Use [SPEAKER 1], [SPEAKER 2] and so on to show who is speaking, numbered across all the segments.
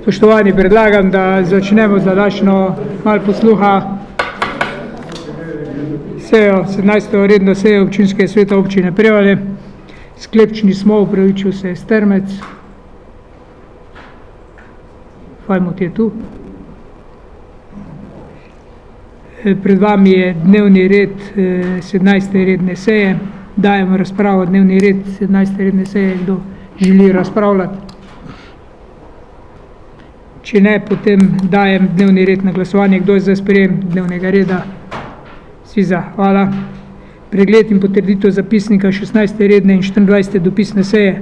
[SPEAKER 1] Spoštovani, predlagam, da začnemo z današnjo malo posluha sejo, 17. redno sejo občinskega sveta občine Prevalje. Sklepčni smo, upravičil se je Strmec. Fajmut je tu. Pred vami je dnevni red 17. redne seje. Dajemo razpravo dnevni red 17. redne seje, kdo želi razpravljati. Če ne, potem dajem dnevni red na glasovanje. Kdo je za sprejem dnevnega reda? Vsi za. Hvala. Pregled in potrditev zapisnika 16. redne in 24. dopisne seje.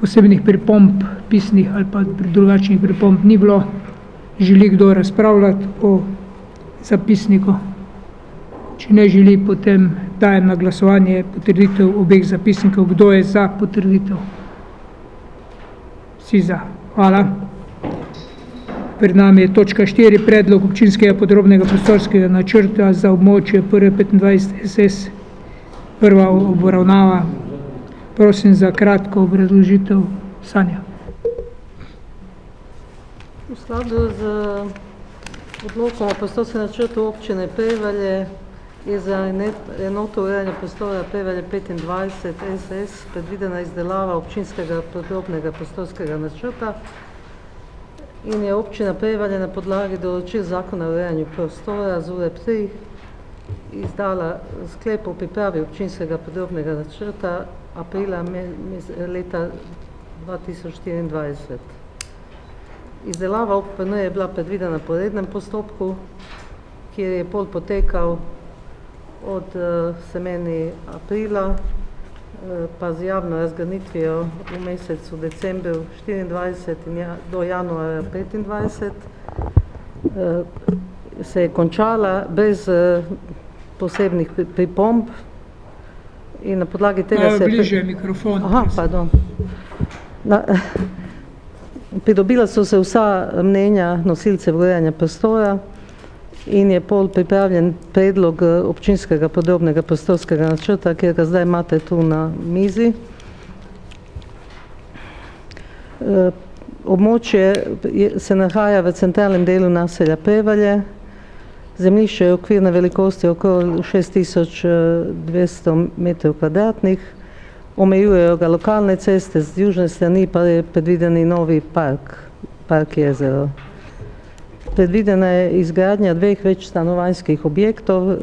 [SPEAKER 1] Posebnih pripomb, pisnih ali pa drugačnih pripomb ni bilo. Želi kdo razpravljati o zapisniku? Če ne želi, potem dajem na glasovanje potrditev obeh zapisnikov. Kdo je za potrditev? Vsi za. Hvala. Pred nami je točka 4, predlog občinskega podrobnega prostorskega načrta za območje 1.25 SS, prva obravnava. Prosim za kratko obrazložitev. Sanja.
[SPEAKER 2] V skladu z odlokom o prostorskem načrtu občine Prevalje je za enoto urejanja prostora Prevalje 25 SS predvidena izdelava občinskega podrobnega prostorskega načrta in je občina Prevalje na podlagi določil zakona o urejanju prostora ZUREP-3 izdala sklep o pripravi občinskega podrobnega načrta aprila leta 2024. Izdelava OPN je bila predvidena po rednem postopku, kjer je potekal od semeni aprila pa z javno razgrnitvijo v mesecu decembru 24 in do januarja 25 se je končala brez posebnih pripomb in na podlagi tega se je...
[SPEAKER 1] Bliže mikrofon.
[SPEAKER 2] Aha, pardon. Pridobila so se vsa mnenja nosilcev urejanja prostora in je pripravljen predlog občinskega podrobnega prostorskega načrta, kjer ga zdaj imate tu na mizi. Območje se nahaja v centralnem delu naselja Prevalje. Zemljišče je okvirne velikosti okoli 6200 metrov kvadratnih. Omejujejo ga lokalne ceste, z južne strani pa je predvideni novi park jezero. Predvidena je izgradnja dveh večstanovanjskih objektov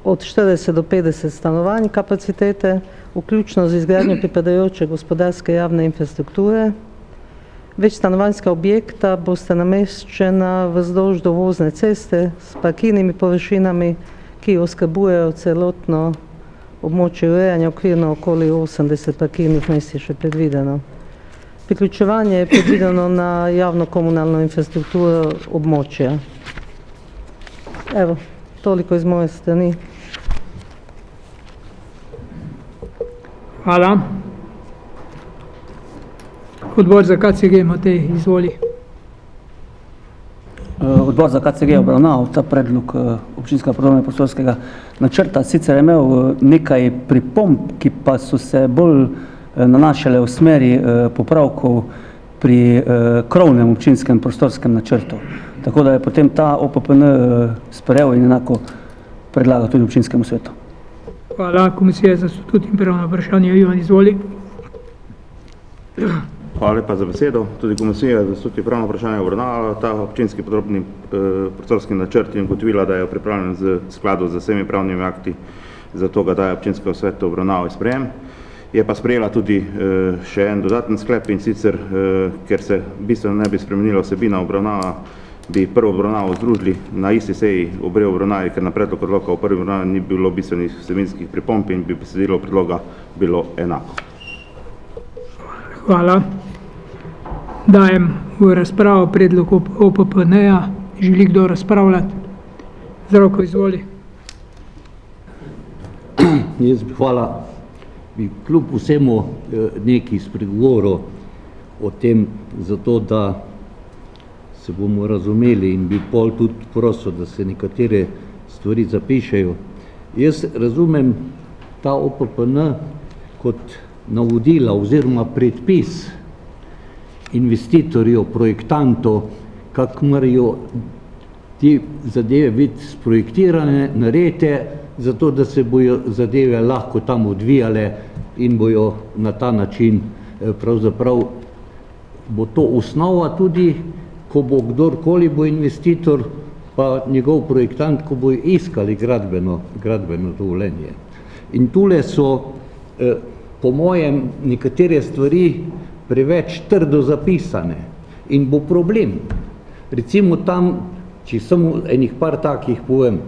[SPEAKER 2] od 40 do 50 stanovanj kapacitete, vključno z izgradnjo pripadajoče gospodarske javne infrastrukture. Večstanovanjska objekta bosta nameščena vzdolž dovozne ceste s parkirnimi površinami, ki oskrbujejo celotno območje urejanja, okvirno okoli 80 parkirnih mest je še predvideno. Priključevanje je predvideno na javno komunalno infrastrukturo območja. Evo, toliko iz moje strani.
[SPEAKER 1] Hvala. Odbor za KCG, Matej, izvoli.
[SPEAKER 3] Odbor za KCG je obravnaval ta predlog občinskega podrobnega prostorskega načrta. Sicer je imel nekaj pripomb, ki pa so se bolj nanašale v smeri popravkov pri krovnem občinskem prostorskem načrtu. Tako da je potem ta OPPN sprejel in enako predlagal tudi občinskemu svetu.
[SPEAKER 1] Hvala. Komisija za statut in pravna vprašanja. Ivan, izvoli.
[SPEAKER 4] Hvala lepa za besedo. Tudi komisija za statut in pravna vprašanja obravnavala ta občinski podrobni prostorski načrt in ugotovila, da je pripravljen v skladu z vsemi pravnimi akti, zato ga daje občinskemu svetu obravnavo in sprejem. Je pa sprejela tudi še en dodaten sklep, in sicer, ker se bistveno ne bi spremenila vsebina obravnava, bi prvo obravnavo združili na isti seji obe obravnavi, ker na predlog odloka v prvi obravnavi ni bilo bistvenih vsebinskih pripomb in bi besedilo predloga bilo enako.
[SPEAKER 1] Hvala. Dajem v razpravo predlog OPPN-ja. Želi kdo razpravljati? Zdravko, izvoli.
[SPEAKER 5] Jaz bi bi kljub vsemu nekaj spregovoril o tem, zato da se bomo razumeli in bi pol tudi prosil, da se nekatere stvari zapišejo. Jaz razumem ta OPPN kot navodila oziroma predpis investitorjev, projektantov, kako morajo te zadeve biti sprojektirane, narejene, zato da se bojo zadeve lahko tam odvijale in bojo na ta način pravzaprav bo to osnova tudi, ko bo kdorkoli bo investitor pa njegov projektant, ko bojo iskali gradbeno dovoljenje. In tule so po mojem nekatere stvari preveč trdo zapisane in bo problem. Recimo tam, če samo enih par takih povem,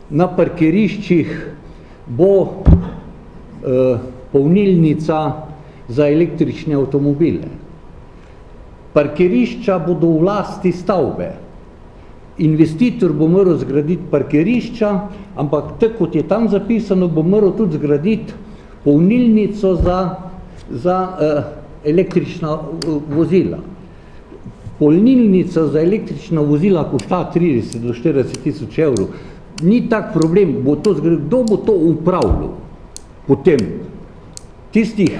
[SPEAKER 5] na parkiriščih bo polnilnica za električne avtomobile. Parkirišča bodo v lasti stavbe. Investitor bo moral zgraditi parkirišča, ampak tako kot je tam zapisano, bo moral tudi zgraditi polnilnico za električna vozila. Polnilnica za električna vozila košta 30 do 40 tisoč evrov. Ni tak problem, bo to zgradil. Kdo bo to upravljal? Potem tistih,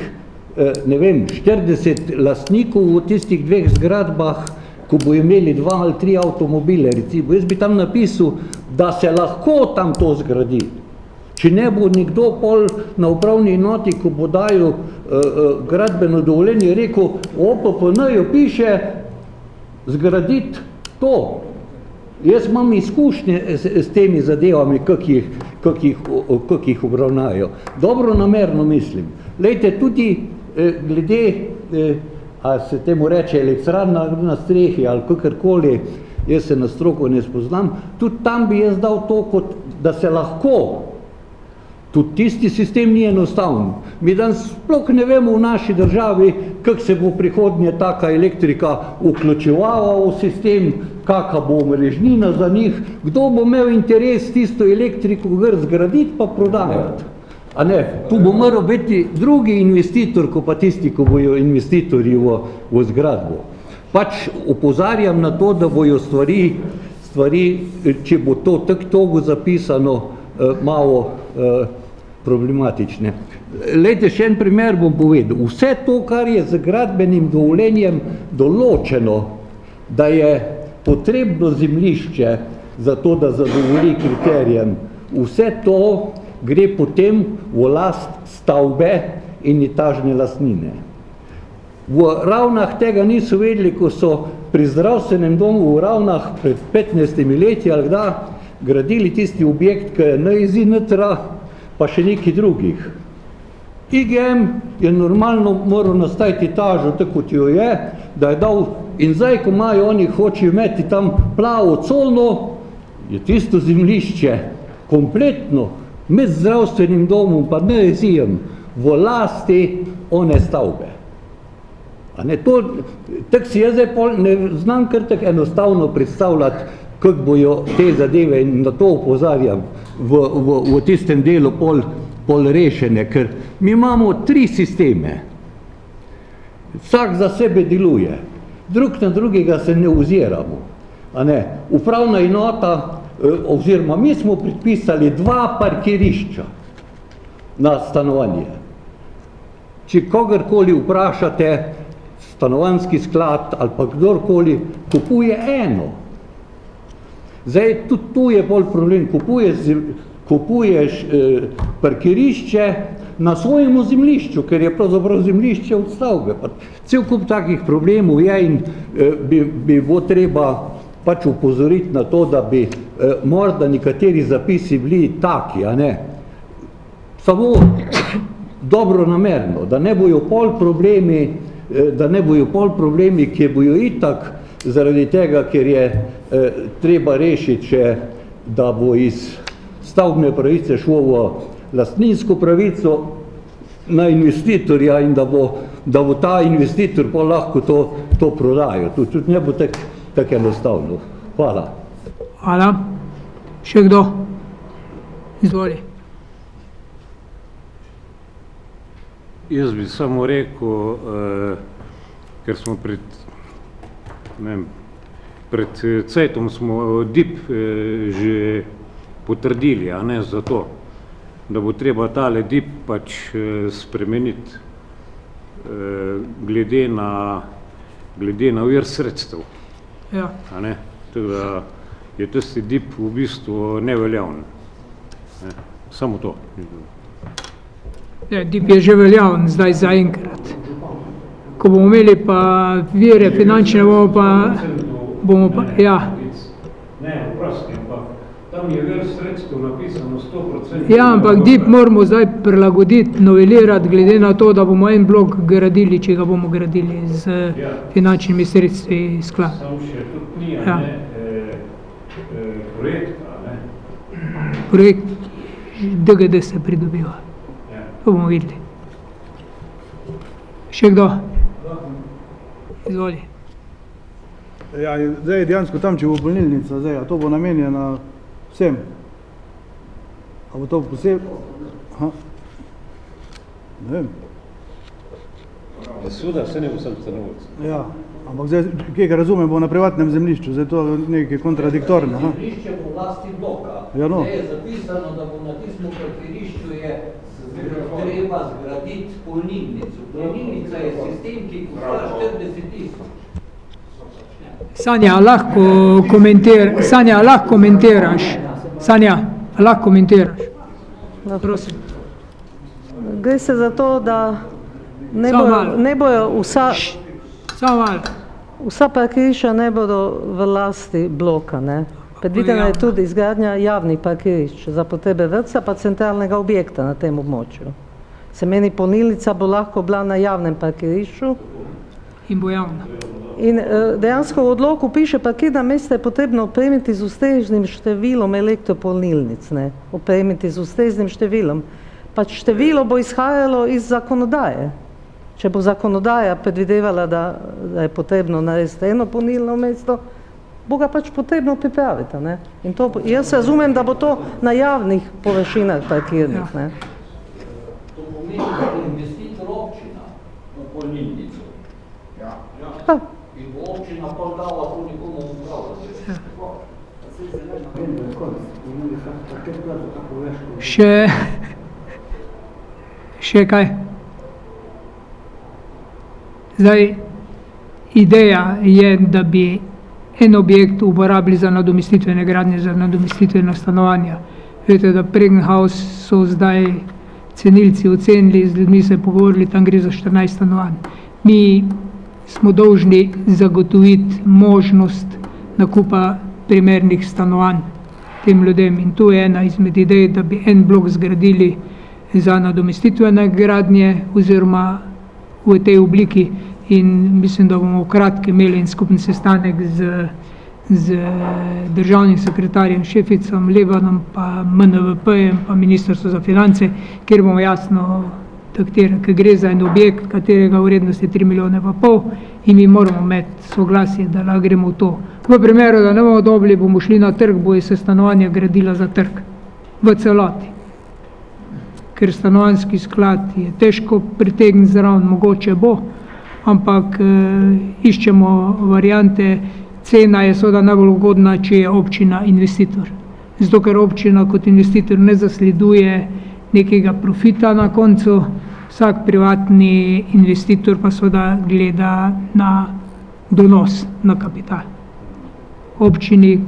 [SPEAKER 5] ne vem, 40 lastnikov v tistih dveh zgradbah, ko bo imeli 2 ali 3 avtomobile, recimo. Jaz bi tam napisal, da se lahko tam to zgradi. Če ne bo nekdo pol na upravni enoti, ko bo dajal gradbeno dovoljenje, rekel, v OPPN-ju piše zgraditi to. Jaz imam izkušnje s temi zadevami, kako jih obravnajo. Dobro namerno mislim. Lejte, tudi glede, a se temu reče elektrarna na strehi ali kakorkoli, jaz se na stroko ne spoznam, tudi tam bi jaz dal to, kot da se lahko. Tudi tisti sistem ni enostaven. Mi danes sploh ne vemo v naši državi, kako se bo prihodnje taka elektrika vključevala v sistem, kakva bo omrežnina za njih, kdo bo imel interes tisto elektriko zgraditi pa prodajati. A ne, tu bo moral biti drugi investitor, ko pa tisti, ko bojo investitorji v zgradbo. Pač opozarjam na to, da bojo stvari, če bo to tako togo zapisano, malo problematične. Lejte, še en primer bom povedal. Vse to, kar je z gradbenim dovoljenjem določeno, da je potrebno zemljišče za to, da zadovolji kriterijem, vse to gre potem v last stavbe in etažne lastnine. V Ravnah tega niso vedeli, ko so pri zdravstvenem domu v Ravnah pred 15 leti ali kdaj gradili tisti objekt, ki je NIZNTR, pa še nekaj drugih. IGM je normalno moral nastaviti etažo, tako kot jo je, da je dal, in zdaj, ko imajo oni hočejo imeti tam plavo cono, je tisto zemljišče kompletno med zdravstvenim domom pa NIZ-jem v lasti one stavbe. A ne, to, tako si jaz zdaj ne znam kar tako enostavno predstavljati, kako bojo te zadeve, in na to opozarjam, v tistem delu pol rešene, ker mi imamo 3 sisteme. Vsak za sebe deluje, drug na drugega se ne oziramo. A ne, upravna enota, oziroma mi smo predpisali 2 parkirišča na stanovanje. Če kogarkoli vprašate, stanovanjski sklad ali pa kdorkoli kupuje eno. Zdaj, tudi tu je bolj problem, kupuješ parkirišče na svojemu zemljišču, ker je pravzaprav zemljišče od stavbe. Cel kup takih problemov je in bi bo treba pač upozoriti na to, da bi morda nekateri zapisi bili taki, a ne. Samo dobro namerno, da ne bojo pol problemi, ki bojo itak zaradi tega, ker je treba rešiti še, da bo iz stavbne pravice šlo v lastninsko pravico na investitorja in da bo ta investitor pa lahko to prodajal. Tudi ne bo tako enostavno. Hvala.
[SPEAKER 1] Hvala. Še kdo? Izvoli.
[SPEAKER 6] Jaz bi samo rekel, ker smo pred cajtom smo DIP že potrdili, a ne za to, da bo treba tale DIP pač spremeniti glede na vir sredstev.
[SPEAKER 1] Ja.
[SPEAKER 6] A ne? Tako da je tisti DIP v bistvu neveljaven. Ne? Samo to.
[SPEAKER 1] Ja, DIP je že veljaven zdaj zaenkrat. Ko bomo imeli pa vire finančne, bomo pa, ja.
[SPEAKER 6] Ne, oprosti, ampak tam je vir sredstev napisano 100%.
[SPEAKER 1] Ja, ampak DIP moramo zdaj prilagoditi, novelirati, glede na to, da bomo en blok gradili, če ga bomo gradili z finančnimi sredstvi sklada.
[SPEAKER 6] Samo še tudi ni,
[SPEAKER 1] Ja.
[SPEAKER 6] Projekta, ne?
[SPEAKER 1] Projekt DGD se pridobiva.
[SPEAKER 6] Ja.
[SPEAKER 1] To bomo videli. Še kdo? Izvoli.
[SPEAKER 7] Ja, in zdaj dejansko tam, če bo bolnilnica, zdaj, a to bo namenjena vsem? A bo to posebno? Ne vem.
[SPEAKER 6] Seveda se ne bo sam stanovalec.
[SPEAKER 7] Ja, ampak zdaj, kaj razumem, bo na privatnem zemljišču, zdaj to nekaj kontradiktorno.
[SPEAKER 5] Zemljišče po vlasti bloka.
[SPEAKER 7] Ja, no.
[SPEAKER 5] Zdaj je zapisano, da bo na tistem parkirišču je treba zgraditi polnilnico. Polnilnica je sistem, ki košta 40 000.
[SPEAKER 1] Sanja, lahko komentiraš? Sanja, lahko komentiraš? Prosim.
[SPEAKER 2] Gre se za to, da ne
[SPEAKER 1] Samo
[SPEAKER 2] bojo,
[SPEAKER 1] malo.
[SPEAKER 2] ne bojo
[SPEAKER 1] Samo malo.
[SPEAKER 2] vsa parkirišča ne bodo v lasti bloka, ne. Predvidena je tudi izgradnja javnih parkirišč za potrebe vrtca pa centralnega objekta na tem območju. Se meni polnilnica bo lahko bila na javnem parkirišču
[SPEAKER 1] In bo javna.
[SPEAKER 2] in dejansko v odloku piše, parkirna mesta je potrebno opremiti z ustreznim številom elektropolnilnic, ne. Opremiti z ustreznim številom. Pač število bo izhajalo iz zakonodaje. Če bo zakonodaja predvidevala, da je potrebno narediti eno polnilno mesto, bo ga pač potrebno pripraviti, ne. In to, jaz razumem, da bo to na javnih površinah parkirnih, ne.
[SPEAKER 5] To pomeni, da bo investitor občina v polnilnico.
[SPEAKER 2] Pa,
[SPEAKER 5] In bo občina pa dala to nikomu upravljati.
[SPEAKER 1] Še kaj? Zdaj, ideja je, da bi en objekt uporabili za nadomestitvene gradnje, za nadomestitvena stanovanja. Veste, da Pregenhaus so zdaj cenilci ocenili, z ljudmi se pogovorili, tam gre za 14 stanovanj. Mi smo dolžni zagotoviti možnost nakupa primernih stanovanj tem ljudem. In tu je ena izmed idej, da bi en blok zgradili za nadomestitvene gradnje oziroma v tej obliki, in mislim, da bomo v kratkem imeli en skupen sestanek z državnim sekretarjem Šeficom, Lebanom, pa MNVP-jem, pa Ministrstvo za finance, kjer bomo jasno taktirali, ker gre za en objekt, katerega vrednost je 3,5 milijona in mi moramo imeti soglasje, da lahko gremo v to. V primeru, da ne bomo dobili, bomo šli na trg, bojo se stanovanja gradila za trg v celoti. Ker stanovanjski sklad je težko pritegniti zraven, mogoče bo, ampak iščemo variante. Cena je seveda najbolj ugodna, če je občina investitor. Zato, ker občina kot investitor ne zasleduje nekega profita na koncu, vsak privatni investitor pa seveda gleda na donos, na kapital. Občini,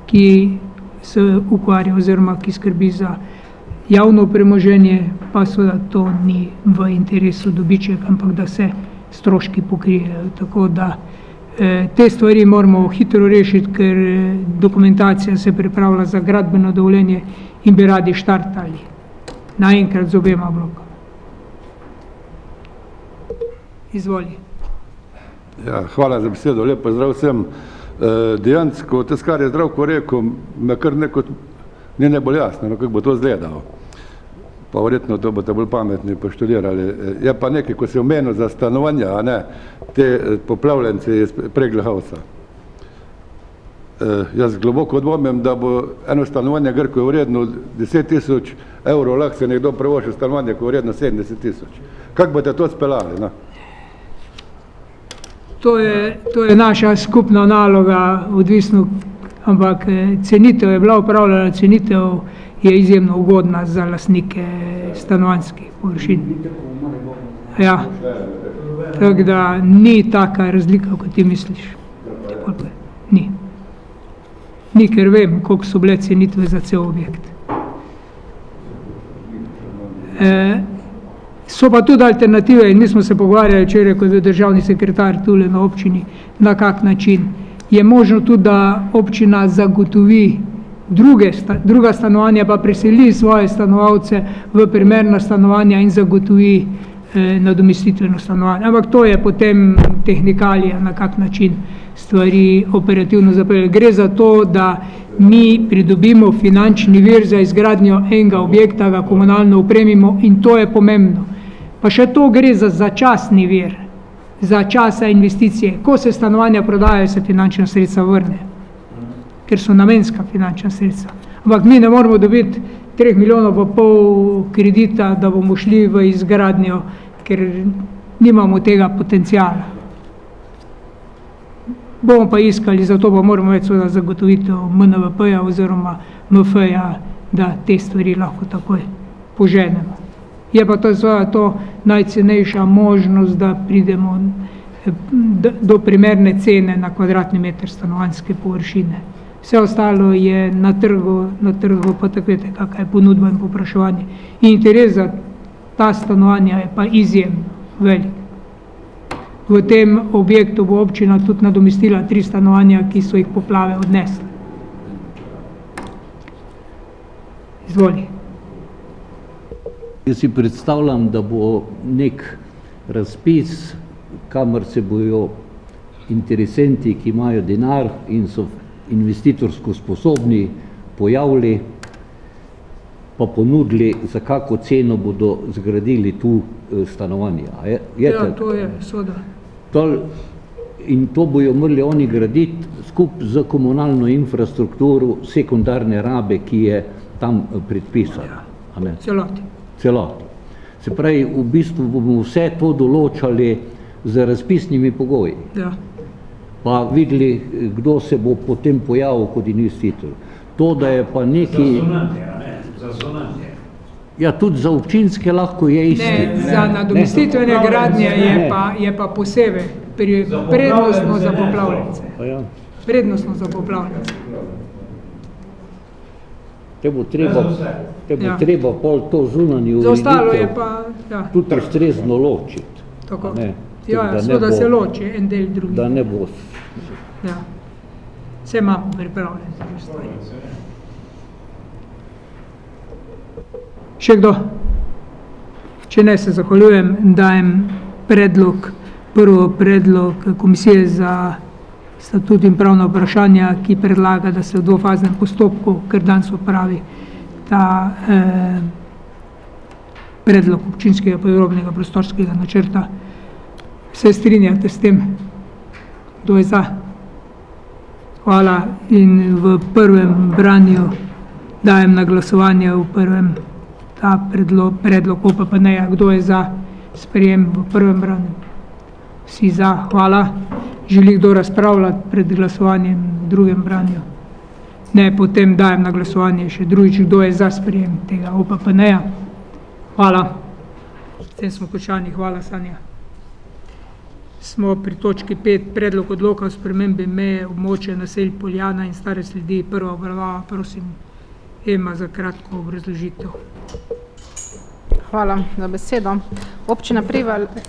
[SPEAKER 1] ki se ukvarja oziroma ki skrbi za javno premoženje, pa seveda to ni v interesu dobiček, ampak da se stroški pokrijejo. Tako da te stvari moramo hitro rešiti, ker dokumentacija se pripravlja za gradbeno dovoljenje in bi radi štartali naenkrat z obema blokoma. Izvoli.
[SPEAKER 8] Ja, hvala za besedo, lep pozdrav vsem. Dejansko, to, kar je Zdravko rekel, me kar ni najbolj jasno, kako bo to izgledalo. Pa verjetno to boste bolj pametni poštudirali. Je pa nekaj, ko se je omenil za stanovanja, a ne, te poplavljence iz Pregenhausa. Jaz globoko dvomim, da bo eno stanovanje Grko je vredno 10 000 evrov, lahko se nekdo privošči stanovanje, ko je vredno 70 000. Kako boste to speljali? No?
[SPEAKER 1] To je naša skupna naloga, odvisno, ampak cenitev je bila upravljena, cenitev je izjemno ugodna za lastnike stanovanjskih površin. Ja. Tako da ni taka razlika, kot ti misliš. Ni. Ni, ker vem, koliko so bile cenitve za cel objekt. So pa tudi alternative in mi smo se pogovarjali včeraj, ko je bil državni sekretar tule na občini, na kak način. Je možno tudi, da občina zagotovi druga stanovanja, pa preseli svoje stanovalce v primerna stanovanja in zagotovi nadomestitveno stanovanje. Ampak to je potem tehnikalija, na kak način stvari operativno zapelje. Gre za to, da mi pridobimo finančni vir za izgradnjo enega objekta, ga komunalno opremimo in to je pomembno. Pa še to gre za začasni vir, za časa investicije. Ko se stanovanja prodajajo, se finančna sredstva vrne, ker so namenska finančna sredstva. Ampak mi ne moramo dobiti 3,5 milijona kredita, da bomo šli v izgradnjo, ker nimamo tega potencijala. Bomo pa iskali, zato pa moramo več zagotovitev MNVP-ja oziroma MF-ja, da te stvari lahko takoj poženemo. Je pa to najcenejša možnost, da pridemo do primerne cene na kvadratni meter stanovanjske površine. Vse ostalo je na trgu pa tako veste, kakšna je ponudba in povpraševanje. In interes za ta stanovanja je pa izjemno velik. V tem objektu bo občina tudi nadomestila 3 stanovanja, ki so jih poplave odnesle. Izvoli.
[SPEAKER 5] Jaz si predstavljam, da bo nek razpis, kamor se bojo interesenti, ki imajo denar in so investitorsko sposobni, pojavili, pa ponudili, za kako ceno bodo zgradili tu stanovanja.
[SPEAKER 1] Ja, to je soda.
[SPEAKER 5] In to bojo morali oni graditi skupaj z komunalno infrastrukturo sekundarne rabe, ki je tam predpisana. Celoti. Se pravi, v bistvu bomo vse to določali z razpisnimi pogoji.
[SPEAKER 1] Ja.
[SPEAKER 5] Pa videli, kdo se bo potem pojavil kot investitor. To, da je pa neki...
[SPEAKER 6] Za zunanje.
[SPEAKER 5] Ja, tudi za občinske lahko je isti.
[SPEAKER 1] Ne, za nadomestitvene gradnje je pa posebej prednostno za poplavljence. Prednostno za poplavljence.
[SPEAKER 5] Te bo treba pol to zunanje ureditev tudi ustrezno ločiti.
[SPEAKER 1] Tako. Ja, da se loči en del drugi.
[SPEAKER 5] Da ne bo.
[SPEAKER 1] Ja. Vse imamo pripravljeno. Še kdo? Če ne, se zahvaljujem, dajem prvo predlog Komisije za statut in pravna vprašanja, ki predlaga, da se v dvofaznem postopku, ker danes opravi ta predlog občinskega podrobnega prostorskega načrta. Se strinjate s tem? Kdo je za? Hvala. In v prvem branju dajem na glasovanje v prvem ta predlog OPPN-ja. Kdo je za sprejem v prvem branju? Vsi za. Hvala. Želi kdo razpravljati pred glasovanjem v drugem branju? Ne, potem dajem na glasovanje še drugič, kdo je za sprejem tega OPPN-ja. Hvala. S tem smo končani. Hvala, Sanja. Smo pri točki 5, predlog odloka o spremembi meje območja naselj Poljana in Stare Sledi. Prva obravnava, prosim, Ema za kratko obrazložitev.
[SPEAKER 9] Hvala za besedo. Občina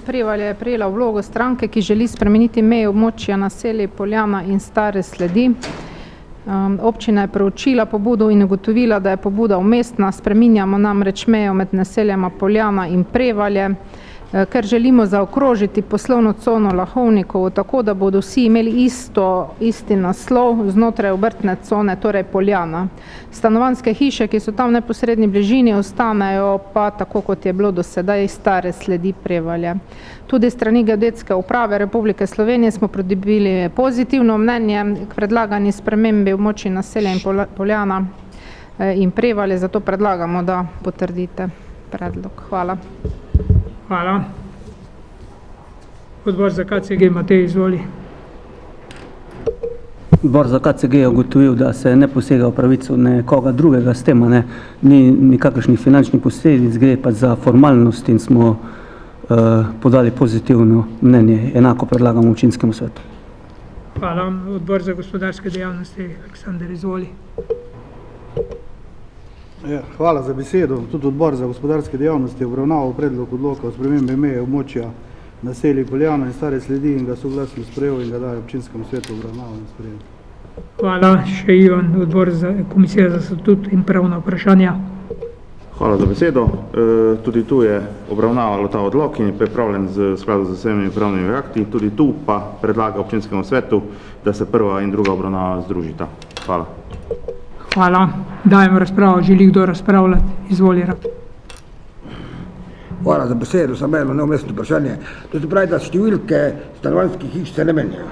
[SPEAKER 9] Prevalje je prejela vlogo stranke, ki želi spremeniti meje območja naselij Poljana in Stare Sledi. Občina je preučila pobudo in ugotovila, da je pobuda umestna. Spreminjamo namreč mejo med naseljama Poljana in Prevalje. ker želimo zaokrožiti poslovno cono Lahovnikovo, tako da bodo vsi imeli isti naslov znotraj obrtne cone, torej Poljana. Stanovanjske hiše, ki so tam v neposredni bližini, ostanejo pa tako, kot je bilo do sedaj, stare sledi Prevalje. Tudi strani Geodetske uprave Republike Slovenije smo pridobili pozitivno mnenje k predlagani spremembi območij naselja in Poljana in Prevalje, zato predlagamo, da potrdite predlog. Hvala.
[SPEAKER 1] Hvala. Odbor za KCG, Matej, izvoli.
[SPEAKER 3] Odbor za KCG je ugotovil, da se ne posega v pravico nekoga drugega s tem, ni nikakršnih finančnih posledic, gre pa za formalnost in smo podali pozitivno mnenje. Enako predlagamo občinskemu svetu.
[SPEAKER 1] Hvala. Odbor za gospodarske dejavnosti, Aleksander, izvoli.
[SPEAKER 7] Hvala za besedo. Tudi odbor za gospodarske dejavnosti je obravnaval predlog odloka o spremembi meje območja naselij Poljana in Stare sledi in ga soglasno sprejel in ga daje občinskemu svetu obravnavo in sprejem.
[SPEAKER 1] Hvala. Še Ivan, odbor za Komisija za statut in pravna vprašanja.
[SPEAKER 4] Hvala za besedo. Tudi tu je obravnavalo ta odlok in je pripravljen v skladu z vsemi pravnimi akti. Tudi tu pa predlaga občinskemu svetu, da se prva in druga obravnava združita. Hvala.
[SPEAKER 1] Hvala. Dajem razpravo. Želi kdo razpravljati? Izvoli.
[SPEAKER 10] Hvala za besedo, samo eno neumestno vprašanje. To se pravi, da številke stanovanjskih hiš se ne menjajo.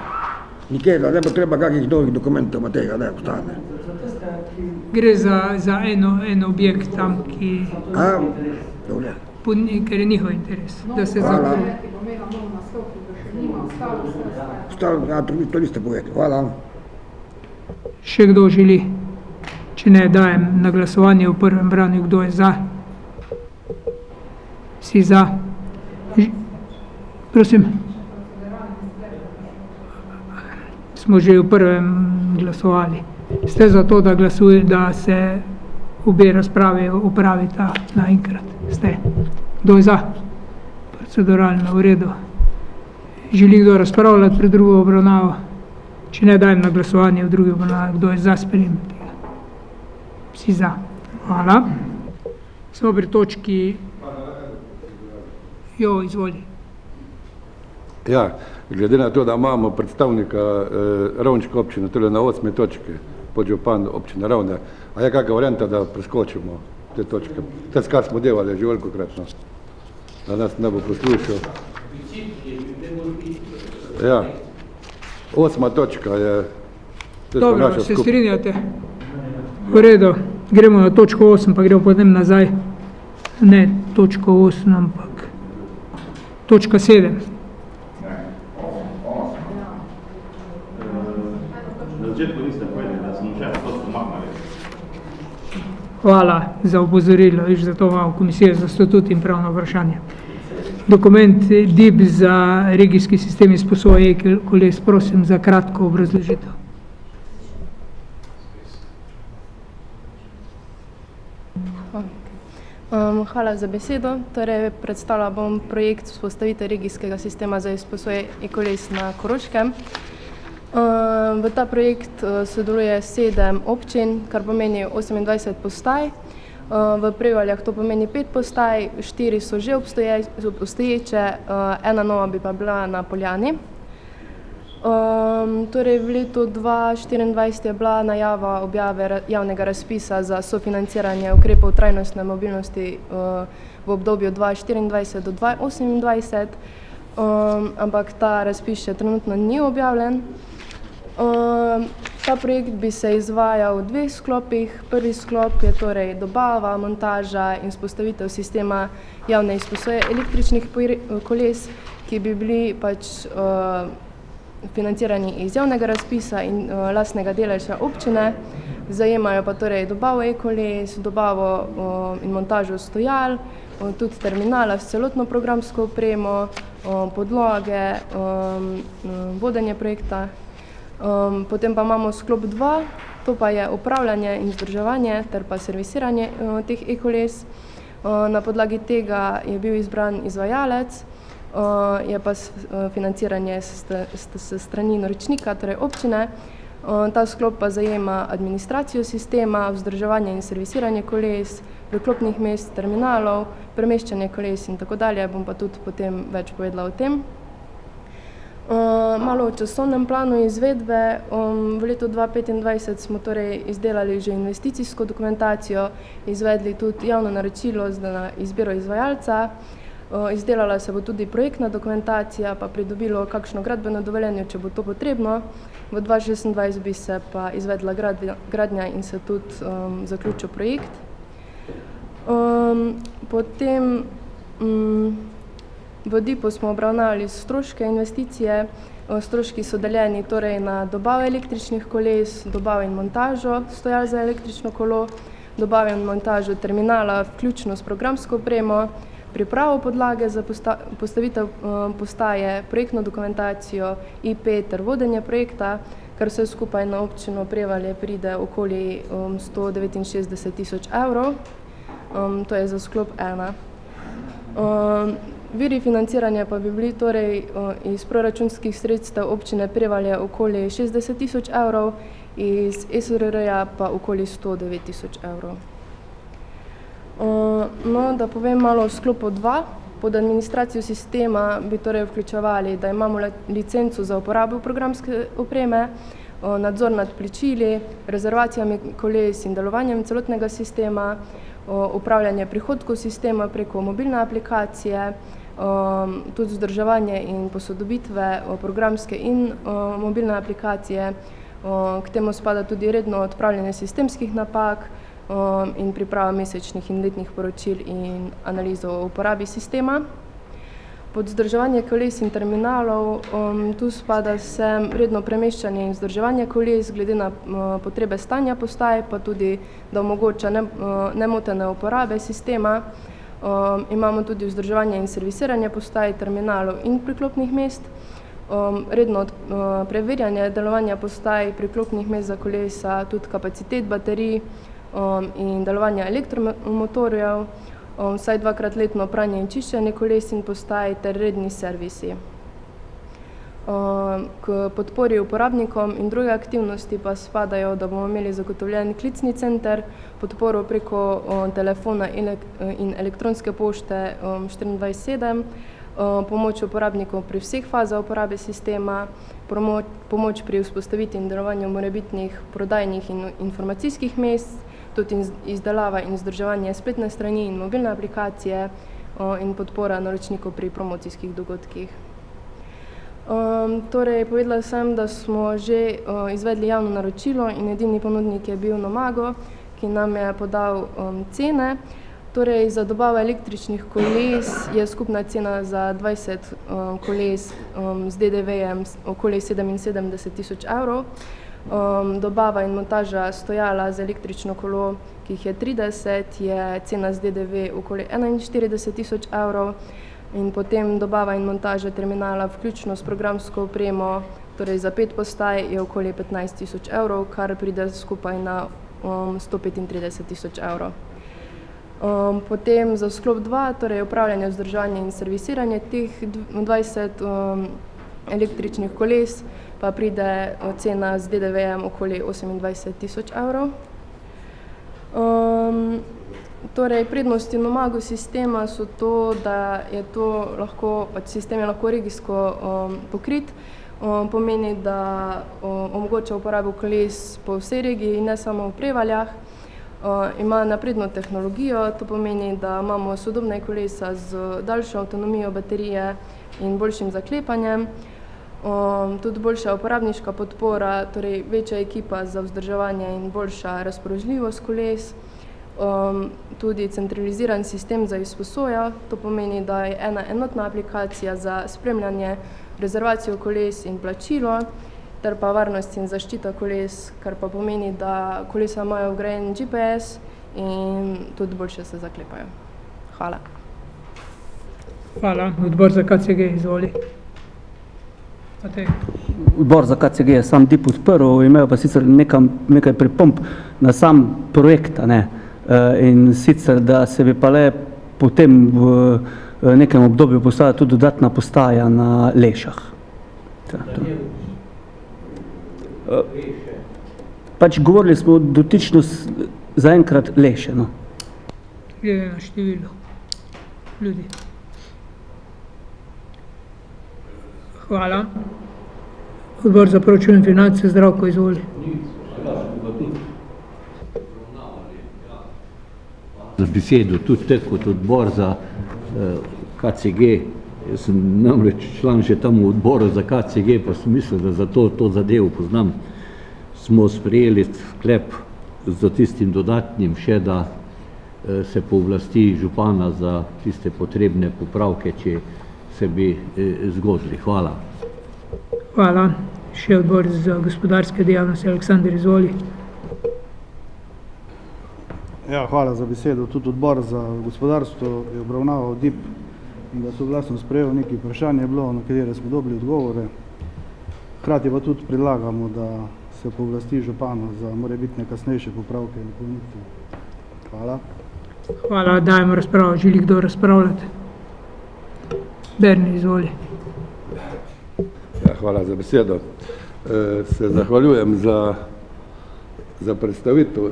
[SPEAKER 10] Nikjer, da ne bo treba kakih novih dokumentov tega, ne ostane.
[SPEAKER 1] Gre za en objekt tam, ki ker je njihov interes, da se zakroži.
[SPEAKER 10] To niste povedali. Hvala.
[SPEAKER 1] Še kdo želi? Če ne, dajem na glasovanje v prvem branju, kdo je za. Vsi za. Prosim. Smo že v prvem glasovali. Ste za to, da se obe razprave opravita naenkrat? Ste. Kdo je za? Proceduralno, v redu. Želi kdo razpravljati pred drugo obravnavo? Če ne, dajem na glasovanje v drugi obravnavi, kdo je za sprejem tega. Vsi za. Hvala. Smo pri točki. Izvoli.
[SPEAKER 8] Ja, glede na to, da imamo predstavnika Ravniške občine, torej na 8. točki, podžupan občine Ravne, a je kakšna varianta, da preskočimo te točke? To, kar smo delali že velikokratno, da nas ne bo poslušal. Ja, 8. točka je...
[SPEAKER 1] Dobro, se strinjate? V redu, gremo na točko 8, pa gremo potem nazaj. Ne točko 8, ampak točka 7. Hvala za opozorilo, zato imamo Komisijo za statut in pravno vprašanje. Dokument DIB za regijski sistem izposoje e-koles, prosim za kratko obrazložitev.
[SPEAKER 11] Hvala za besedo. Torej, predstavila bom projekt vzpostavitve regijskega sistema za izposoje e-koles na Koroškem. V ta projekt sodeluje 7 občin, kar pomeni 28 postaj. V Prevaljah to pomeni 5 postaj, 4 so že obstoječe, ena nova bi pa bila na Poljani. Torej, v letu 2024 je bila najava objave javnega razpisa za sofinanciranje ukrepov trajnostne mobilnosti v obdobju 2024 do 2028, ampak ta razpis še trenutno ni objavljen. Ta projekt bi se izvajal v 2 sklopih. Prvi sklop je torej dobava, montaža in vzpostavitev sistema javne izposoje električnih koles, ki bi bili pač financirani iz javnega razpisa in lastnega deleža občine. Zajemajo pa torej dobavo e-koles, dobavo in montažo stojal, tudi terminala s celotno programsko opremo, podloge, vodenje projekta. Potem pa imamo sklop 2, to pa je upravljanje in vzdrževanje ter pa servisiranje teh e-koles. Na podlagi tega je bil izbran izvajalec, je pa financiranje s strani naročnika, torej občine. Ta sklop pa zajema administracijo sistema, vzdrževanje in servisiranje koles, priklopnih mest, terminalov, premeščanje koles in tako dalje, bom pa tudi potem več povedala o tem. Malo o časovnem planu izvedbe. V letu 2025 smo torej izdelali že investicijsko dokumentacijo, izvedli tudi javno naročilo za izbiro izvajalca, izdelala se bo tudi projektna dokumentacija, pa pridobilo kakšno gradbeno dovoljenje, če bo to potrebno. V 2026 bi se pa izvedla gradnja in se tudi zaključil projekt. Potem v DIP-u smo obravnavali stroške investicije. Stroški so deljeni torej na dobavo električnih koles, dobavo in montažo stojal za električno kolo, dobavo in montažo terminala, vključno s programsko opremo, pripravo podlage za postavitev postaje, projektno dokumentacijo, IP ter vodenje projekta, kar vse skupaj na občino Prevalje pride okoli 169 000 evrov. To je za sklop 1. Viri financiranja pa bi bili torej iz proračunskih sredstev občine Prevalje okoli 60 000 evrov, iz SRR-ja pa okoli 109 000 evrov. No, da povem malo o sklopu 2. Pod administracijo sistema bi torej vključevali, da imamo licenco za uporabo programske opreme, nadzor nad plačili, rezervacijami koles in delovanjem celotnega sistema, upravljanje prihodkov sistema preko mobilne aplikacije, tudi vzdrževanje in posodobitve programske in mobilne aplikacije. K temu spada tudi redno odpravljanje sistemskih napak in priprava mesečnih in letnih poročil in analizo o uporabi sistema. Pod vzdrževanje koles in terminalov tu spada sem redno premeščanje in vzdrževanje koles glede na potrebe stanja postaje, pa tudi, da omogoča nemotene uporabe sistema. Imamo tudi vzdrževanje in servisiranje postaj, terminalov in priklopnih mest, redno preverjanje delovanja postaj, priklopnih mest za kolesa, tudi kapacitet baterij in delovanja elektromotorjev, vsaj 2-krat letno pranje in čiščenje koles in postaj ter redni servisi. K podpori uporabnikom in druge aktivnosti pa spadajo, da bomo imeli zagotovljen klicni center, podporo preko telefona in elektronske pošte 24/7, pomoč uporabnikov pri vseh fazah uporabe sistema, pomoč pri vzpostavitvi in delovanju morebitnih prodajnih in informacijskih mest, tudi izdelava in vzdrževanje spletne strani in mobilne aplikacije in podpora naročnikov pri promocijskih dogodkih. Torej, povedala sem, da smo že izvedli javno naročilo in edini ponudnik je bil Nomago, ki nam je podal cene. Torej, za dobavo električnih koles je skupna cena za 20 koles z DDV-jem okoli 77 000 evrov. Dobava in montaža stojala za električno kolo, ki jih je 30, je cena z DDV okoli 41 000 evrov. In potem dobava in montaža terminala vključno s programsko opremo, torej za 5 postaj je okoli 15 000 evrov, kar pride skupaj na 135 000 evrov. Potem za sklop 2, torej upravljanje, vzdrževanje in servisiranje teh 20 električnih koles, pa pride cena z DDV-jem okoli 28 000 evrov. Torej, prednosti Nomago sistema so to, da je to lahko, sistem je lahko regijsko pokrit, pomeni, da omogoča uporabo koles po vsej regiji, ne samo v Prevaljah. Ima napredno tehnologijo, to pomeni, da imamo sodobne kolesa z daljšo avtonomijo baterije in boljšim zaklepanjem. Tudi boljša uporabniška podpora, torej večja ekipa za vzdrževanje in boljša razpoložljivost koles. Tudi centraliziran sistem za izposojo, to pomeni, da je ena enotna aplikacija za spremljanje, rezervacijo koles in plačilo, ter pa varnost in zaščita koles, kar pa pomeni, da kolesa imajo vgrajen GPS in tudi boljše se zaklepajo. Hvala.
[SPEAKER 1] Hvala. Odbor za KCG, izvoli.
[SPEAKER 3] Odbor za KCG je sam DIP podprl, imel pa sicer nekaj pripomb na sam projekt, in sicer, da se bi pa le potem v nekem obdobju postavila tudi dodatna postaja na Lešah. Pač govorili smo dotično zaenkrat Leše, no.
[SPEAKER 1] glede na število ljudi. Hvala. Odbor za proračun in finance, Zdravko, izvoli.
[SPEAKER 5] Za besedo, tudi tako kot odbor za KCG. Jaz sem namreč član že tam v odboru za KCG, pa sem mislil, da za to zadevo poznam. Smo sprejeli sklep za tistim dodatnim še, da se pooblasti župana za tiste potrebne popravke, če se bi zgodili. Hvala.
[SPEAKER 1] Hvala. Še odbor za gospodarske dejavnosti, Aleksandar, izvoli.
[SPEAKER 7] Ja, hvala za besedo. Tudi odbor za gospodarstvo je obravnaval DIP in da soglasno sprejel nekaj vprašanje bilo, na katere smo dobili odgovore. Hkrati pa tudi predlagamo, da se pooblasti župana za morebitne kasnejše popravke in dopolnitve. Hvala.
[SPEAKER 1] Hvala, dajemo razpravo. Želi kdo razpravljati? Berni, izvoli.
[SPEAKER 8] Ja, hvala za besedo. Se zahvaljujem za predstavitev.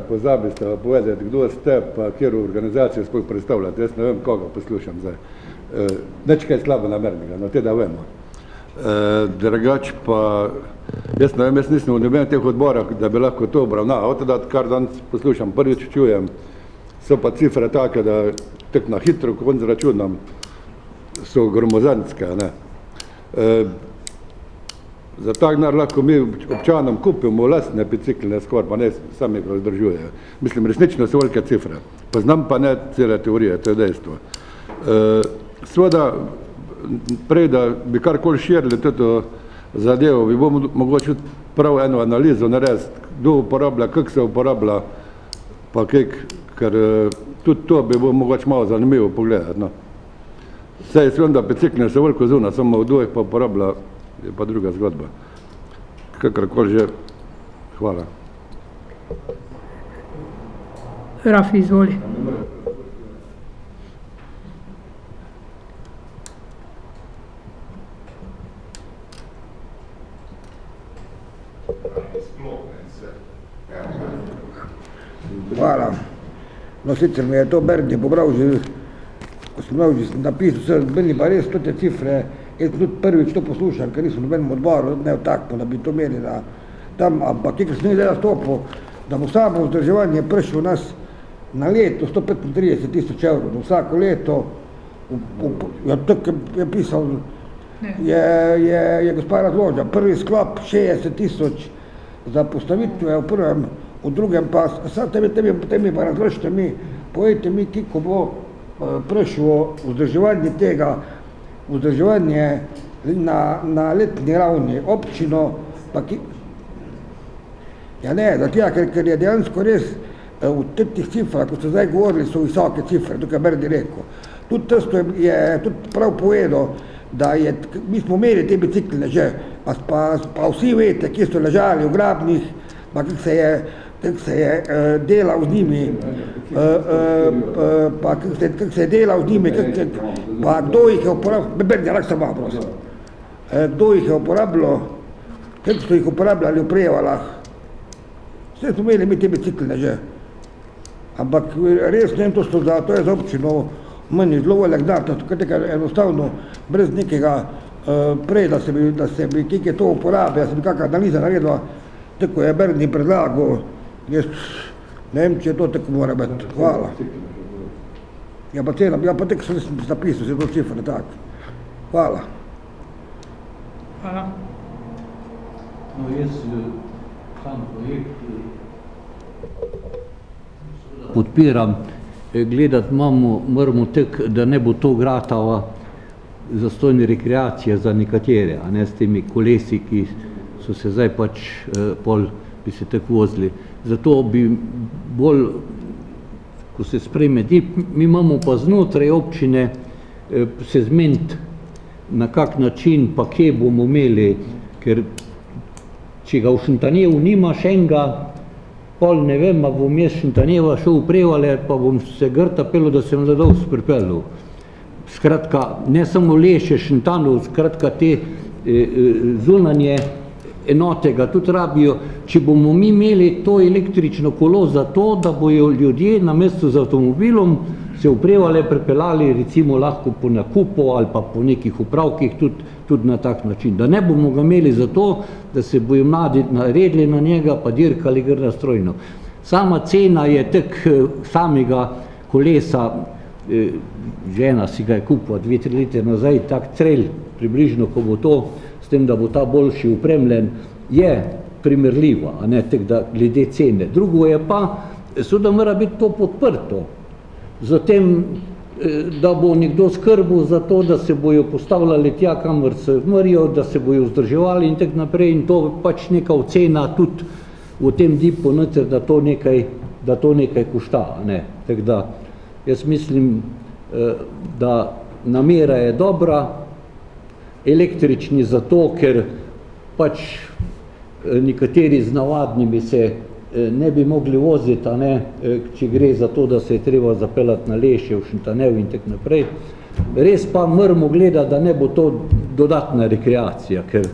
[SPEAKER 8] Pozabili ste povedati, kdo ste, pa kjero organizacijo sploh predstavljate. Jaz ne vem, koga poslušam zdaj. Nič kaj slabo namernega, no te da vemo. Drugač pa, jaz ne vem, jaz nisem v nobenem teh odborah, da bi lahko to obravnaval. Od kar danes poslušam, prvič čujem, so pa cifre take, da tako na hitro, ko on zračunam, so gromozanske, ne. Za tak denar lahko mi občanom kupimo lastne bicikle skoraj, pa ne sami ga vzdržujejo. Mislim, resnično so velike cifre. Poznam pa ne cele teorije, to je dejstvo. Seveda, prej, da bi karkoli širili toto zadevo, bi bomo mogoče prav eno analizo narediti, kdo uporablja, kako se uporablja, pa ker tudi to bi bilo mogoče malo zanimivo pogledati. No. Saj seveda bicikle so veliko zunaj, samo kdo jih pa uporablja, je pa druga zgodba. Kakorkoli že, hvala.
[SPEAKER 1] Rafi, izvoli.
[SPEAKER 10] Hvala. No, sicer mi je to Berni pobral že, ko sem imel že napisal, bili pa res te cifre. Jaz tudi prvič to poslušam, ker nisem v nobenem odboru, ne v takpo, da bi to imeli tam, ampak kjer sem zdaj nastopil, da bo samo vzdrževanje prišlo nas na leto 135 000 evrov, da vsako leto, ja, tako je pisal, je gospa razložila, prvi sklop 60 000 za postavitve v prvem, v drugem pa, temi pa razložite mi, povejte mi, kako bo prišlo vzdrževanje tega, vzdrževanje na letni ravni, občino, pa ja ne, ker je dejansko res v teh cifrah, ko ste zdaj govorili, so visoke cifre, tukaj Berni rekel. Tudi testo je tudi prav povedal, da je, mi smo imeli te bicikline že, pa vsi veste, kje so ležali v grabnih, pa kako se je delal z njimi, pa kako se je delal z njimi, pa kdo jih je uporabljal, Berni, rak se malo, prosim. Kdo jih je uporabljal, kako so jih uporabljali v Prevalah. Vse smo imeli mi te bicikline že. Ampak res ne vem, to je za občino meni zelo velik dar, ker enostavno brez nekega prej, da se bi kje to uporabi, da se bi kakšna analiza naredila, tako je Berni predlagal, jaz ne vem, če to tako mora biti. Hvala. Ja pa tako sem napisal, se je to cifre tako. Hvala.
[SPEAKER 1] Hvala.
[SPEAKER 5] No, jaz sam projekt podpiram, gledati moramo tako, da ne bo to gratava zastojne rekreacije za nekatere, a ne s temi kolesi, ki so se zdaj pač pol bi se tako vozili. Zato bi bolj, ko se sprejme DIP, mi imamo pa znotraj občine se zmeniti, na kak način, pa kje bomo imeli, ker če ga v Šentanjevu nimaš enega, pol ne vem, a bom jaz Šentanjeva šel v Prevale, pa bom se grta pelil, da sem Ledovc pripeljal. Skratka, ne samo Leše, Šentanov, skratka te zunanje enote ga tudi rabijo. Če bomo mi imeli to električno kolo za to, da bojo ljudje na mestu z avtomobilom se uprevale, prepeljali recimo lahko po nakupu ali pa po nekih upravkih tudi na tak način. Da ne bomo ga imeli za to, da se bojo mladi naredili na njega pa dirkali gre na strojno. Sama cena je tak samega kolesa, žena si ga je kupila 2-3 leta nazaj, tak trail približno, ko bo to, s tem, da bo ta boljši upremljen, je primerljiva, a ne tek, da glede cene. Drugo je pa, seveda mora biti to podprto, zatem, da bo nekdo skrbel za to, da se bojo postavljali tja, kamor se morijo, da se bojo vzdrževali in tak naprej, in to pač neka ocena tudi v tem dipu noter, da to nekaj košta, ne. Tak da, jaz mislim, da namera je dobra, električni zato, ker pač nekateri z navadnimi se ne bi mogli voziti, a ne, če gre za to, da se je treba zapeljati na Lešje, v Šentanev in tak naprej. Res pa moramo gledati, da ne bo to dodatna rekreacija, ker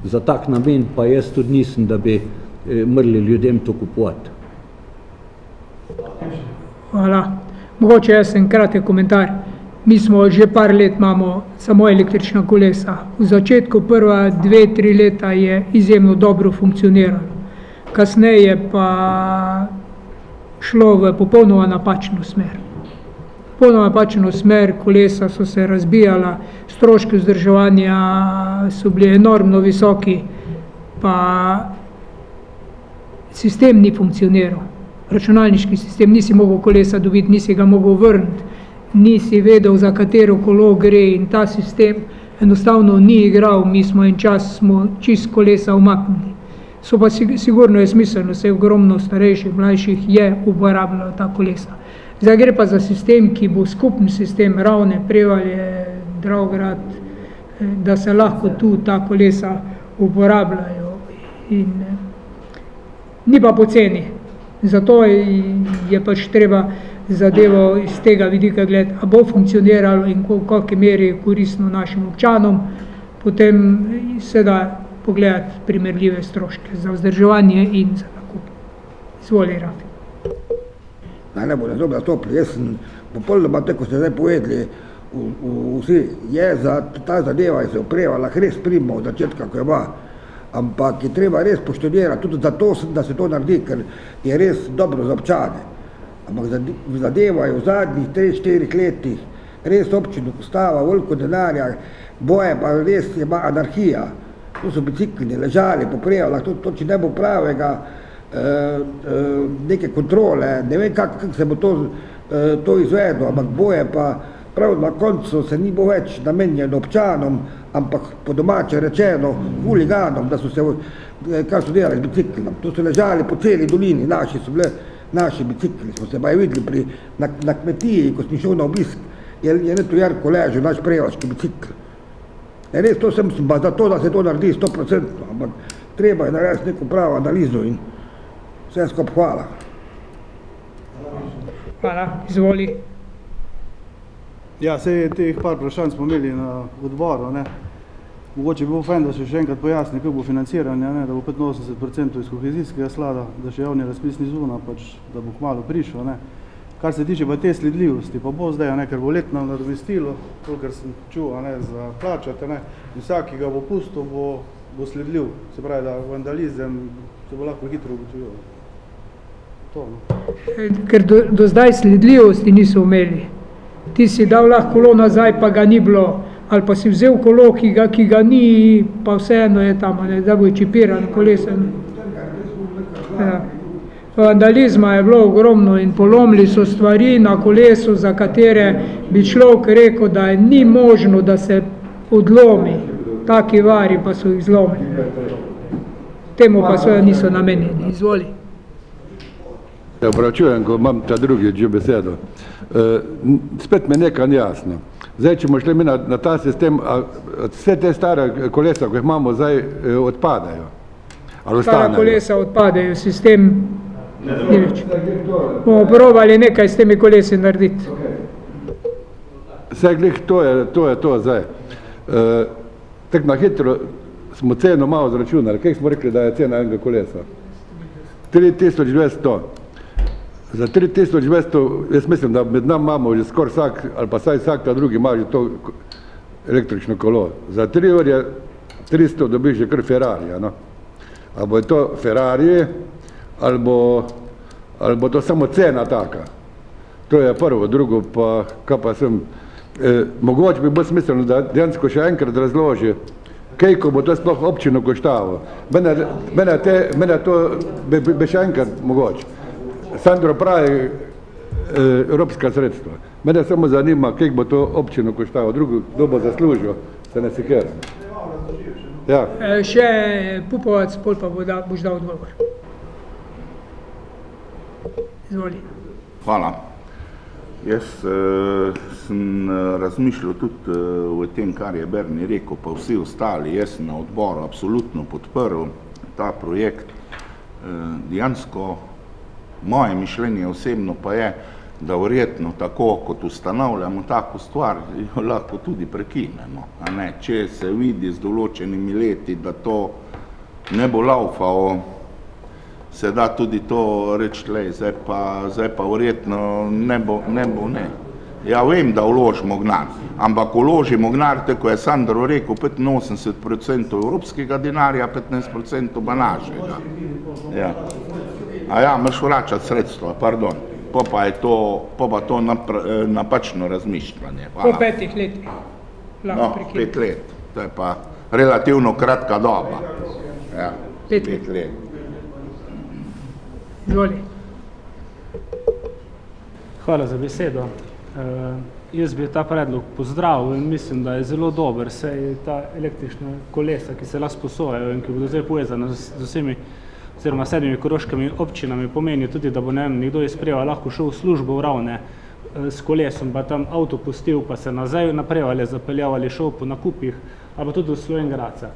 [SPEAKER 5] za tak namen pa jaz tudi nisem, da bi morali ljudem to kupovati.
[SPEAKER 1] Hvala. Mogoče jaz en kratek komentar. Mi smo že par let imamo samo električna kolesa. V začetku prva 2-3 leta je izjemno dobro funkcioniralo. Kasneje pa šlo v popolnoma napačno smer. Popolnoma napačno smer, kolesa so se razbijala, stroški vzdrževanja so bili enormno visoki, pa sistem ni funkcioniral. Računalniški sistem, nisi mogel kolesa dobiti, nisi ga mogel vrniti, nisi vedel, za katero kolo gre, in ta sistem enostavno ni igral. Mi smo en čas čist kolesa umaknili. So pa sigurno je smiselno, se ogromno starejših, mlajših je uporabljalo ta kolesa. Zdaj gre pa za sistem, ki bo skupni sistem Ravne, Prevalje, Dravograd, da se lahko tu ta kolesa uporabljajo. In ni pa poceni. Zato je pač treba zadevo iz tega vidika gledati, a bo funkcioniralo in v koliki meri je koristno našim občanom, potem se da pogledati primerljive stroške za vzdrževanje in za nakup. Izvoli, Rafi.
[SPEAKER 10] Ne bo razumela topli, jaz sem popolnoma tako, ko ste zdaj povedali, vsi je za ta zadeva je se uprevala res primo od začetka, ko je bila, ampak je treba res poštudirati tudi zato, da se to naredi, ker je res dobro za občane. Ampak zadeva je v zadnjih 3-4 letih res občino postava veliko denarja, boje pa res je bila anarhija. Tu so bicikli ležali po Prevaljah, to če ne bo pravega neke kontrole, ne vem kako se bo to izvedlo, ampak boje pa prav na koncu se ni bo več namenjeno občanom, ampak po domače rečeno huliganom, da so se, kar so delali z biciklom. Tu so ležali po celi dolini, naši bicikli, smo se pa videli na kmetiji, ko smo šel na obisk, je neto Jarko ležal naš prevaljski bicikl. Res to sem pa zato, da se to naredi 100%, ampak treba je narediti neko pravo analizo in vse skupaj hvala.
[SPEAKER 1] Hvala, izvoli.
[SPEAKER 7] Ja, sej teh par vprašanj smo imeli na odboru, ne. Mogoče bi bilo fajn, da se še enkrat pojasni, kako bo financiranje, ne, da bo 85% iz kohezijskega sklada, da še javni razpis ni zunaj, pač, da bo kmalu prišel, ne. Kar se tiče pa te sledljivosti, pa bo zdaj, ne, ker bo letno nadomestilo, kolikor sem čul, ne, za plačati, ne, in vsak, ki ga bo pustil, bo sledljiv. Se pravi, da vandalizem se bo lahko hitro ugotovil. To, no.
[SPEAKER 1] Ker do zdaj sledljivosti niso imeli. Ti si dal lahko kolo nazaj, pa ga ni bilo, ali pa si vzel kolo, ki ga ni, pa vseeno je tam, ne, da bo je čipiran kolesen. Ja. Vandalizma je bilo ogromno in polomili so stvari na kolesu, za katere bi človek rekel, da ni možno, da se odlomi. Taki vari pa so jih zlomili. Temu pa svoje niso namenjeni. Izvoli.
[SPEAKER 8] Ja, opravičujem, ko imam ta drugi že besedo. Spet mi nekaj ni jasno. Zdaj, če bomo šli mi na ta sistem, vse te stare kolesa, ko jih imamo zdaj, odpadajo?
[SPEAKER 1] Stara kolesa odpadajo, sistem ni več. Bomo probali nekaj s temi kolesi narediti.
[SPEAKER 8] Vse glih, to je to zdaj. Tako na hitro smo ceno malo zračunali. Kaj smo rekli, da je cena enega kolesa? 3200. Za 3200, jaz mislim, da med nam imamo že skoraj vsak, ali pa saj vsak ta drugi ima že to električno kolo. Za 3 ure 300 dobiš že kar Ferrarija, no. Ali bo je to Ferrari, ali bo to samo cena taka. To je prvo, drugo pa, kaj pa sem, mogoče bi bilo smiselno, da dejansko še enkrat razloži, koliko bo to sploh občino koštalo. Mene to bi še enkrat mogoče. Sandro pravi evropska sredstva. Mene samo zanima, koliko bo to občino koštalo, drugo, kdo bo zaslužil, se ne sekeram. Ja.
[SPEAKER 1] Še Pupovac, pol pa boš dal odgovor. Izvoli.
[SPEAKER 4] Hvala. Jaz sem razmišljal tudi o tem, kar je Berni rekel, pa vsi ostali. Jaz sem na odboru absolutno podprl ta projekt. Dejansko moje mišljenje osebno pa je, da verjetno tako, kot ustanavljamo tako stvar, jo lahko tudi prekinemo. A ne? Če se vidi z določenimi leti, da to ne bo laufalo, se da tudi to reči, zdaj pa verjetno ne bo. Ja, vem, da vložimo gnar, ampak vložimo gnar, tako je Sandro rekel, 85% evropskega denarja, 15% pa našega. Ja. A ja, moraš vračati sredstva, pardon. Pa je to napačno razmišljanje. Hvala.
[SPEAKER 1] Po 5 letih.
[SPEAKER 4] No, 5 let, to je pa relativno kratka doba. Ja, 5 let.
[SPEAKER 1] Izvoli.
[SPEAKER 12] Hvala za besedo. Jaz bi ta predlog pozdravil in mislim, da je zelo dober, saj ta električna kolesa, ki se lahko sposojajo in ki bodo zdaj povezane z vsemi oziroma 7 koroškimi občinami, pomeni tudi, da bo nekdo iz Prevalja lahko šel v službo v Ravne s kolesom, pa tam avto pustil, pa se nazaj na Prevalje zapeljal ali šel po nakupih, ali pa tudi v Slovenj Gradca.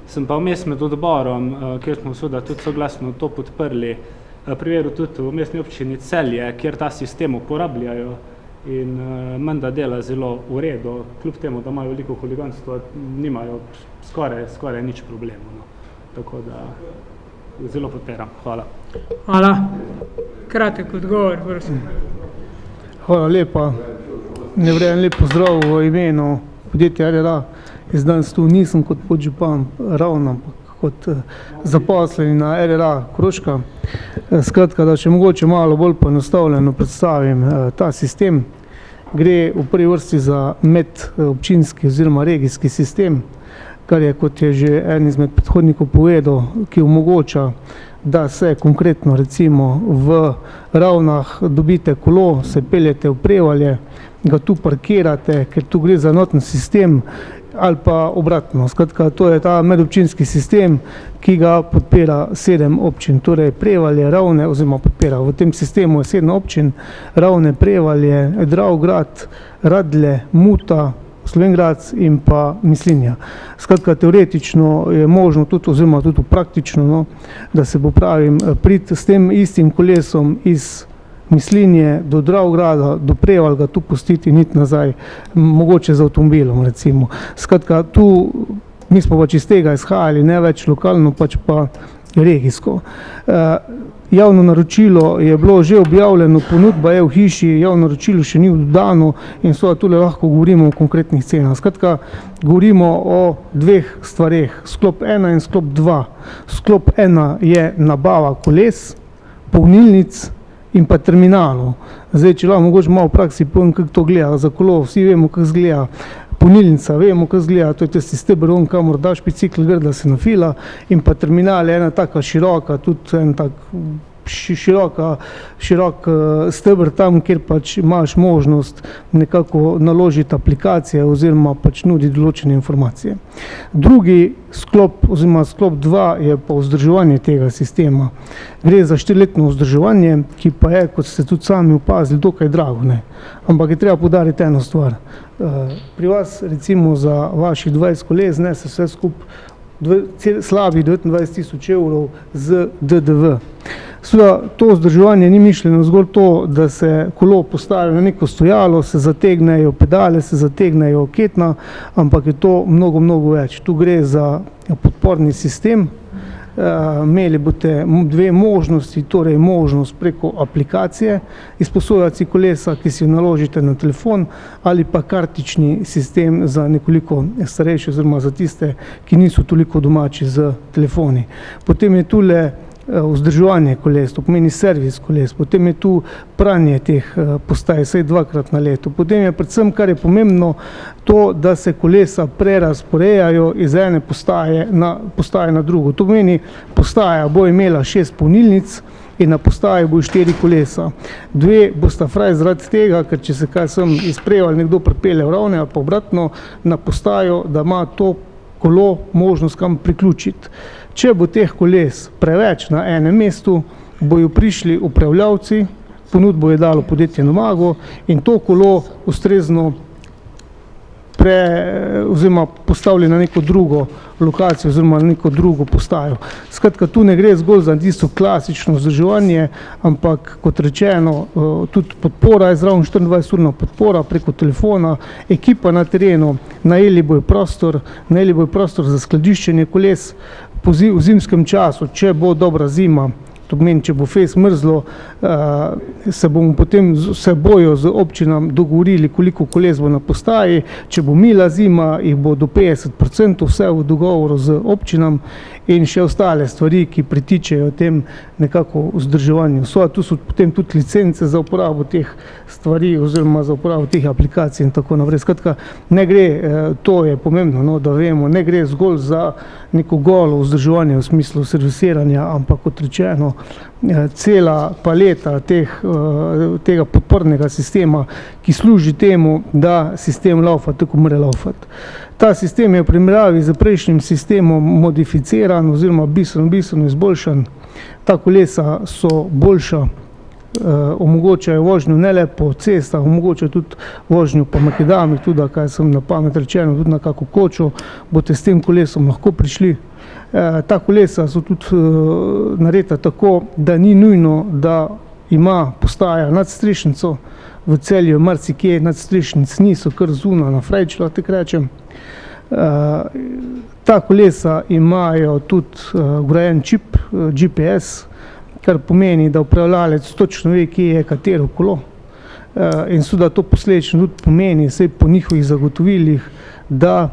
[SPEAKER 12] Sem pa vmes med odborom, kjer smo seveda tudi soglasno to podprli, preveril tudi v mestni občini Celje, kjer ta sistem uporabljajo in menda dela zelo v redu, kljub temu, da imajo veliko huliganstva, nimajo skoraj nič problemov. No. Tako da zelo podpiram. Hvala.
[SPEAKER 1] Hvala. Kratek odgovor, prosim.
[SPEAKER 13] Hvala lepa. Nevrejen lep pozdrav v imenu podjetja RRA. Jaz danes tu nisem kot podžupan Ravno, ampak kot zaposleni na RRA Koroška. Skratka, da še mogoče malo bolj poenostavljeno predstavim ta sistem. Gre v prvi vrsti za medobčinski oziroma regijski sistem, kar je, kot je že en izmed predhodnikov povedal, ki omogoča, da se konkretno recimo v Ravnah dobite kolo, se peljete v Prevalje, ga tu parkirate, ker tu gre za enoten sistem, ali pa obratno. Skratka, to je ta medobčinski sistem, ki ga podpira 7 občin, torej Prevalje, Ravne, oziroma podpira. V tem sistemu je 7 občin, Ravne, Prevalje, Dravograd, Radlje, Muta, Slovenj Gradec in pa Mislinja. Skratka, teoretično je možno tudi, oziroma tudi praktično, no, da se bo priti s tem istim kolesom iz Mislinje do Dravograda, do Prevalj, ga tu pustiti in iti nazaj, mogoče z avtomobilom recimo. Skratka, tu mi smo pač iz tega izhajali, ne več lokalno, pač pa regijsko. Javno naročilo je bilo že objavljeno, ponudba je v hiši, javno naročilo še ni oddano in tule lahko govorimo o konkretnih cenah. Skratka, govorimo o 2 stvareh, sklop 1 in sklop 2. Sklop 1 je nabava koles, polnilnic in pa terminalov. Zdaj, če lahko mogoče malo v praksi povem, kako to gleda za kolo, vsi vemo, kako zgleda. Polnilnica, vemo, kako zgleda, to je tisti steber, kamor daš bicikl, da se nafila, in pa terminal je ena taka široka, tudi en tak širok steber tam, kjer pač imaš možnost nekako naložiti aplikacije oziroma pač nudi določene informacije. Drugi sklop oziroma sklop 2 je pa vzdrževanje tega sistema. Gre za 4-letno vzdrževanje, ki pa je, kot ste tudi sami opazili, dokaj drago, ne. Ampak je treba poudariti eno stvar. Pri vas recimo za vaših 20 koles se vse skupaj slabih 29.000 evrov z DDV. Seveda to vzdrževanje ni mišljeno zgolj to, da se kolo postavi na neko stojalo, se zategnejo pedale, se zategnejo ketna, ampak je to mnogo, mnogo več. Tu gre za podporni sistem. Imeli boste dve možnosti, torej možnost preko aplikacije izposojati kolesa, ki si jo naložite na telefon, ali pa kartični sistem za nekoliko starejše, oziroma za tiste, ki niso toliko domači z telefoni. Potem je tule vzdrževanje koles, to pomeni servis koles, potem je tu pranje teh postaj, vsaj 2-krat na leto. Potem je predvsem, kar je pomembno, to, da se kolesa prerazporejajo iz ene postaje na drugo. To pomeni, postaja bo imela 6 polnilnic in na postaji bo 4 kolesa. 2 bosta fraj zaradi tega, ker če se kaj sem izprejel ali nekdo pripelje v Ravne ali pa obratno na postajo, da ima to kolo možnost kam priključiti. Če bo teh koles preveč na enem mestu, bojo prišli upravljavci, ponudbo je dalo podjetje Nomago in to kolo ustrezno oziroma postavili na neko drugo lokacijo oziroma na neko drugo postajo. Skratka, tu ne gre zgolj za tisto klasično vzdrževanje, ampak kot rečeno, tudi podpora je zraven, 24-urna podpora preko telefona, ekipa na terenu, najeli bojo prostor za skladiščenje koles v zimskem času, če bo dobra zima. To pomeni, če bo fejs mrzlo, se bojo z občinam dogovorili, koliko koles bo na postaji. Če bo mila zima, jih bo do 50%, vse v dogovoru z občinam in še ostale stvari, ki pritičejo tem nekako vzdrževanju. Tu so potem tudi licence za uporabo teh stvari oziroma za uporabo teh aplikacij in tako naprej. Skratka, ne gre, to je pomembno, da vemo, ne gre zgolj za neko golo vzdrževanje v smislu servisiranja, ampak kot rečeno, cela paleta tega podpornega sistema, ki služi temu, da sistem laufa tako mora laufati. Ta sistem je v primerjavi z prejšnjim sistemom modificiran oziroma bistveno izboljšan. Ta kolesa so boljša, omogočajo vožnjo ne le po cestah, omogočajo tudi vožnjo po makadamih, tudi, kaj sem na pamet rečeno, tudi na kako kočo, boste s tem kolesom lahko prišli. Ta kolesa so tudi narejena tako, da ni nujno, da ima postaja nadstrešnico. V Celju marsikje nadstrešnic niso, kar zunaj na frajčila, tako rečem. Ta kolesa imajo tudi vgrajen čip, GPS, kar pomeni, da upravljalec točno ve, kje je katero kolo. In seveda to posledično tudi pomeni, vsaj po njihovih zagotovilih, da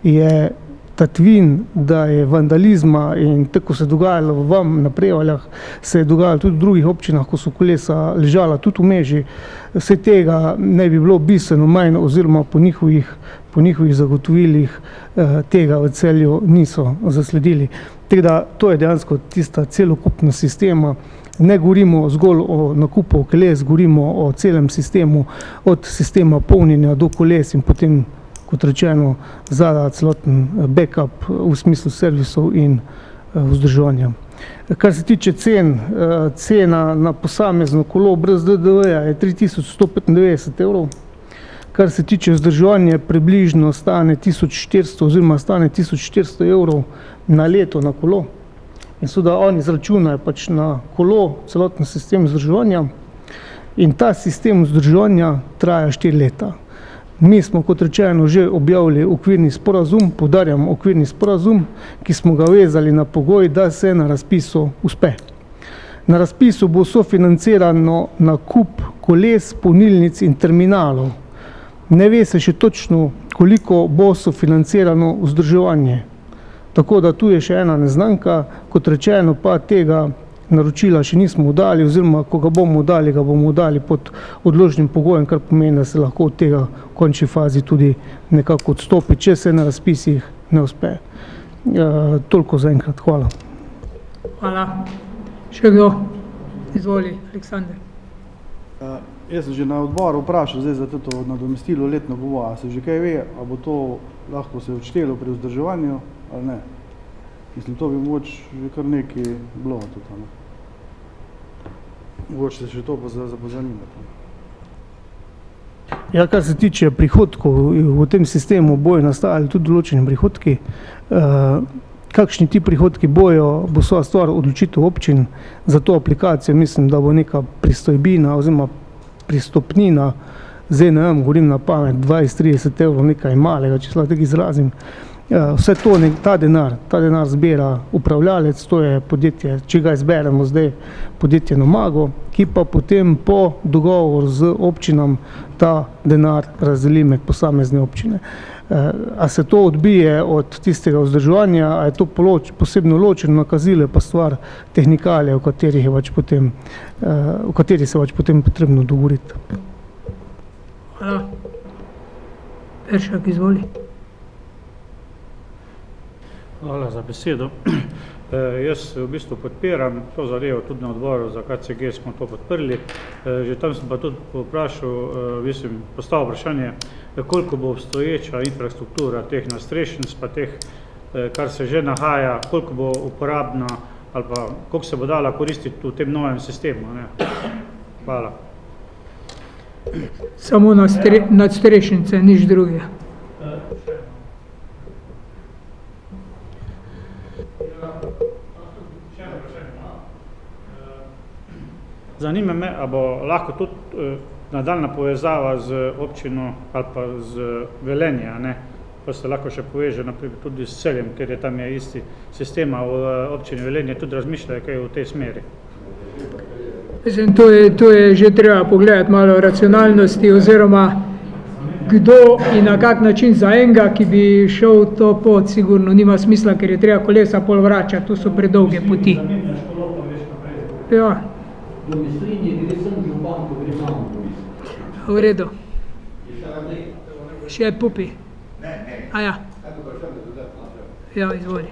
[SPEAKER 13] je tatvin, da je vandalizma in tako se je dogajalo vam na Prevaljah, se je dogajalo tudi v drugih občinah, ko so kolesa ležala tudi v Meži. Vse tega ne bi bilo bistveno manj oziroma po njihovih zagotovilih tega v Celju niso zasledili. Tako da to je dejansko tista celokupna sistema. Ne govorimo zgolj o nakupu koles, govorimo o celem sistemu, od sistema polnjenja do koles in potem, kot rečeno, zada celoten backup v smislu servisov in vzdrževanja. Kar se tiče cen, cena na posamezno kolo brez DDV-ja je 3195 evrov. Kar se tiče vzdrževanja, približno stane 1400 oziroma stane 1400 evrov na leto na kolo. In seveda oni izračunajo pač na kolo celoten sistem vzdrževanja in ta sistem vzdrževanja traja 4 leta. Mi smo, kot rečeno, že objavili okvirni sporazum, poudarjam okvirni sporazum, ki smo ga vezali na pogoj, da se na razpisu uspe. Na razpisu bo sofinancirano nakup koles, polnilnic in terminalov. Ne ve se še točno, koliko bo sofinancirano vzdrževanje. Tako da tu je še ena neznanka, kot rečeno pa tega naročila še nismo dali, oziroma ko ga bomo dali pod odložnim pogojem, kar pomeni, da se lahko od tega v končni fazi tudi nekako odstopi, če se na razpisih ne uspe. Toliko za enkrat. Hvala.
[SPEAKER 1] Hvala. Še kdo? Izvoli, Aleksander.
[SPEAKER 7] Jaz sem že na odboru vprašal zdaj za to nadomestilo letno govoja. Se že kaj ve, a bo to lahko se odštelo pri vzdrževanju ali ne? Mislim, to bi mogoče že kar nekaj bilo tudi, ne? Mogoče se še to pozanimati.
[SPEAKER 13] Ja, kar se tiče prihodkov, v tem sistemu bojo nastajali tudi določeni prihodki. kakšni ti prihodki bojo, bo svoja stvar odločitev občin. Za to aplikacijo mislim, da bo neka pristojbina oziroma pristopnina ZNM, govorim na pamet, 20-30 evrov, nekaj malega, če se lahko tako izrazim. Vse to, ta denar zbira upravljalec, to je podjetje, če ga izberemo zdaj, podjetje Nomago, ki pa potem po dogovoru z občinam ta denar razdeli med posamezne občine. A se to odbije od tistega vzdrževanja, a je to posebno ločeno nakazilo, pa stvar tehnikalije, v kateri se pač potem potrebno dogovoriti.
[SPEAKER 1] Hvala. Peršak, izvoli.
[SPEAKER 12] Hvala za besedo. Jaz v bistvu podpiram to zadevo, tudi na odboru za KCG smo to podprli. Že tam sem pa tudi vprašal, postavil vprašanje, koliko bo obstoječa infrastruktura teh nastrešnic, pa teh, kar se že nahaja, koliko bo uporabna ali pa koliko se bo dala koristiti v tem novem sistemu. Ne? Hvala.
[SPEAKER 1] Samo nadstrešnice, nič drugega.
[SPEAKER 12] Zanima me, a bo lahko tudi nadaljna povezava z občino ali pa z Velenje, ne? Pa se lahko še poveže naprimer tudi s Celjem, ker je tam isti sistem, a v občini Velenje tudi razmišljajo kaj v tej smeri.
[SPEAKER 1] Mislim, to je že treba pogledati malo racionalnosti oziroma kdo in na kak način za enega, ki bi šel to pot, sigurno nima smisla, ker je treba kolesa pol vračati, to so predolge poti. Ja. V redu. Še Pupi. Ja. Ja, izvoli.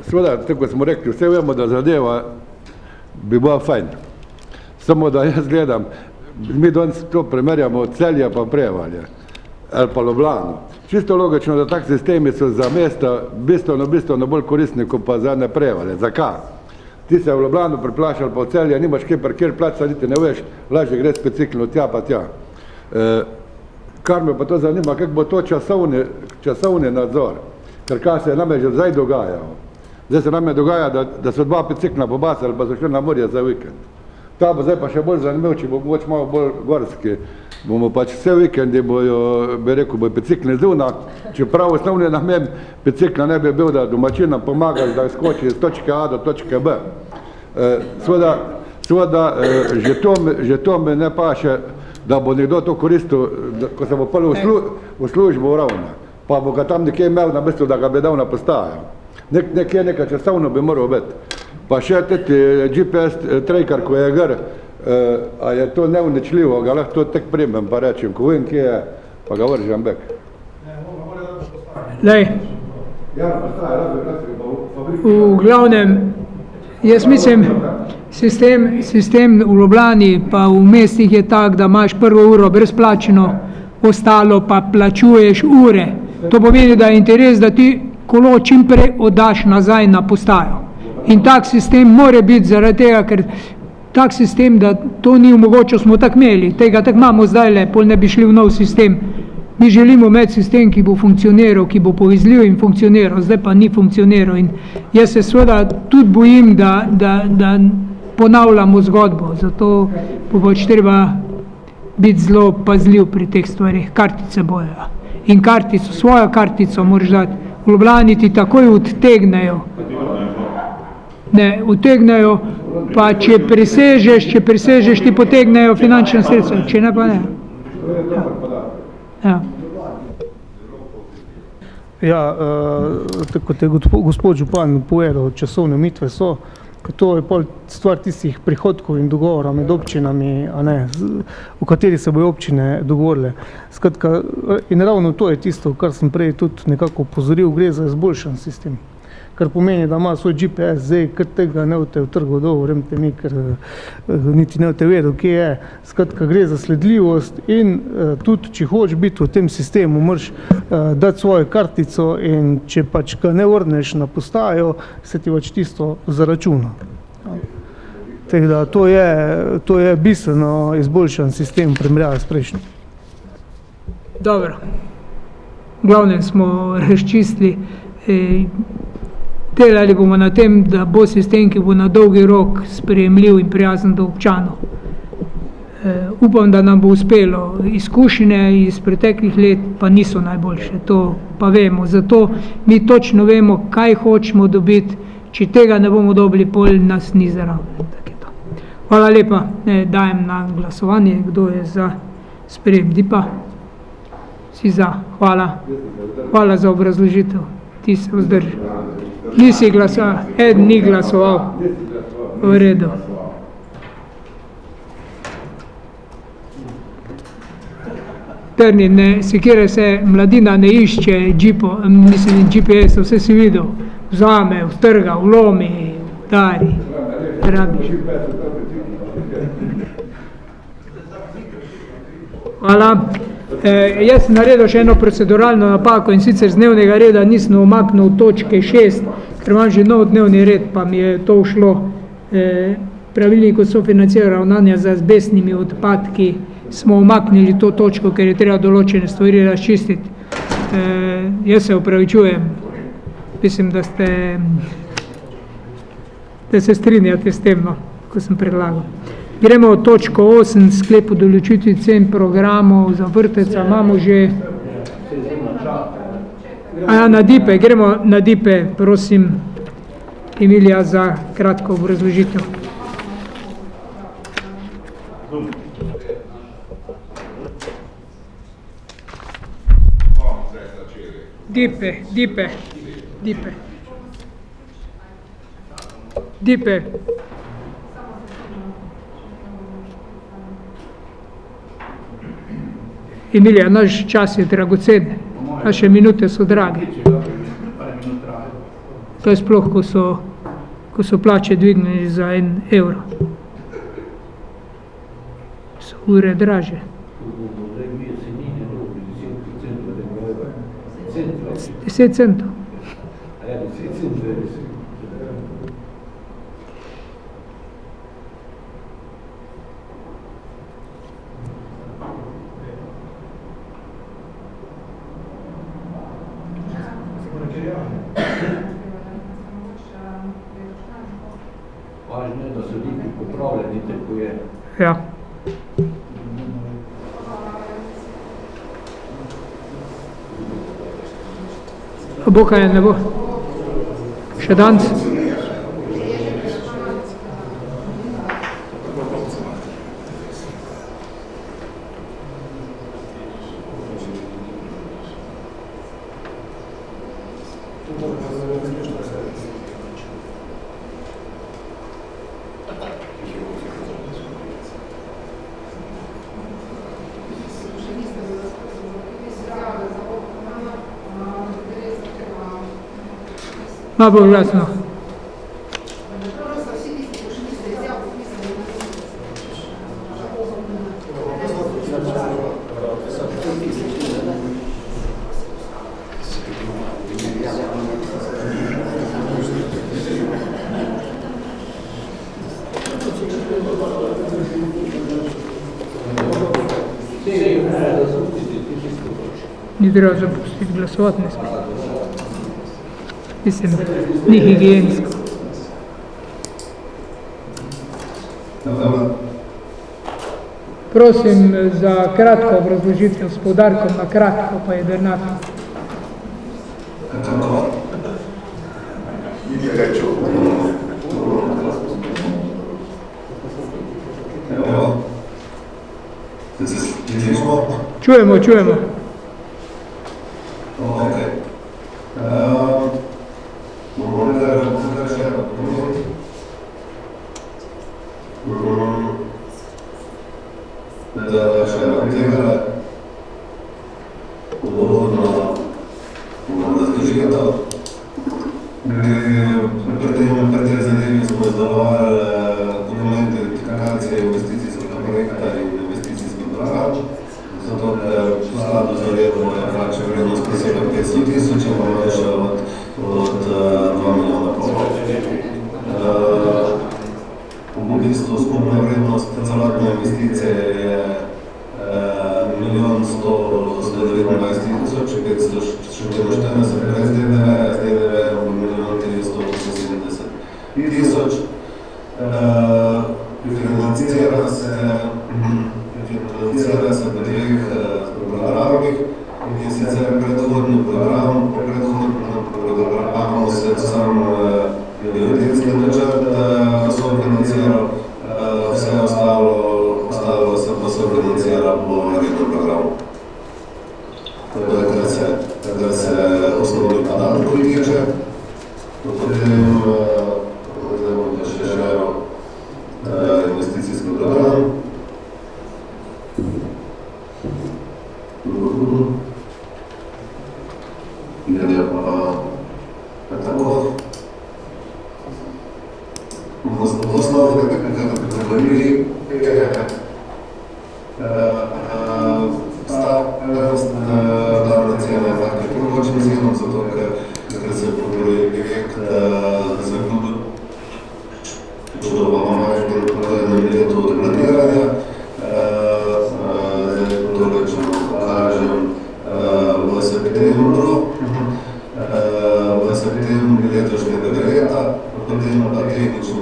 [SPEAKER 8] Seveda, tako kot smo rekli, vse vemo, da zadeva bi bila fajn. Samo da jaz gledam, mi danes to primerjamo od Celja pa Prevalje ali pa Ljubljano. Čisto logično, da tak sistemi so za mesta bistveno bolj koristni, kot pa za ne Prevalje. Zakaj? Ti se v Ljubljano priplašal pa v Celje, nimaš kje parkir placa, niti ne veš, lažje gre s biciklom tja pa tja. Kar me pa to zanima, kako bo to časovni nadzor, ker kaj se nam je že zdaj dogajalo. Zdaj se nam je dogaja, da so dva bicikla pobasali, pa so šli na morje za vikend. Ta bo zdaj pa še bolj zanimiv, če bo moč malo bolj gorski. Bomo pač vse vikendi bojo, bi rekel, bojo bicikli zunaj, čeprav osnovni namen bicikla ne bi bil, da domačinam pomagaš, da skoči iz točke A do točke B. Seveda, že to me ne paše, da bo nekdo to koristil, ko se bo prvi v službo uravna, pa bo ga tam nekje imel na mestu, da ga bi dal na postajo. Nekje nekaj časovno bi moral biti. Pa še teti GPS tracker, ko je gr, a je to neuničljivo, ga lahko tek primem, pa rečem, ko vem, kje je, pa ga vržem bek.
[SPEAKER 1] Lej, v glavnem, jaz mislim, sistem v Ljubljani pa v mestih je tak, da imaš prvo uro brezplačno, ostalo pa plačuješ ure. To pomeni, da je interes, da ti kolo čim prej oddaš nazaj na postajo. In tak sistem mora biti zaradi tega, ker tak sistem, da to ni omogočil, smo tako imeli, tega tako imamo zdaj, pol ne bi šli v nov sistem. Mi želimo imeti sistem, ki bo funkcioniral, ki bo povezljiv in funkcioniral, zdaj pa ni funkcioniral. In jaz se seveda tudi bojim, da ponavljamo zgodbo, zato bo pač treba biti zelo pazljiv pri teh stvarih. Kartice bojo. In kartico, svojo kartico moraš dati. V Ljubljani ti takoj odtegnejo. Ne, utegnejo, pa če presežeš, ti potegnejo finančne sredstva, če ne pa ne. Ja.
[SPEAKER 13] Ja, kot je gospod župan povedal, časovne omitve so, to je pol stvar tistih prihodkov in dogovora med občinami, v kateri se bojo občine dogovorile. Skratka, in ravno to je tisto, kar sem prej tudi nekako opozoril, gre za izboljšan sistem. Kar pomeni, da ima svoj GPS, zdaj, ker tega ne boste v trgu dolgo, vremte mi, ker niti ne boste vedel, kje je. Skratka, gre za sledljivost in tudi, če hočeš biti v tem sistemu, moraš dati svojo kartico in če pač ga ne vrneš na postajo, se ti pač tisto zaračuna. Tako da to je bistveno izboljšan sistem v primerjavi s prejšnjim.
[SPEAKER 1] Dobro. V glavnem smo razčistili. delali bomo na tem, da bo sistem, ki bo na dolgi rok sprejemljiv in prijazen do občanov. Upam, da nam bo uspelo. Izkušnje iz preteklih let pa niso najboljše, to pa vemo. Zato mi točno vemo, kaj hočemo dobiti. Če tega ne bomo dobili, pol nas ni zraven. Hvala lepa. Dajem na glasovanje, kdo je za sprejem DIP-a. Vsi za. Hvala. Hvala za obrazložitev. Ti se vzdrži. Nisi glasoval, eden ni glasoval. V redu. Trni, ne sekire se, mladina ne išče GPS, vse si videl. Vzame, vtrga, vlomi, udari. Rabiš. Hvala. Jaz sem naredil še eno proceduralno napako in sicer z dnevnega reda nisem umaknil točke 6, ker imam že nov dnevni red, pa mi je to ušlo. Pravilnik o sofinanciranju ravnanja z azbestnimi odpadki smo umaknili to točko, ker je treba določene stvari razčistiti. Jaz se opravičujem. Mislim, da se strinjate s tem, no, ko sem predlagal. Gremo v točko 8, sklep o določitvi cen programov za vrtec. Imamo že... na DIP-e, gremo na DIP-e, prosim, Emilija, za kratko obrazložitev. DIP-e. Emilija, naš čas je dragocen, naše minute so drage. To je sploh, ko so plače dvignili za 1 evro. So ure draže. 10 centov.
[SPEAKER 5] Važno je, da so ljudi popravljeni, tako je.
[SPEAKER 1] Ja. Bo kaj ne bo? Še danes? Malo bolj glasno. Ni treba zapustiti glasovati, ne sme. Mislim, ni higijensko. Prosim za kratko obrazložitev s poudarkom na kratko, pa jedrnato. Čujemo, čujemo.
[SPEAKER 14] Milijon 129 tisoč 544, brez DDV, z DDV milijon 300 programih, in sicer predhodni program, po predhodnem programu se sam geodetski načrt sofinanciral, vse ostalo se pa sofinancira po rednem programu. To je, kar se osnovnih podatkov tiče. Potem bom pa še želel investicijski program. Gre pa tako. V osnovi kategoriji glavne cene take prvočne cenom, zato ker se po projekt zaključilo na letu od planiranja. Torej, če pokažem v septembru letošnjega leta, potem pa tehnično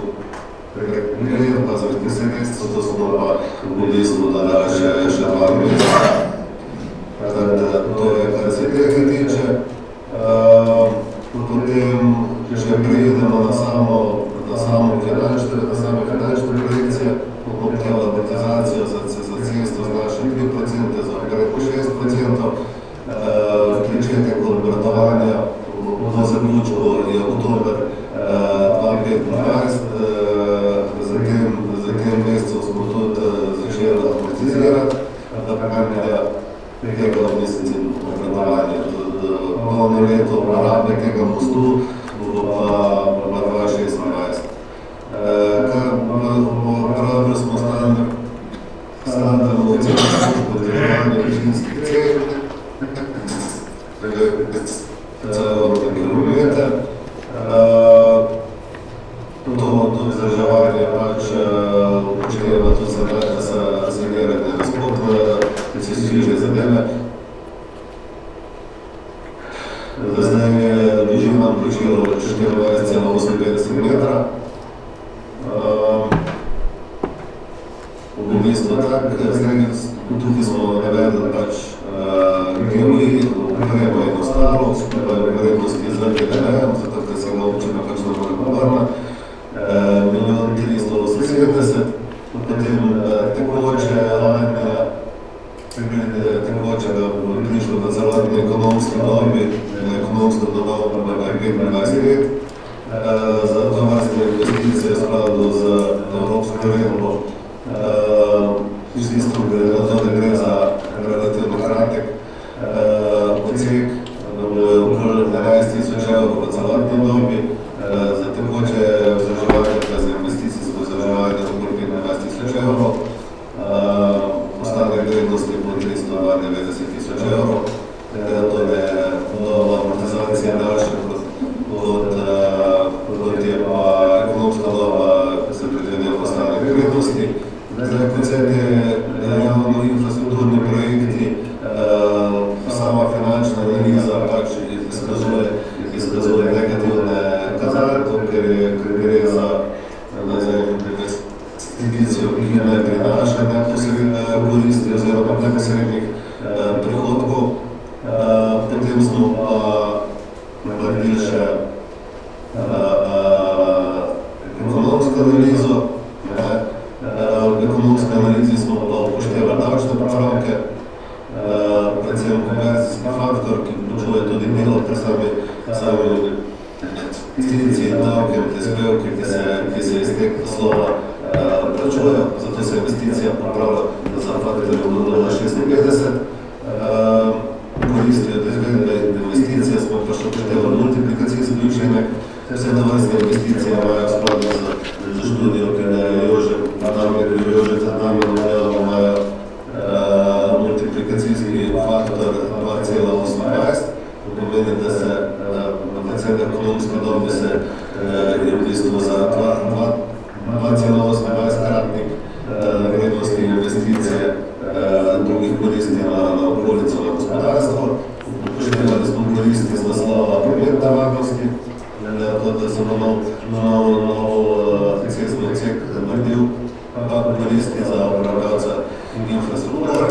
[SPEAKER 14] pregled pa za nekaj mesecev, to smo pa v bistvu dali še 2 meseca. To je, kar se tega tiče. Potem, če prejdemo na same finančne projekcije, obdela amortizacijo za cesto znaša 3%, za preko 6%, pričetek obratovanja do zaključku je oktober 2025, za tem mesecu smo tudi začeli amortizirati, tega mislim obratovanja. Polno leto uporabe tega mostu bo pa 2026. Kar uporabili smo standardno ceno podeljevanja višinskih cen, za kilometer. To vzdrževanje pač upošteva tudi saniranje razpod cestiške zadeve. Zdaj je dolžina vključilo 24,58 metra. V bistvu tak, tukaj smo navedli pač geoji, oprema in ostalo, skupaj vrednosti izvedbe ne vem, zato ker se ga občina pač ne more povrna. 1.378, potem tekoče lajne, tekočega bo prišlo v celotni ekonomski dobi, ekonomsko dobo pa je 25 let. Za to vrstne investicije v skladu z Evropsko uredbo. Vsi smo glede na to, da gre za relativno kratek odsek, da bojo okoli 11.000 evrov v celotni dobi, za tekoče vzdrževanje pa za investicijsko vzdrževanje okoli 25.000 evrov. Ostale vrednosti po 392.000 evrov. To je nova amortizacija daljša kot je pa ekonomska doba, ki se predvidejo po ostalih vrednosti. Zdaj, kot se te javno infrastrukturni projekti, sama finančna analiza pač izkazuje negativne kazalke, ker gre za investicijo, ki ne prinaša neposredne koristi oziroma neposrednih prihodkov. Potem smo pa naredili še ekonomsko analizo. V ekonomski analizi smo pa upoštevali davčne popravke, predvsem konverzijski faktor, ki vključuje tudi delo pri sami investiciji, davke in prispevke, ki se iz teh poslova plačujejo. Zato se investicija popravlja za faktorje 0,56. Koristi od izvedbe investicije smo pa še upoštevali multiplikacijski učinek. Vse tovrstne investicije imajo skladno z študijo, ki je Jože Zadnami imajo multiplikacijski faktor 2,28. To pomeni, da se v celej ekonomski dobi se je v bistvu za 2,28-kratnik vrednosti investicije drugih koristi na okolico in gospodarstvo. Upoštevali smo koristi z naslova prometne varnosti, da se bo nov cestni odsek naredil, pa koristi za upravljavca infrastrukture.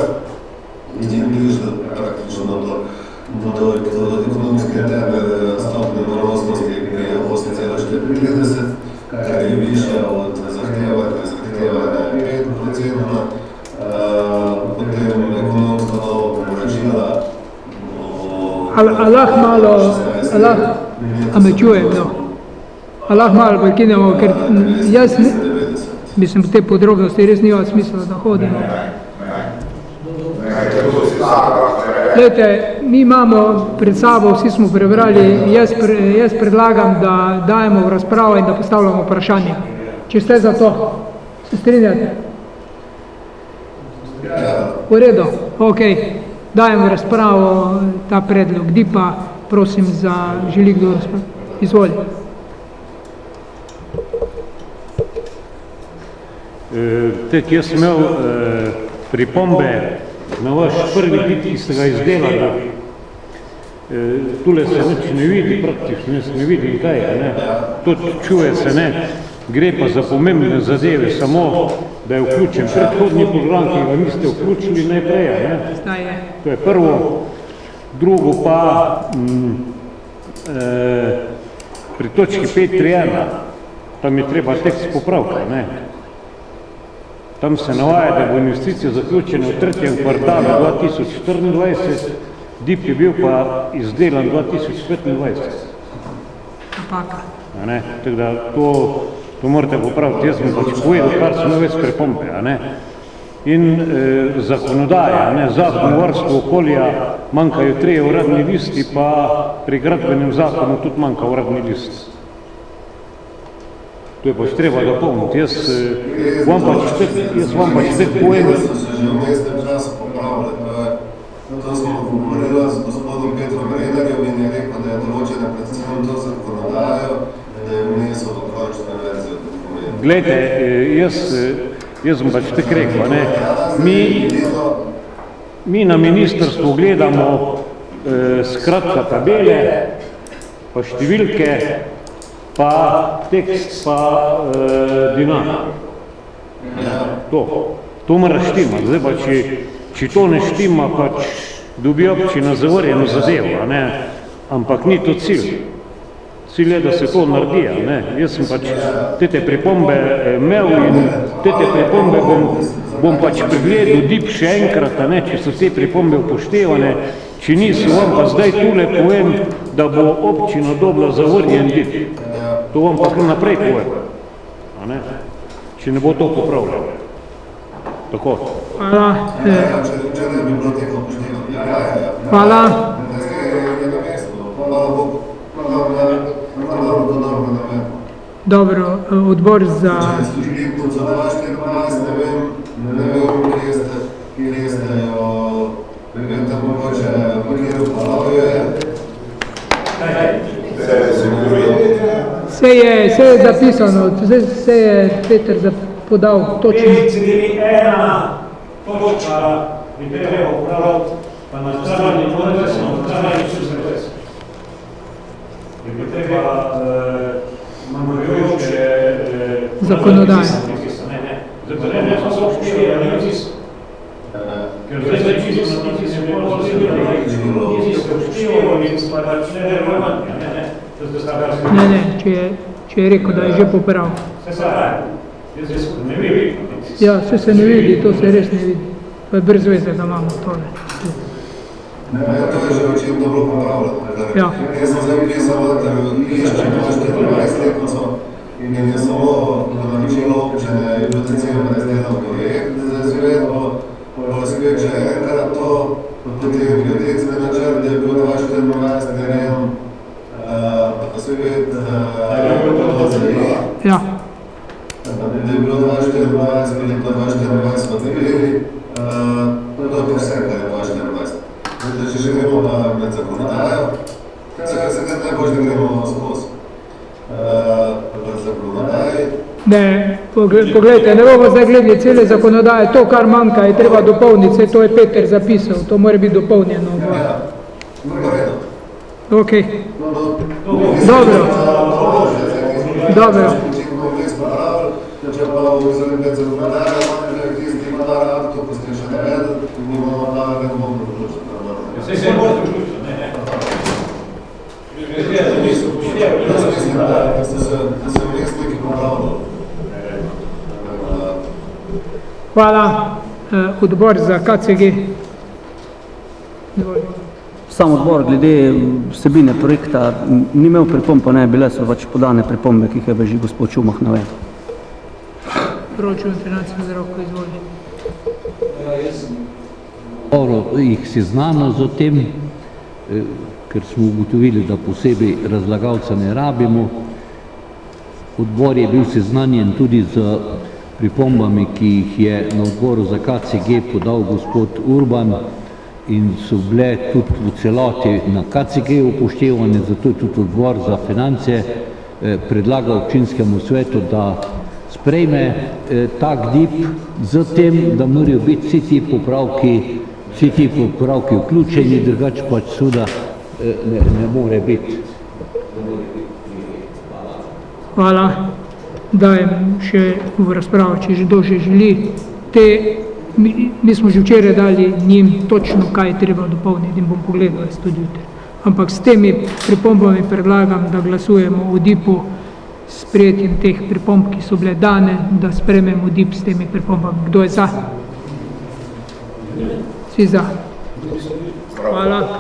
[SPEAKER 14] čim bližje praktično do ekonomske temelj stopne norostnosti pri 8,34, kar je više od zahtevane 5%, potem ekonomska nova povračila.
[SPEAKER 1] Allah malo, a me čujem, no. Allah malo prekinemo, ker jaz mislim, te podrobnosti res nima smisla, da hodimo. Glejte, mi imamo pred sabo, vsi smo prebrali, jaz predlagam, da dajemo v razpravo in da postavljamo vprašanje. Če ste za to, se strinjate? V redu, ok. Dajem v razpravo ta predlog. Dipa, prosim, želi kdo razpravo. Izvoli.
[SPEAKER 6] Tek jaz imel pripombe na vaš prvi dip, ki ste ga izdelali. Tule se nič ne vidi, praktično ne vidim kaj, ne. Tudi čuje se ne. Gre pa za pomembne zadeve, samo da je vključen predhodni program, ki ga niste vključili najprej, ne. To je prvo. Drugo pa pri točki 5.3.1, tam je treba tekst popravka, ne. Tam se navaja, da bo investicija zaključena v tretjem kvartalu 2024, DIP je bil pa izdelan 2025. Tako da to morate popraviti. Jaz sem pač povedal, kar sem imel pripombe. In zakonodaja, zakon o varstvu okolja, manjkajo 3 uradni listi, pa pri gradbenem zakonu tudi manjka uradni list. To je pač treba dopolniti. Jaz vam pač povem.
[SPEAKER 14] Jaz sem se že v mestnem času popravljal. To smo govorili z gospodom Petrom Redarjem in je rekel, da je določene predvsem to zakonodajo, da je vnesel v končno verzijo dokumenta.
[SPEAKER 6] Glejte, jaz sem pač tako rekel, mi na ministrstvu gledamo skratka tabele, pa številke, pa tekst, pa dinamika. To mora štimati. Zdaj pa, če to ne štima, pač dobi občina zavrjeno zadevo, ampak ni to cilj. Cilj je, da se to naredi. Jaz sem pač te pripombe imel in te pripombe bom pač pregledal DIP še enkrat, če so te pripombe upoštevane. Če niso, vam pa zdaj tule povem, da bo občina dobila zavrnjen DIP. To vam pa kar naprej povem. Če ne bo to popravljeno. Tako.
[SPEAKER 1] Hvala.
[SPEAKER 14] Če ne bi bilo tega upoštevano.
[SPEAKER 1] Hvala. Dobro, odbor za...
[SPEAKER 14] Ne vem, kje ste jo, tako mogoče, kjer upravljajo.
[SPEAKER 1] Vse je zapisano, vse je Peter podal točno.
[SPEAKER 6] 5.1 točka bi treba upravljati, pa na strani 20, na strani 26. Bi treba manjkajoče
[SPEAKER 1] zakonodaje.
[SPEAKER 6] Ne, so upoštevali napisano. Ker zdaj čisto na napisano je bilo zelo niste upoštevali, pa pač ne relevantni.
[SPEAKER 1] Ne, če je rekel, da je že popravil.
[SPEAKER 6] Ne vidi.
[SPEAKER 1] Ja, vse se ne vidi, to se res ne vidi. To je brez veze, da imamo tole.
[SPEAKER 14] To je že očim dobro popravljeno.
[SPEAKER 1] Ja.
[SPEAKER 14] Jaz sem zdaj pisal, da išče 24-letnico in je samo na načinu občine je bil decembra izdelan projekt za izvedbo, pa spet že enkrat to, potem geodetski načrt je bil 24 narejen, pa spet to zadeva.
[SPEAKER 1] Ja.
[SPEAKER 14] Da je bilo 24 ali pa 24 podelili, to je pa vse, kar je 24. Da če že gremo pa med zakonodajo, se najbolj ne gremo skozi.
[SPEAKER 1] Ne, poglejte, ne bomo zdaj gledali cele zakonodaje, to, kar manjka, je treba dopolniti, vse to je Peter zapisal, to mora biti dopolnjeno. Ok. Dobro. Dobro.
[SPEAKER 14] par aktov, ko ste še navedli, mi bomo ta ne bomo odločiti.
[SPEAKER 6] Vse se bo odločiti, ne?
[SPEAKER 14] Jaz mislim, da se res nekaj popravilo.
[SPEAKER 1] Hvala. Odbor za KCG.
[SPEAKER 3] Sam odbor glede vsebine projekta ni imel pripomb, pa ne, bile so pač podane pripombe, ki jih je že gospod Šumah navedel.
[SPEAKER 1] Proračun finančni Zdravko, izvoli.
[SPEAKER 5] Dobro, jih seznanil z tem, ker smo ugotovili, da posebej razlagalca ne rabimo. Odbor je bil seznanjen tudi z pripombami, ki jih je na odboru za KCG podal gospod Urban in so bile tudi v celoti na KCG upoštevane, zato je tudi odbor za finance predlagal občinskemu svetu, da sprejme tak DIP z tem, da morajo biti vsi ti popravki vključeni, drugače pač seveda ne more biti.
[SPEAKER 1] Hvala. Dajem še v razpravo, če že kdo že želi. Mi smo že včeraj dali njim točno, kaj je treba dopolniti in bom pogledal jaz tudi jutri. Ampak s temi pripombami predlagam, da glasujemo o DIP-u s sprejetjem teh pripomb, ki so bile dane, da sprememo DIP s temi pripombami. Kdo je za? Vsi za. Hvala.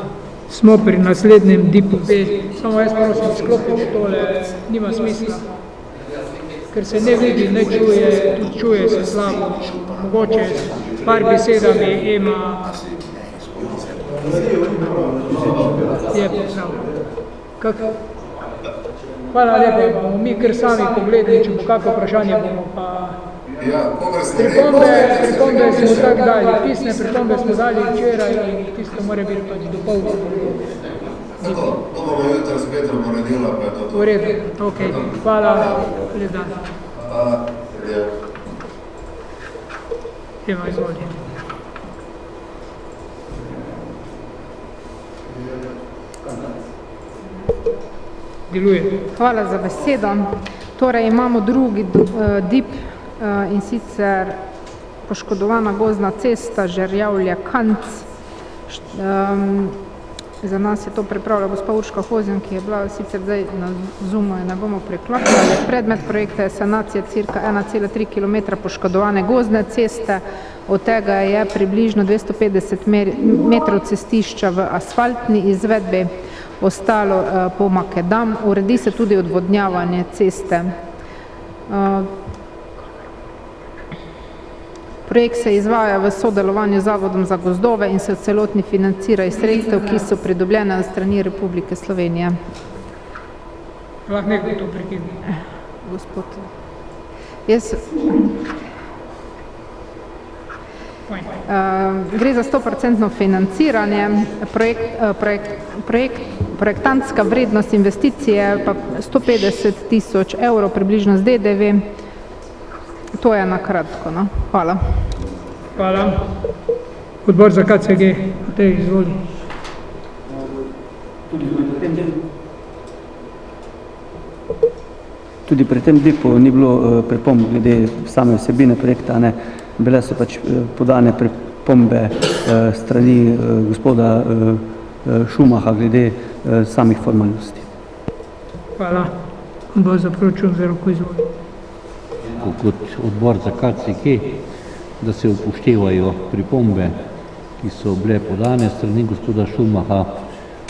[SPEAKER 1] Smo pri naslednjem DIP-u B. Samo jaz prosim, sklopimo tole, nima smisla. Ker se ne vidi, ne čuje, tudi čuje se slabo. Mogoče s par besedami ima... Je prav. Hvala lepa, bomo mi kar sami pogledali, če bo kakvo vprašanje, bomo pa... Pripombe smo tako dali, pisne pripombe smo dali včeraj in tisto mora biti pač dopolnjeno.
[SPEAKER 14] To bomo jutro s Petrom uredila, pa je to.
[SPEAKER 1] V redu, ok. Hvala, lep dan.
[SPEAKER 14] Hvala.
[SPEAKER 1] Tema, izvoli. Deluje.
[SPEAKER 9] Hvala za besedo. Torej imamo drugi DIP in sicer poškodovana gozdna cesta Žerjavlje-Kanc. Za nas je to pripravila gospa Urška Hozjan, ki je bila sicer zdaj na Zoomu in ne bomo preklapljali. Predmet projekta je sanacija cirka 1,3 km poškodovane gozdne ceste, od tega je približno 250 metrov cestišča v asfaltni izvedbi, ostalo po makedam. Uredi se tudi odvodnjavanje ceste. Projekt se izvaja v sodelovanju z Zavodom za gozdove in se v celotni financira iz sredstev, ki so pridobljene na strani Republike Slovenije.
[SPEAKER 1] Lahko nekaj to prekine.
[SPEAKER 9] Gospod. Jaz... Gre za 100% financiranje, projektantska vrednost investicije pa 150 000 evrov, približno z DDV. To je na kratko, no. Hvala.
[SPEAKER 1] Hvala. Odbor za KCG, te izvoli.
[SPEAKER 3] Tudi pri tem DIP-u ni bilo pripomb glede same vsebine projekta, ne. Bile so pač podane pripombe strani gospoda Šumaha glede samih formalnosti.
[SPEAKER 1] Hvala. Odbor za proračun, Zdravko, izvoli.
[SPEAKER 5] Kot odbor za KCG, da se upoštevajo pripombe, ki so bile podane strani gospoda Šumaha,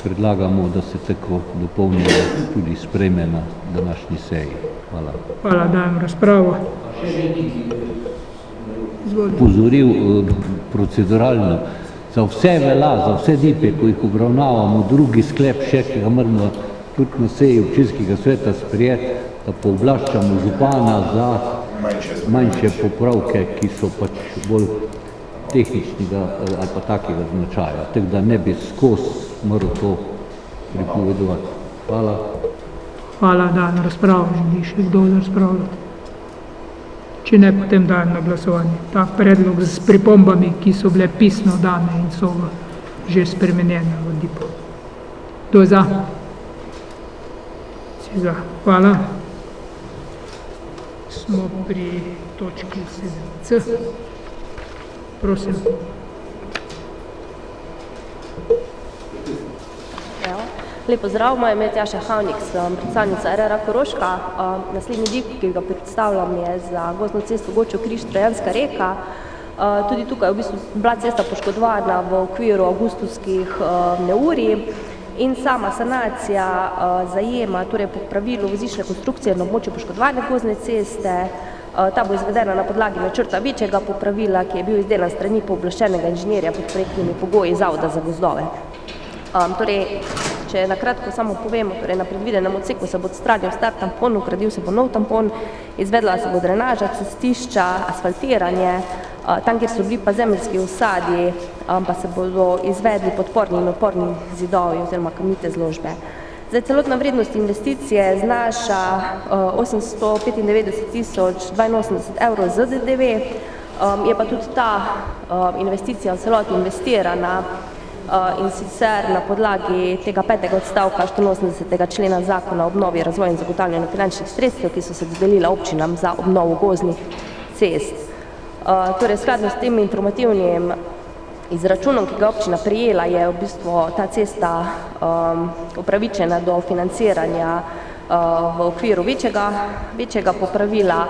[SPEAKER 5] predlagamo, da se tako dopolnijo tudi sprejme na današnji seji. Hvala.
[SPEAKER 1] Hvala, dajem razpravo.
[SPEAKER 5] Pozoril proceduralno, za vse velja, za vse DIP-e, ko jih obravnavamo, drugi sklep še, ki ga moramo tudi na seji občinskega sveta sprejeti, da pooblaščamo župana za manjše popravke, ki so pač bolj tehničnega ali pa takega značaja, tako da ne bi skozi moral to pripovedovati. Hvala.
[SPEAKER 1] Hvala, dajem razpravo. Želi še kdo razpravljati? Če ne, potem dajem na glasovanje. Ta predlog s pripombami, ki so bile pisno dane in so že spremenjene v DIP-u. Kdo je za? Si za. Hvala. Smo pri točki 7c. Prosim.
[SPEAKER 15] Lep pozdrav, moje ime je Tjaša Havnik, sem predstavnica RRA Koroška. Naslednji DIP, ki ga predstavljam, je za gozdno cesto Gočev križ Trojanska reka. Tudi tukaj je v bistvu bila cesta poškodovana v okviru avgustovskih neurij in sama sanacija zajema torej popravilo voziščne konstrukcije na območju poškodovane gozdne ceste. Ta bo izvedena na podlagi načrta večjega popravila, ki je bil izdelan s strani pooblaščenega inženirja pod projektnimi pogoji Zavoda za gozdove. Če na kratko samo povemo, na predvidenem odseku se bo odstranil star tampon, vgradil se bo nov tampon, izvedla se bo drenaža cestišča, asfaltiranje, tam, kjer so bili pa zemeljski usadi, pa se bodo izvedli podporni in oporni zidovi oziroma kamnite zložbe. Celotna vrednost investicije znaša 895.082 € z DDV, je pa tudi ta investicija v celoti investirana in sicer na podlagi tega 5. odstavka 84. člena Zakona o obnovi, razvoju in zagotavljanju finančnih sredstev, ki so se dodelila občinam za obnovo gozdnih cest. Skladno s tem informativnim izračunom, ki ga občina prijela, je v bistvu ta cesta upravičena do financiranja v okviru večjega popravila.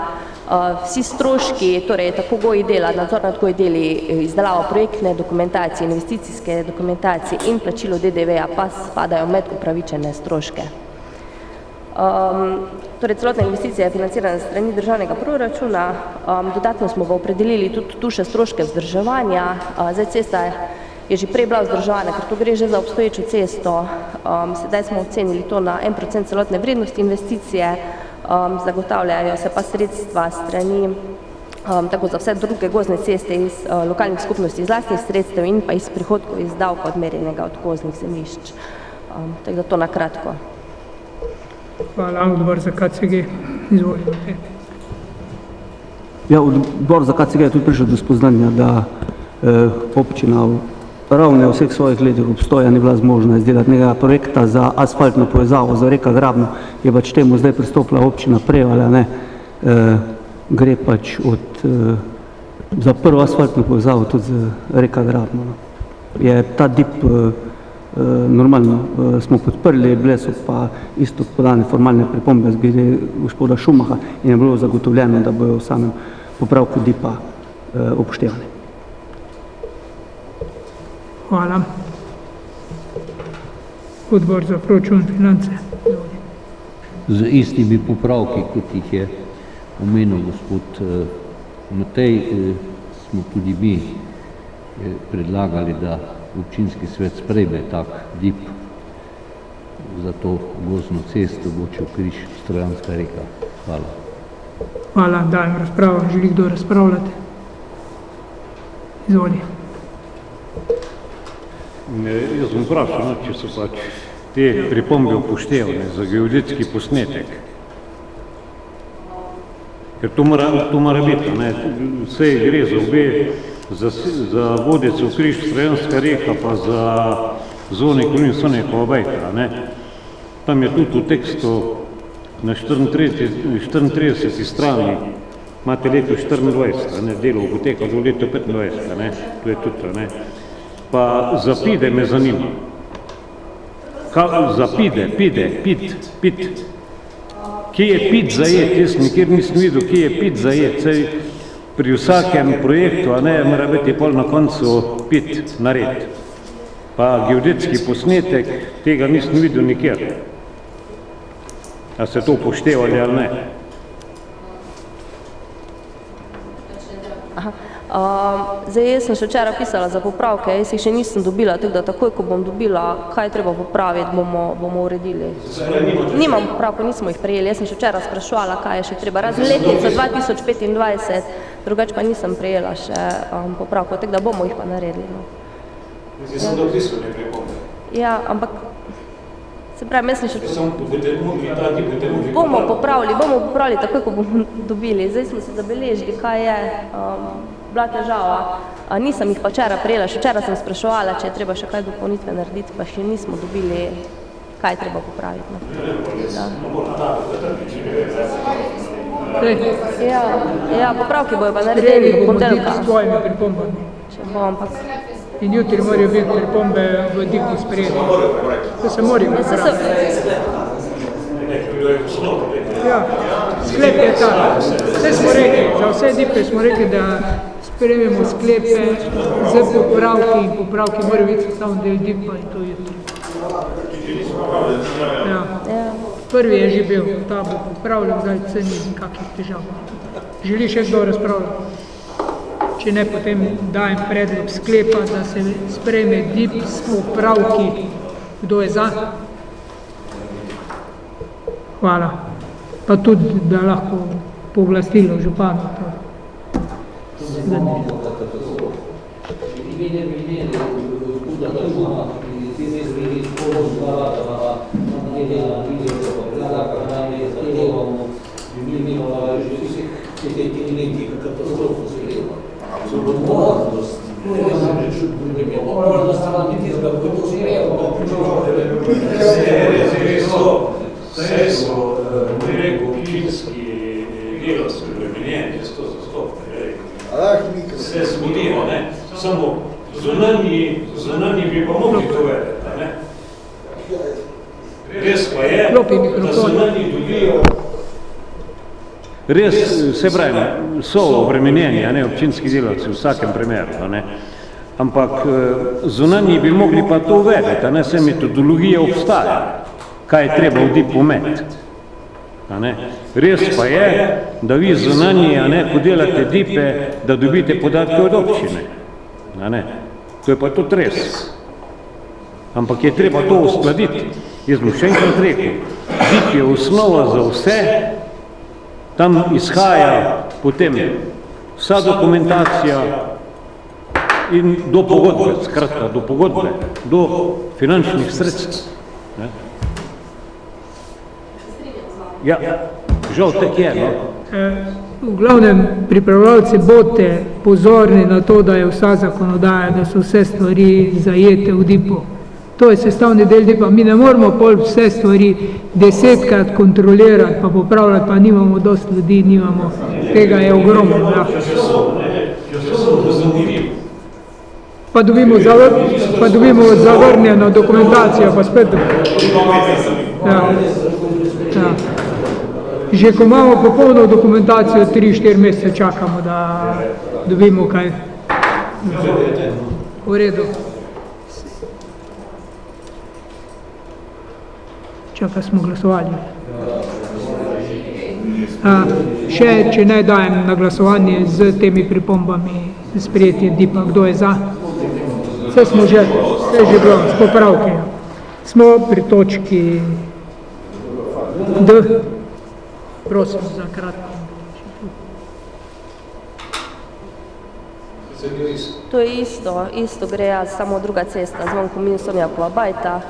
[SPEAKER 15] Vsi stroški, torej tako goji dela, nadzor nad goji deli, izdelava projektne dokumentacije, investicijske dokumentacije in plačilo DDV-ja pa spadajo med upravičene stroške. Celotna investicija je financirana s strani državnega proračuna, dodatno smo ga opredelili tudi tu še stroške vzdrževanja. Cesta je že prej bila vzdrževana, ker to gre že za obstoječo cesto, sedaj smo ocenili to na 1% celotne vrednosti investicije, zagotavljajo se pa sredstva strani tako za vse druge gozdne ceste iz lokalnih skupnosti, iz lastnih sredstev in pa iz prihodkov iz davka odmerjenega od gozdnih zemljišč. Tako da to na kratko.
[SPEAKER 1] Hvala. Odbor za KCG. Izvolite.
[SPEAKER 3] Ja, odbor za KCG je tudi prišel do spoznanja, da občina ravno v vseh svojih letih obstoja ni bila zmožna izdelati nekega projekta za asfaltno povezavo za reka Grabno, je pač temu zdaj pristopila občina Prevalja, ne, gre pač za prvo asfaltno povezavo tudi z reka Grabno. Je ta DIP normalno smo podprli, bile so pa isto podane formalne pripombe glede gospoda Šumaha in je bilo zagotovljeno, da bojo v samem popravku DIP-a upoštevani.
[SPEAKER 1] Hvala. Odbor za proračun in finance.
[SPEAKER 5] Z istimi popravki, kot jih je omenil gospod Matej, smo tudi mi predlagali, da občinski svet sprejme tak DIP za to gozdno cesto Gočev križ Trojanska reka. Hvala.
[SPEAKER 1] Hvala. Dajem razpravo. Želi kdo razpravljati? Izvoli.
[SPEAKER 6] Jaz bom vprašal, če so pač te pripombe upoštevane za geodetski posnetek. Ker to mora biti, vse gre za obe, za Vodecev križ Trojanska reka pa za zone Kolin Sonekova bajka. Tam je tudi v tekstu na 34. strani, imate leto 24, delo poteka do leto 25, to je tudi. Pa za PIDE me zanima. Za PIDE, PID. Kje je PID zajet? Jaz nikjer nisem videl, kje je PID zajet. Pri vsakem projektu, mora biti pol na koncu PID nared. Pa geodetski posnetek, tega nisem videl nikjer. A se to upoštevali ali ne?
[SPEAKER 15] Jaz sem še včeraj pisala za popravke, jaz jih še nisem dobila, tako da takoj, ko bom dobila, kaj treba popraviti, bomo uredili. Nimam popravkov, nismo jih prejeli, jaz sem še včeraj spraševala, kaj je še treba. Razen letnico 2025, drugače pa nisem prejela še popravkov, tako da bomo jih pa naredili.
[SPEAKER 6] Zdaj sem dopisali pripombe.
[SPEAKER 15] Ja, ampak se pravi, mislim še... Bomo popravili takoj, ko bomo dobili. Zdaj smo se zabeležili, kaj je bila težava. Nisem jih pa včeraj prejela, še včeraj sem spraševala, če je treba še kaj dopolnitve narediti, pa še nismo dobili, kaj je treba popraviti. Ja, popravki bojo pa naredili v ponedeljka.
[SPEAKER 1] S tvojimi pripombami.
[SPEAKER 15] če bo, ampak
[SPEAKER 1] In jutri morajo biti pripombe v DIP-u sprejeti. To se morajo pripraviti. Ja, sklep je ta. Vse smo rekli, za vse DIP-e smo rekli, da sprejmemo sklepe z popravki in popravki morajo biti sestavni del DIP-a in to jutri. Ja. Prvi je že bil, ta bo popravljal, zdaj se ni kakih težav. Želi še kdo razpravljati? Če ne, potem dajem predlog sklepa, da se sprejme DIP s popravki. Kdo je za? Hvala. Pa tudi, da lahko pooblastilo župana.
[SPEAKER 6] Vse so, bi rekel, občinski delavski obremenjeni, jaz to zastopam, vse zgodijo, ne, samo zunanji bi pa mogli to vedeti, ne. Res pa je, da zunanji dobijo. Res, se pravi, so obremenjeni, ne, občinski delavci v vsakem primeru, ne. Ampak zunanji bi mogli pa to vedeti, ne, se metodologija obstaja. Kaj je treba v DIP pometi. Res pa je, da vi zunanji, ko delate DIP-e, da dobite podatke od občine. To je pa tudi res. Ampak je treba to uskladiti. Jaz bom še enkrat rekel, DIP je osnova za vse, tam izhaja potem vsa dokumentacija in do pogodbe, skratka, do pogodbe, do finančnih sredstv. Ja, žal tako je, no.
[SPEAKER 1] V glavnem, pripravljalci bodite pozorni na to, da je vsa zakonodaja, da so vse stvari zajete v DIP-u. To je sestavni del DIP-a. Mi ne moramo pol vse stvari 10krat kontrolirati, pa popravljati, pa nimamo dosti ljudi, nimamo. Tega je ogromno, ja. Pa dobimo zavrnjeno dokumentacijo, pa spet. Ja. Ja. Že ko imamo popolno dokumentacijo, 3-4 mesece čakamo, da dobimo kaj. V redu. Čakaj, smo glasovali. Še, če ne dajem na glasovanje z temi pripombami sprejetje DIP-a, kdo je za? Vse smo že, vse je že bilo, s popravki. Smo pri točki D. Prosim za kratko.
[SPEAKER 15] To je isto gre, samo druga cesta, Zvonko Minsom Jakova Bajta.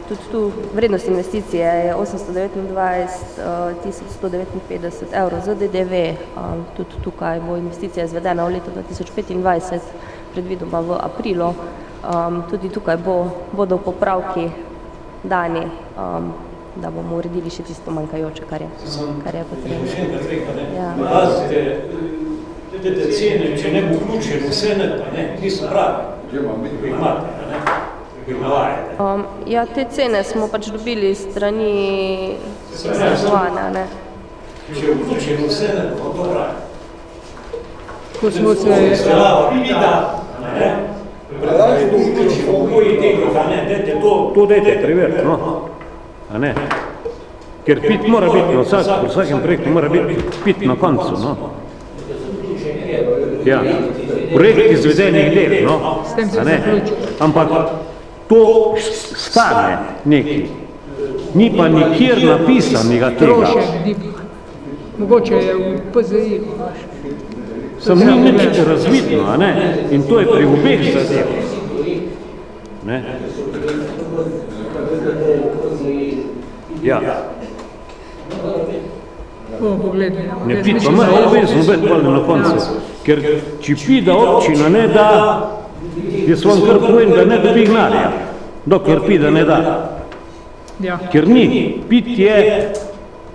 [SPEAKER 15] Tudi tu vrednost investicije je 829 159 € za DDV. Tudi tukaj bo investicija izvedena v letu 2025, predvidoma v aprilu. Tudi tukaj bodo popravki dani, da bomo uredili še tisto manjkajoče, kar je potrebno.
[SPEAKER 6] Te cene, če ne bo vključeno vse, niso pravi.
[SPEAKER 15] Ja, te cene smo pač dobili strani Zvana, ne.
[SPEAKER 6] Če je vključeno vse, pa to pravi.
[SPEAKER 1] Ko smo se...
[SPEAKER 6] To dajte preveriti, no. Ker pit mora biti na vsakem projektu, mora biti pit na koncu, no. Ja, projekt izvedenih del, no. Ampak to stane nekaj. Ni pa nikjer napisanega tega.
[SPEAKER 1] Mogoče je v PZI.
[SPEAKER 6] Sam ni nič razvidno, a ne? In to je pri obeh zadev. Ne? Ja. Ne pit pa mora obvezno biti pa na koncu. Ker če pida občina ne da, jaz vam kar povem, da ne dobi gnarja, dokler pida ne da. Ker ni, pit je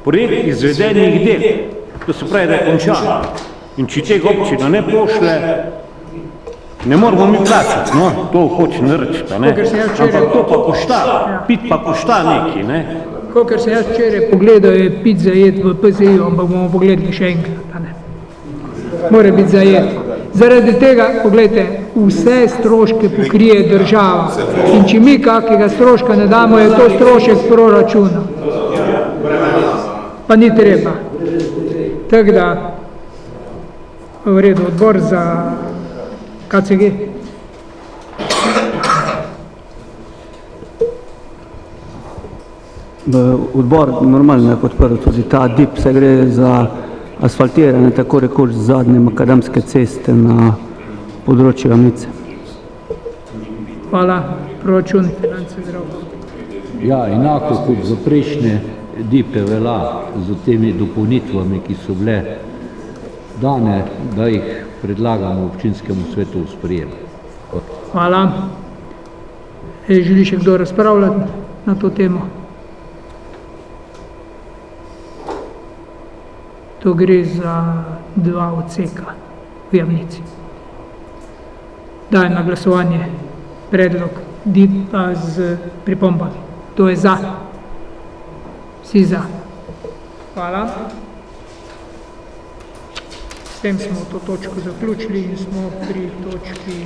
[SPEAKER 6] projekt izvedenih del, to se pravi, da je končan. In če tega občina ne pošle, Ne moramo mi plačati, no, to hočem reči, ne. Ampak to pa košta, pit pa košta neki, ne.
[SPEAKER 1] Kakor sem jaz včeraj pogledal, je pit zajet v PZI-ju, ampak bomo pogledali še enkrat, a ne. Mora biti zajet. Zaradi tega, pogledajte, vse stroške pokrije država. In če mi kakega stroška ne damo, je to strošek proračuna. Pa ni treba. Tako da, v redu, odbor za KCG.
[SPEAKER 3] Odbor normalno je podprl tudi ta DIP, se gre za asfaltiranje tako rekoč zadnje makadamske ceste na področju Jamnice.
[SPEAKER 1] Hvala. Proračun, finance, zdravstvo.
[SPEAKER 5] Ja, enako kot za prejšnje DIP-e velja z temi dopolnitvami, ki so bile dane, da jih predlagamo občinskemu svetu v sprejem.
[SPEAKER 1] Hvala. Želi še kdo razpravljati na to temo? To gre za 2 odseka v Jamnici. Dajem na glasovanje predlog DIP-a z pripombami. To je za. Vsi za. Hvala. S tem smo to točko zaključili in smo pri točki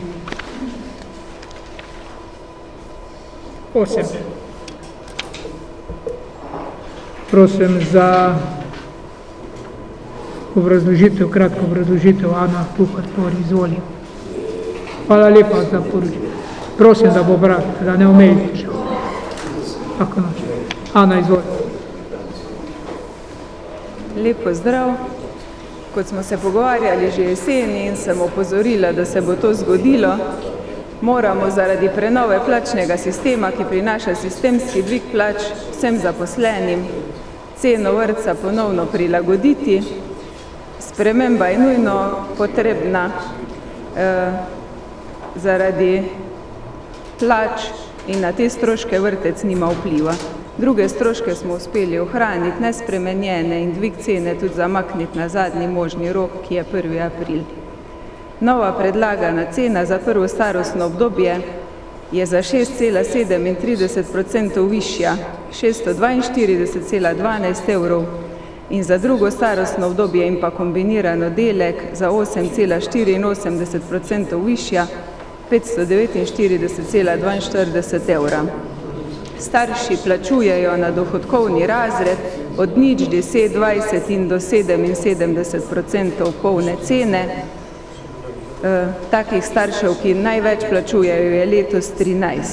[SPEAKER 1] 8. Prosim za obrazložitev, kratko obrazložitev, Ana Puhar, izvoli. Hvala lepa za poročilo. Prosim, da bo brat, da ne omejite. Tako noč. Ana, izvoli.
[SPEAKER 16] Lep pozdrav. Kot smo se pogovarjali že jeseni in sem opozorila, da se bo to zgodilo, moramo zaradi prenove plačnega sistema, ki prinaša sistemski dvig plač vsem zaposlenim, ceno vrtca ponovno prilagoditi. Sprememba je nujno potrebna zaradi plač in na te stroške vrtec nima vpliva. Druge stroške smo uspeli ohraniti nespremenjene in dvig cene tudi zamakniti na zadnji možni rok, ki je 1. april. Nova predlagana cena za prvo starostno obdobje je za 6,37% višja, 642,12 evrov, in za drugo starostno obdobje in pa kombiniran oddelek za 8,84% višja, 549,42 evra. Starši plačujejo na dohodkovni razred od 0, 10, 20 in do 77% polne cene. Takih staršev, ki največ plačujejo, je letos 13.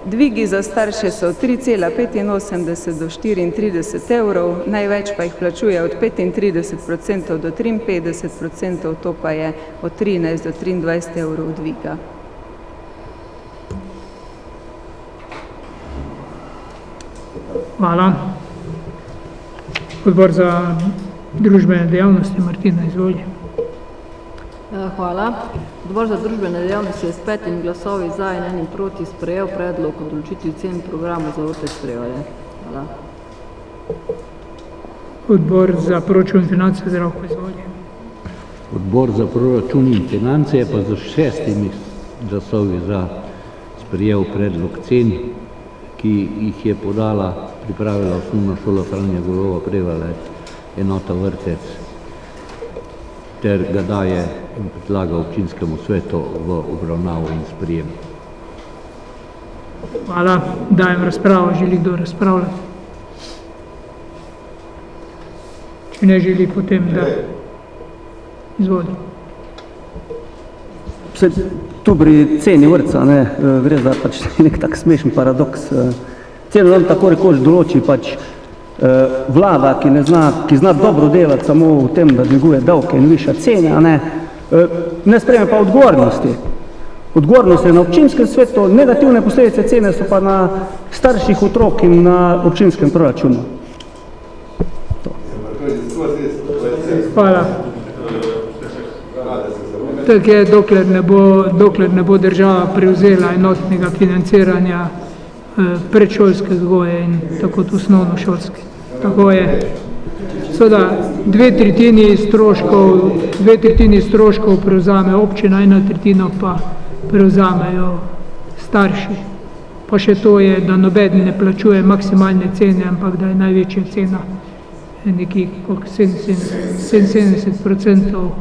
[SPEAKER 16] Dvigi za starše so od 3,85 do 34 evrov, največ pa jih plačuje od 35% do 53%, to pa je od 13 do 23 evrov dviga.
[SPEAKER 1] Hvala. Odbor za družbene dejavnosti, Martina, izvoli.
[SPEAKER 17] Hvala. Odbor za družbene dejavnosti je s 5 glasovi za in 1 proti sprejel predlog o določitvi cen programu za vrtec Prevalje. Hvala.
[SPEAKER 1] Odbor za proračun in finance, Zdravko, izvoli.
[SPEAKER 5] Odbor za proračun in finance je pa z 6 glasovi za sprejel predlog cen, ki jih je pripravila Osnovna šola Franja Golova Prevalje, enota vrtec, ter ga daje in predlaga občinskemu svetu v obravnavo in sprejem.
[SPEAKER 1] Hvala. Dajem razpravo. Želi kdo razpravljati? Če ne želi, potem da. Izvoli.
[SPEAKER 3] Tu pri ceni vrtca gre za nek tak smešen paradoks. Ceno nam tako rekoč določi vlada, ki zna dobro delati samo v tem, da dviguje davke in viša cene, ne sprejme pa odgovornosti. Odgovornost je na občinskem svetu, negativne posledice cene so pa na starših otrok in na občinskem proračunu.
[SPEAKER 1] Hvala. Tako je, dokler ne bo država prevzela enotnega financiranja predšolske vzgoje in tako tudi osnovnošolske. Tako je. Seveda, dve tretjini stroškov prevzame občina, 1/3 pa prevzamejo starši. Pa še to je, da noben ne plačuje maksimalne cene, ampak da je največja cena nekih 77%.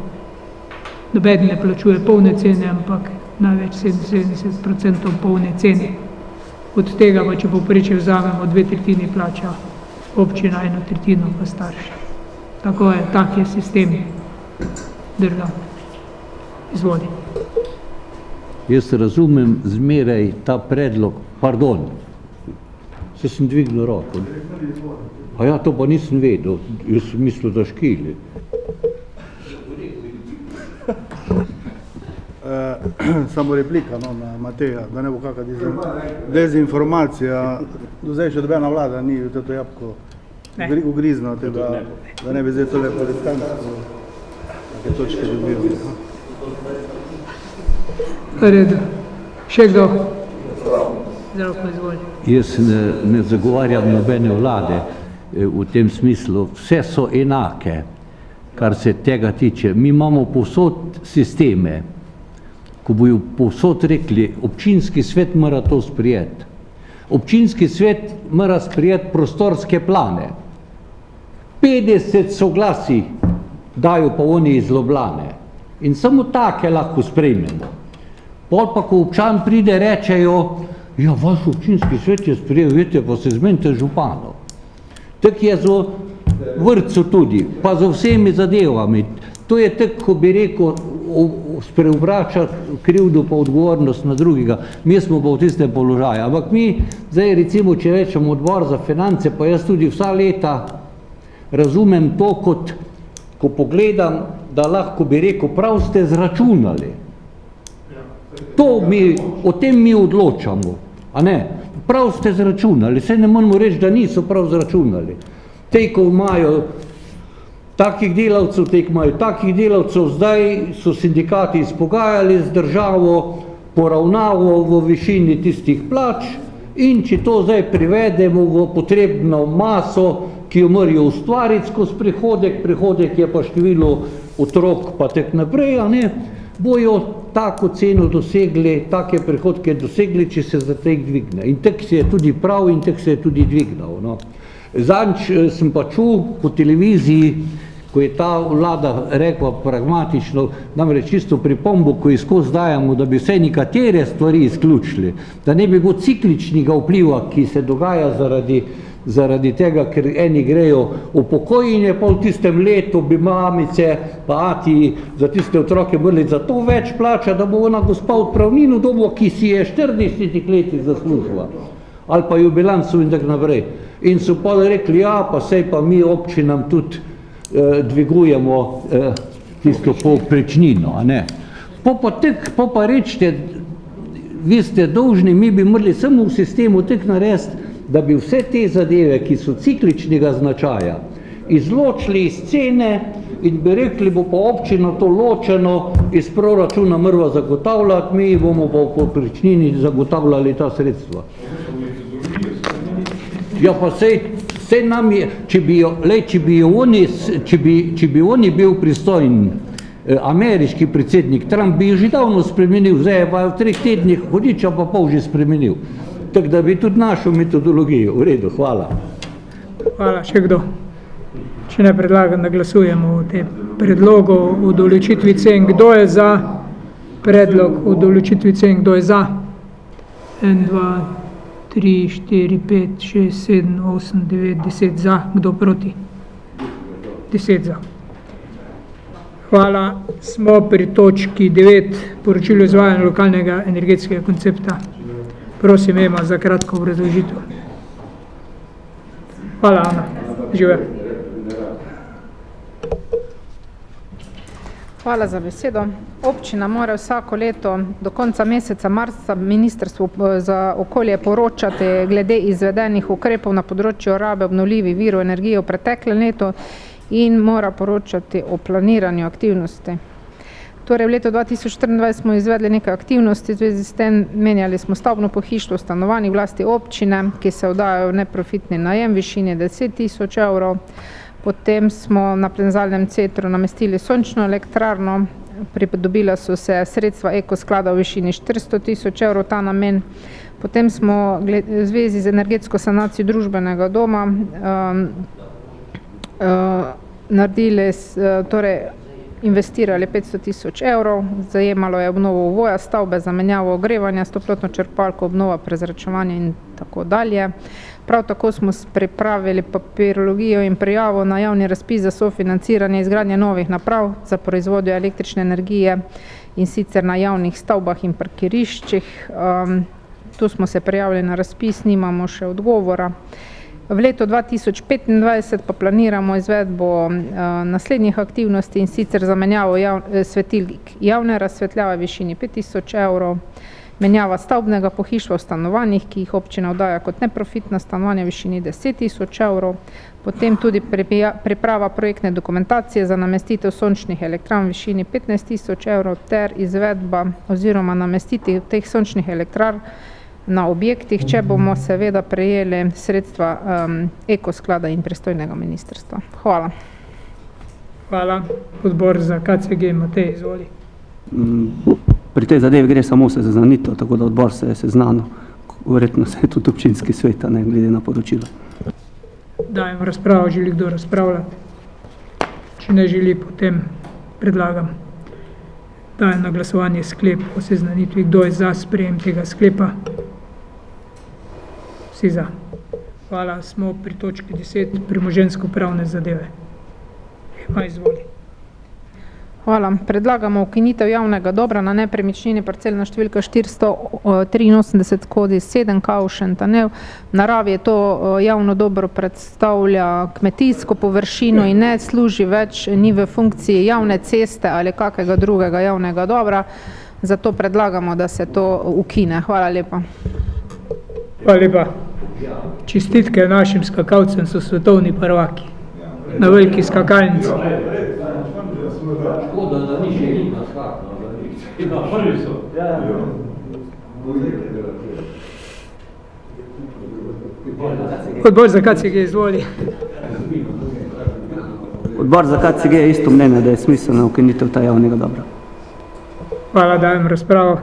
[SPEAKER 1] Noben ne plačuje polne cene, ampak največ 77% polne cene. Od tega pa, če povprečje vzamemo, 2/3 plača občina, 1/3 pa starši. Tako je, tak je sistem držav. Izvoli.
[SPEAKER 5] Jaz razumem zmeraj ta predlog, pardon, se sem dvignil roko. A ja, to pa nisem vedel, jaz sem mislil, da škili.
[SPEAKER 7] Samo replika na Mateja, da ne bo kakva dezinformacija. Do zdaj še dobena vlada ni v to jabko ugrizno, da ne bi zdaj tole politikantsko neke točke dobil.
[SPEAKER 1] Redu. Še kdo? Zdravko, izvoli.
[SPEAKER 5] Jaz ne zagovarjam nobene vlade v tem smislu. Vse so enake, kar se tega tiče. Mi imamo povsod sisteme, ko bojo povsod rekli, občinski svet mora to sprijeti. Občinski svet mora sprijeti prostorske plane. 50 soglasij dajo pa oni iz Ljubljane. In samo take lahko sprejmemo. Pol pa, ko občan pride, rečejo, ja, vaš občinski svet je sprejel, veste, pa se zmenite županov. Tak je za vrtcu tudi, pa za vsemi zadevami. To je tako, ko bi rekel, spreobračati krivdo pa odgovornost na drugega. Mi smo pa v tistem položaju. Ampak mi, zdaj recimo, če rečemo odbor za finance, pa jaz tudi vsa leta razumem to, kot, ko pogledam, da lahko bi rekel, prav ste zračunali. O tem mi odločamo, a ne? Prav ste zračunali, saj ne moramo reči, da niso prav zračunali. Tej, ko imajo takih delavcev, zdaj so sindikati izpogajali z državo poravnavo v višini tistih plač in če to zdaj privedemo v potrebno maso, ki jo morajo ustvariti skozi prihodek je pa število otrok pa tak naprej, a ne, bojo tako ceno dosegli, take prihodke dosegli, če se za teh dvigne. In tak se je tudi prav in tak se je tudi dvignal. No. Zadnjič sem pa čul po televiziji, ko je ta vlada rekla pragmatično, namreč čisto pripombo, ko jo skozi dajemo, da bi vse nekatere stvari izključili, da ne bi bilo cikličnega vpliva, ki se dogaja zaradi tega, ker eni grejo v pokoj in je pa v tistem letu bi mamice pa ati za tiste otroke morali za to več plača, da bo ona gospa odpravnino dobo, ki si je 40 letih zaslužila. Ali pa jubilancu in tako naprej. In so pa rekli, ja, pa sej pa mi občinam tudi dvigujemo tisto povprečnino, a ne. Po pa rečete, vi ste dolžni, mi bi morali samo v sistemu tako narediti, da bi vse te zadeve, ki so cikličnega značaja, izločili iz cene in bi rekli, bo pa občina to ločeno iz proračuna morala zagotavljati, mi bomo pa v povprečnini zagotavljali ta sredstva. Ja, pa sej nam je, če bi oni bil pristojen ameriški predsednik Trump, bi že davno spremenil, zdaj je pa v 3 tednih hodiča pa pol že spremenil. Tako da bi tudi našo metodologijo. V redu, hvala.
[SPEAKER 1] Hvala, še kdo? Če ne predlagam, da glasujemo o tem predlogu o določitvi cen. Kdo je za predlog o določitvi cen? Kdo je za? 1, 2, 3, 4, 5, 6, 7, 8, 9, 10 za. Kdo proti? 10 za. Hvala. Smo pri točki 9, poročilo izvajanja lokalnega energetskega koncepta. Prosim, Ema, za kratko obrazložitev. Hvala, Ana. Žive.
[SPEAKER 9] Hvala za besedo. Občina mora vsako leto do konca meseca marca Ministrstvu za okolje poročati glede izvedenih ukrepov na področju rabe obnovljivih virov energije v preteklem letu in mora poročati o planiranju aktivnosti. Torej, v letu 2024 smo izvedli nekaj aktivnosti, v zvezi s tem menjali smo stavbno pohištvo v stanovanjih vlasti občine, ki se oddajajo v neprofitni najem v višini 10 000 evrov. Potem smo na plenzalnem centru namestili sončno elektrarno, pridobila so se sredstva ekosklada v višini 400 000 evrov ta namen. Potem smo v zvezi z energetsko sanacijo družbenega doma naredili, torej investirali 500 000 evrov, zajemalo je obnovo uvoja stavbe, zamenjavo ogrevanja s toplotno črpalko, obnova prezračevanja in tako dalje. Prav tako smo pripravili papirologijo in prijavo na javni razpis za sofinanciranje izgradnje novih naprav za proizvodnjo električne energije in sicer na javnih stavbah in parkiriščih. Tu smo se prijavili na razpis, nimamo še odgovora. V letu 2025 pa planiramo izvedbo naslednjih aktivnosti in sicer zamenjavo svetilk javne razsvetljave v višini 5000 evrov, menjava stavbnega pohištva v stanovanjih, ki jih občina oddaja kot neprofitna stanovanja v višini 10 000 evrov, potem tudi priprava projektne dokumentacije za namestitev sončnih elektran v višini 15 000 evrov ter izvedba oziroma namestitev teh sončnih elektrarn na objektih, če bomo seveda prejeli sredstva ekosklada in pristojnega ministrstva. Hvala.
[SPEAKER 1] Hvala. Odbor za KCG, Matej, izvoli.
[SPEAKER 3] Pri tej zadevi gre samo za seznanitev, tako da odbor se je seznanil, verjetno se je tudi občinski svet, ne glede na poročilo.
[SPEAKER 1] Dajem razpravo, želi kdo razpravljati? Če ne želi, potem predlagam. Dajem na glasovanje sklep o seznanitvi. Kdo je za sprejem tega sklepa? Vsi za. Hvala. Smo pri točki 10, premoženjsko-pravne zadeve. Ema, izvoli.
[SPEAKER 9] Hvala. Predlagamo ukinitev javnega dobra na nepremičnini parcelna številka 483/7 Kavšen-Tanev. V naravi je to javno dobro predstavlja kmetijsko površino in ne služi več, ni v funkciji javne ceste ali kakega drugega javnega dobra. Zato predlagamo, da se to ukine. Hvala lepa.
[SPEAKER 1] Hvala lepa. Čestitke našim skakalcem, so svetovni prvaki na veliki skakalnici.
[SPEAKER 5] Škoda, da ni še Lina skakala. Prvi so.
[SPEAKER 1] Odbor za KCG, izvoli.
[SPEAKER 3] Odbor za KCG je isto mnenje, da je smiselno ukinitev ta javnega dobra.
[SPEAKER 1] Hvala, dajem razpravo.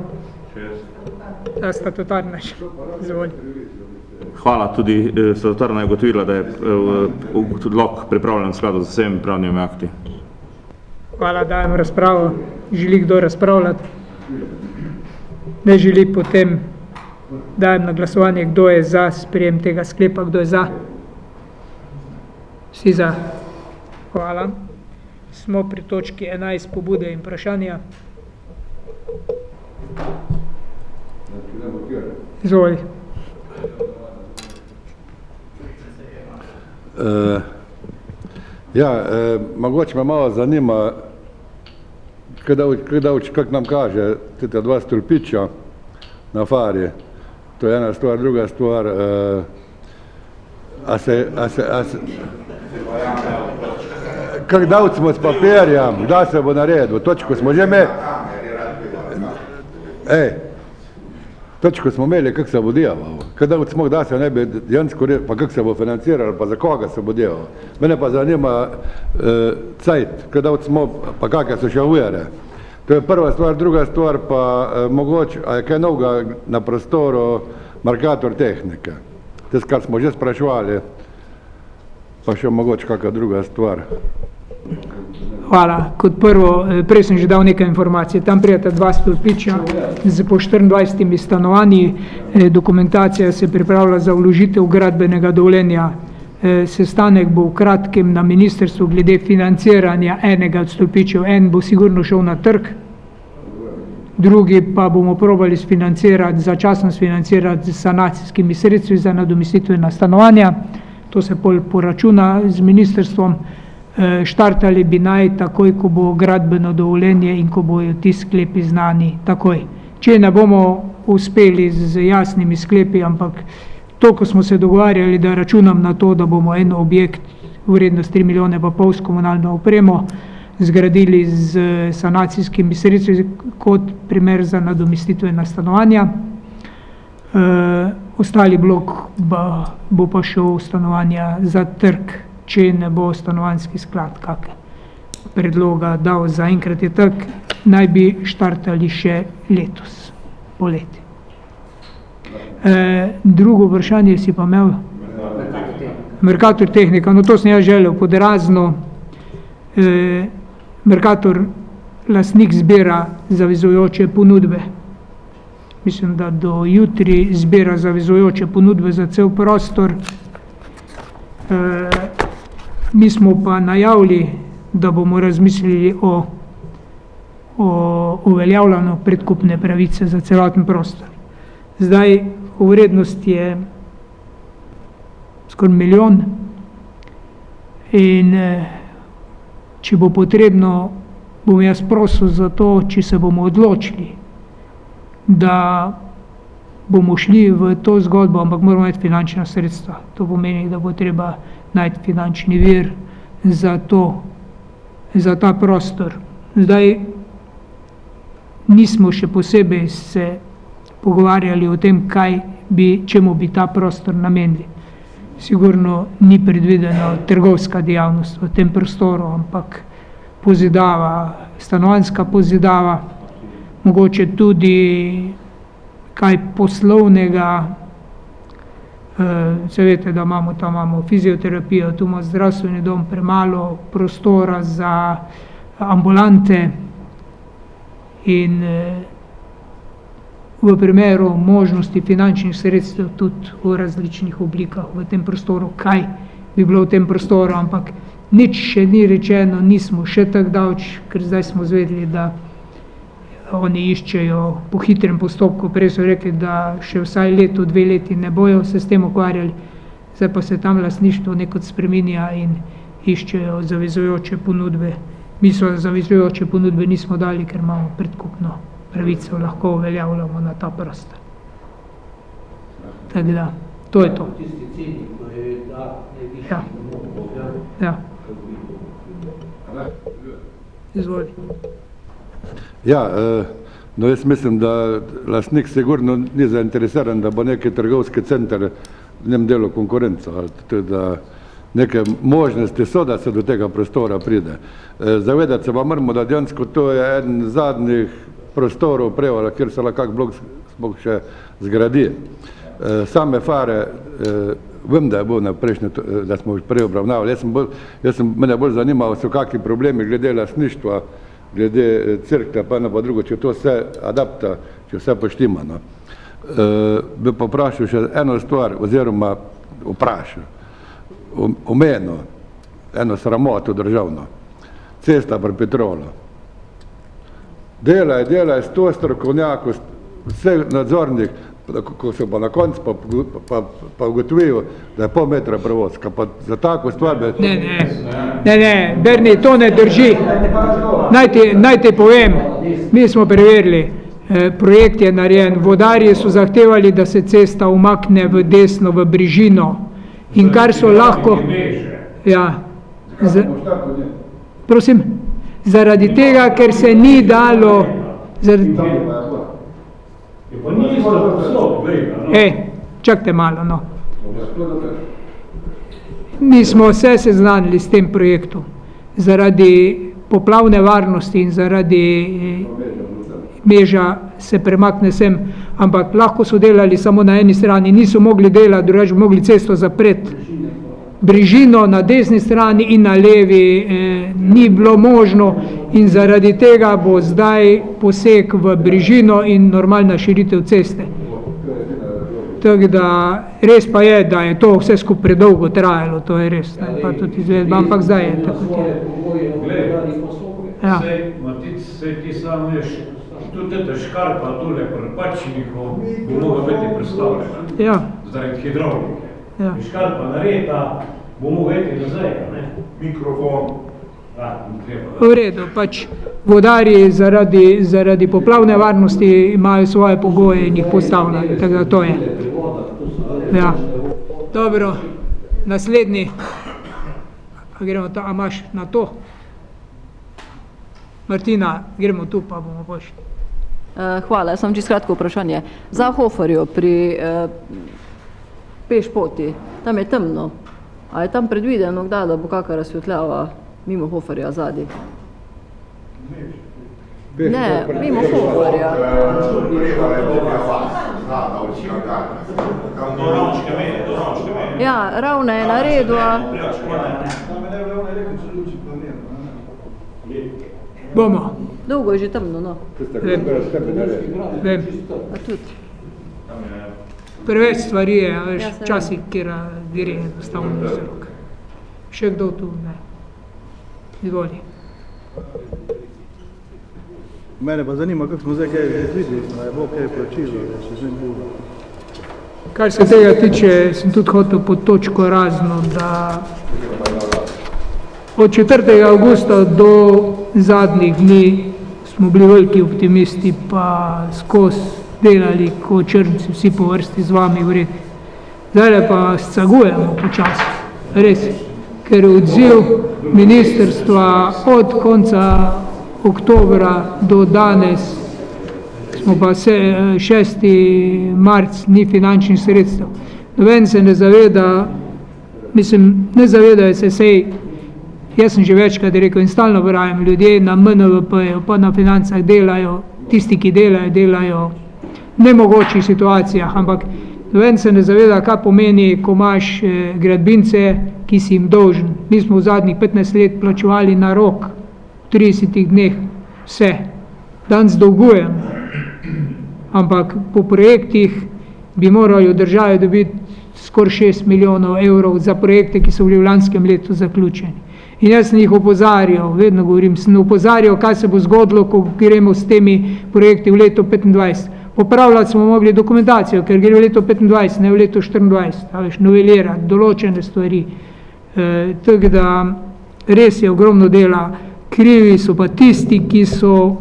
[SPEAKER 1] Da statutarna še. Izvoli.
[SPEAKER 4] Hvala. Tudi statutarna je ugotovila, da je odlok pripravljen v skladu z vsemi pravnimi akti.
[SPEAKER 1] Hvala, dajem razpravo. Želi kdo razpravljati? Ne želi, potem dajem na glasovanje, kdo je za sprejem tega sklepa. Kdo je za? Vsi za. Hvala. Smo pri točki 11, pobude in vprašanja. Izvoli.
[SPEAKER 8] Mogoče me malo zanima, kako nam kaže teta dva stolpiča na fari. To je ena stvar, druga stvar. Kako davci smo s papirjem, da se bo naredil, točko smo že imeli. Točko smo imeli, kako se bo delal. Kada smo, da se ne bi dejansko, pa kako se bo financiral, pa za koga se bo delal. Mene pa zanima cajt, kada smo, pa kakve so še ujere. To je prva stvar, druga stvar pa mogoče, a je kaj novega na prostoru markator tehnike. Tes, kar smo že spraševali, pa še mogoče kakva druga stvar.
[SPEAKER 1] Hvala. Kot prvo, prej sem že dal nekaj informacij. Tam prijeta dva stolpiča z po 24 stanovanji. Dokumentacija se pripravlja za vložitev gradbenega dovoljenja. Sestanek bo v kratkem na ministrstvu glede financiranja enega od stolpičev. En bo sigurno šel na trg, drugi pa bomo probali začasno sfinancirati z sanacijskimi sredstvi za nadomestitvena stanovanja. To se pol poračuna z ministrstvom. Štartali bi naj takoj, ko bo gradbeno dovoljenje in ko bojo ti sklepi znani takoj. Če ne bomo uspeli z jasnimi sklepi, ampak to, ko smo se dogovarjali, da računam na to, da bomo en objekt vrednost 3,5 milijone s komunalno opremo zgradili z sanacijskimi sredstvi kot primer za nadomestitvena stanovanja. Ostali blok bo pa šel stanovanja za trg. če ne bo stanovanjski sklad kak predloga dal. Zaenkrat je tak, naj bi štartali še letos, poleti. Drugo vprašanje si pa imel? Mercator tehnika, no to sem jaz želel pod razno. Mercator lastnik zbira zavezujoče ponudbe. Mislim, da do jutri zbira zavezujoče ponudbe za cel prostor. Mi smo pa najavili, da bomo razmislili o uveljavljanju predkupne pravice za celoten prostor. Zdaj vrednost je skoraj 1 milijon in če bo potrebno, bom jaz prosil za to, če se bomo odločili, da bomo šli v to zgodbo, ampak moramo imeti finančna sredstva. To pomeni, da bo treba najti finančni vir za to, za ta prostor. Zdaj nismo še posebej se pogovarjali o tem, čemu bi ta prostor namenili. Sigurno ni predvidena trgovska dejavnost v tem prostoru, ampak pozidava, stanovanjska pozidava, mogoče tudi kaj poslovnega. Se veste, da imamo fizioterapijo, tu imamo zdravstveni dom, premalo prostora za ambulante in v primeru možnosti finančnih sredstev tudi v različnih oblikah v tem prostoru, kaj bi bilo v tem prostoru, ampak nič še ni rečeno, nismo še tako daleč, ker zdaj smo zvedeli, da oni iščejo po hitrem postopku, prej so rekli, da še vsaj leto, 2 leti ne bojo se s tem ukvarjali, zdaj pa se tam lastništvo nekod spreminja in iščejo zavezujoče ponudbe. Mi so zavezujoče ponudbe nismo dali, ker imamo predkupno pravico, lahko uveljavljamo na ta prostor. Tako da, to je to. Ja. Izvoli.
[SPEAKER 8] Ja, no jaz mislim, da lastnik sigurno ni zainteresiran, da bo neki trgovski center v njem delo konkurenco, da neke možnosti so, da se do tega prostora pride. Zavedati se pa moramo, da dejansko to je eden zadnjih prostorov Prevala, kjer se lahko blok sploh še zgradi. Same fare, vem, da je bilo na prejšnje, da smo prej obravnavali, mene bolj zanimalo so kakšni problemi glede lastništva, glede crkve, pa eno pa drugo, če to vse adapta, če vse poštimano. Bi pa vprašal še eno stvar, oziroma vprašal, omenil eno sramoto državno, cesta pri Petrolu. Delaj 100 strokovnjakov, vse nadzornik, ko se pa na koncu pa ugotovijo, da je pol metra prevozka, pa za tako stvar bi...
[SPEAKER 1] Ne, Berni, to ne drži. Naj ti povem, mi smo preverili, projekt je narejen, vodarji so zahtevali, da se cesta umakne v desno, v Brižino, in kar so lahko... Ja, prosim, zaradi tega, ker se ni dalo... Čakajte malo, no. Mi smo se seznanili s tem projektom zaradi poplavne varnosti in zaradi meža se premakne sem, ampak lahko so delali samo na eni strani, niso mogli delati, drugače bi mogli cesto zapreti. Brižino na desni strani in na levi ni bilo možno in zaradi tega bo zdaj poseg v Brižino in normalna širitev ceste. Tako da res pa je, da je to vse skupaj predolgo trajalo, to je res, pa tudi izvedba, ampak zdaj je tako.
[SPEAKER 6] Sej ti sam veš, tudi te škarpa tule prpačnikov bi mogla biti predstavljena, zaradi hidravlike. Škarpa nareta bo mogla iti nazaj, ne? Mikrofon.
[SPEAKER 1] V redu, pač vodarji zaradi poplavne varnosti imajo svoje pogoje in jih postavljajo, tako da to je. Ja. Dobro, naslednji. Gremo a imaš na to? Martina, gremo tu pa bomo pošli.
[SPEAKER 17] Hvala, samo čisto kratko vprašanje. Za Hoferjo pri pešpoti, tam je temno. A je tam predvideno kdaj, da bo kakšna razsvetljava mimo Hoferja zadaj? Ne, mimo Hoferja. Ja, ravno je naredil.
[SPEAKER 1] Bomo.
[SPEAKER 17] Dolgo je že temno, no.
[SPEAKER 1] Vem.
[SPEAKER 17] A tudi.
[SPEAKER 1] Preveč stvari je, veš,
[SPEAKER 17] Ja, se
[SPEAKER 1] časih, kjer gre enostavno z rok. Še kdo tu? Ne. Izvoli.
[SPEAKER 7] Mene pa zanima, kako smo zdaj kaj videli, da je bilo kaj plačilo, da se z njim bilo.
[SPEAKER 1] Kar se tega tiče, sem tudi hotel pod točko razno, da od 4. avgusta do zadnjih dni smo bili veliki optimisti, pa skozi delali, ko črnci vsi po vrsti z vami vred. Zdaj pa scagujemo počasi, res, ker odziv ministrstva od konca oktobra do danes, smo pa 6. marc, ni finančnih sredstev. Noben se ne zaveda, mislim, ne zavedajo se sej, jaz sem že večkrat rekel in stalno pravim, ljudje na MNVP-ju pa na financah delajo, tisti, ki delajo v nemogočih situacijah, ampak noben se ne zaveda, kaj pomeni, ko imaš gradbince, ki si jim dolžen. Mi smo v zadnjih 15 let plačevali na rok, v 30 dneh, vse. Danes dolgujemo, ampak po projektih bi morali v državi dobiti skoraj 6 milijonov evrov za projekte, ki so bili v lanskem letu zaključeni. In jaz sem jih opozarjal, vedno govorim, sem opozarjal, kaj se bo zgodilo, ko gremo s temi projekti v leto 25. Popravljati smo mogli dokumentacijo, ker gre v leto 25, ne v leto 24, a veš, novelirati določene stvari. Tako da res je ogromno dela, krivi so pa tisti, ki so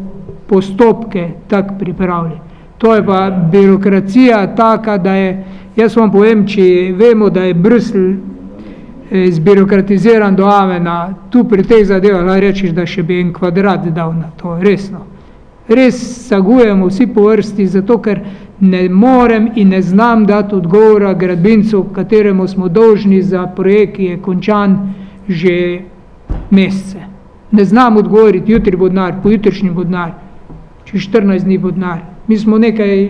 [SPEAKER 1] postopke tako pripravili. To je pa birokracija taka, da je, jaz vam povem, če vemo, da je Bruselj zbirokratiziran do amena, tu pri teh zadevah lahko rečeš, da še bi en kvadrat dal na to, resno. Res sagujemo vsi po vrsti, zato ker ne morem in ne znam dati odgovora gradbincu, kateremu smo dolžni za projekt, ki je končan že mesece. Ne znam odgovoriti, jutri bo denar, pojutrišnji bo denar, čez 14 dni bo denar. Mi smo nekaj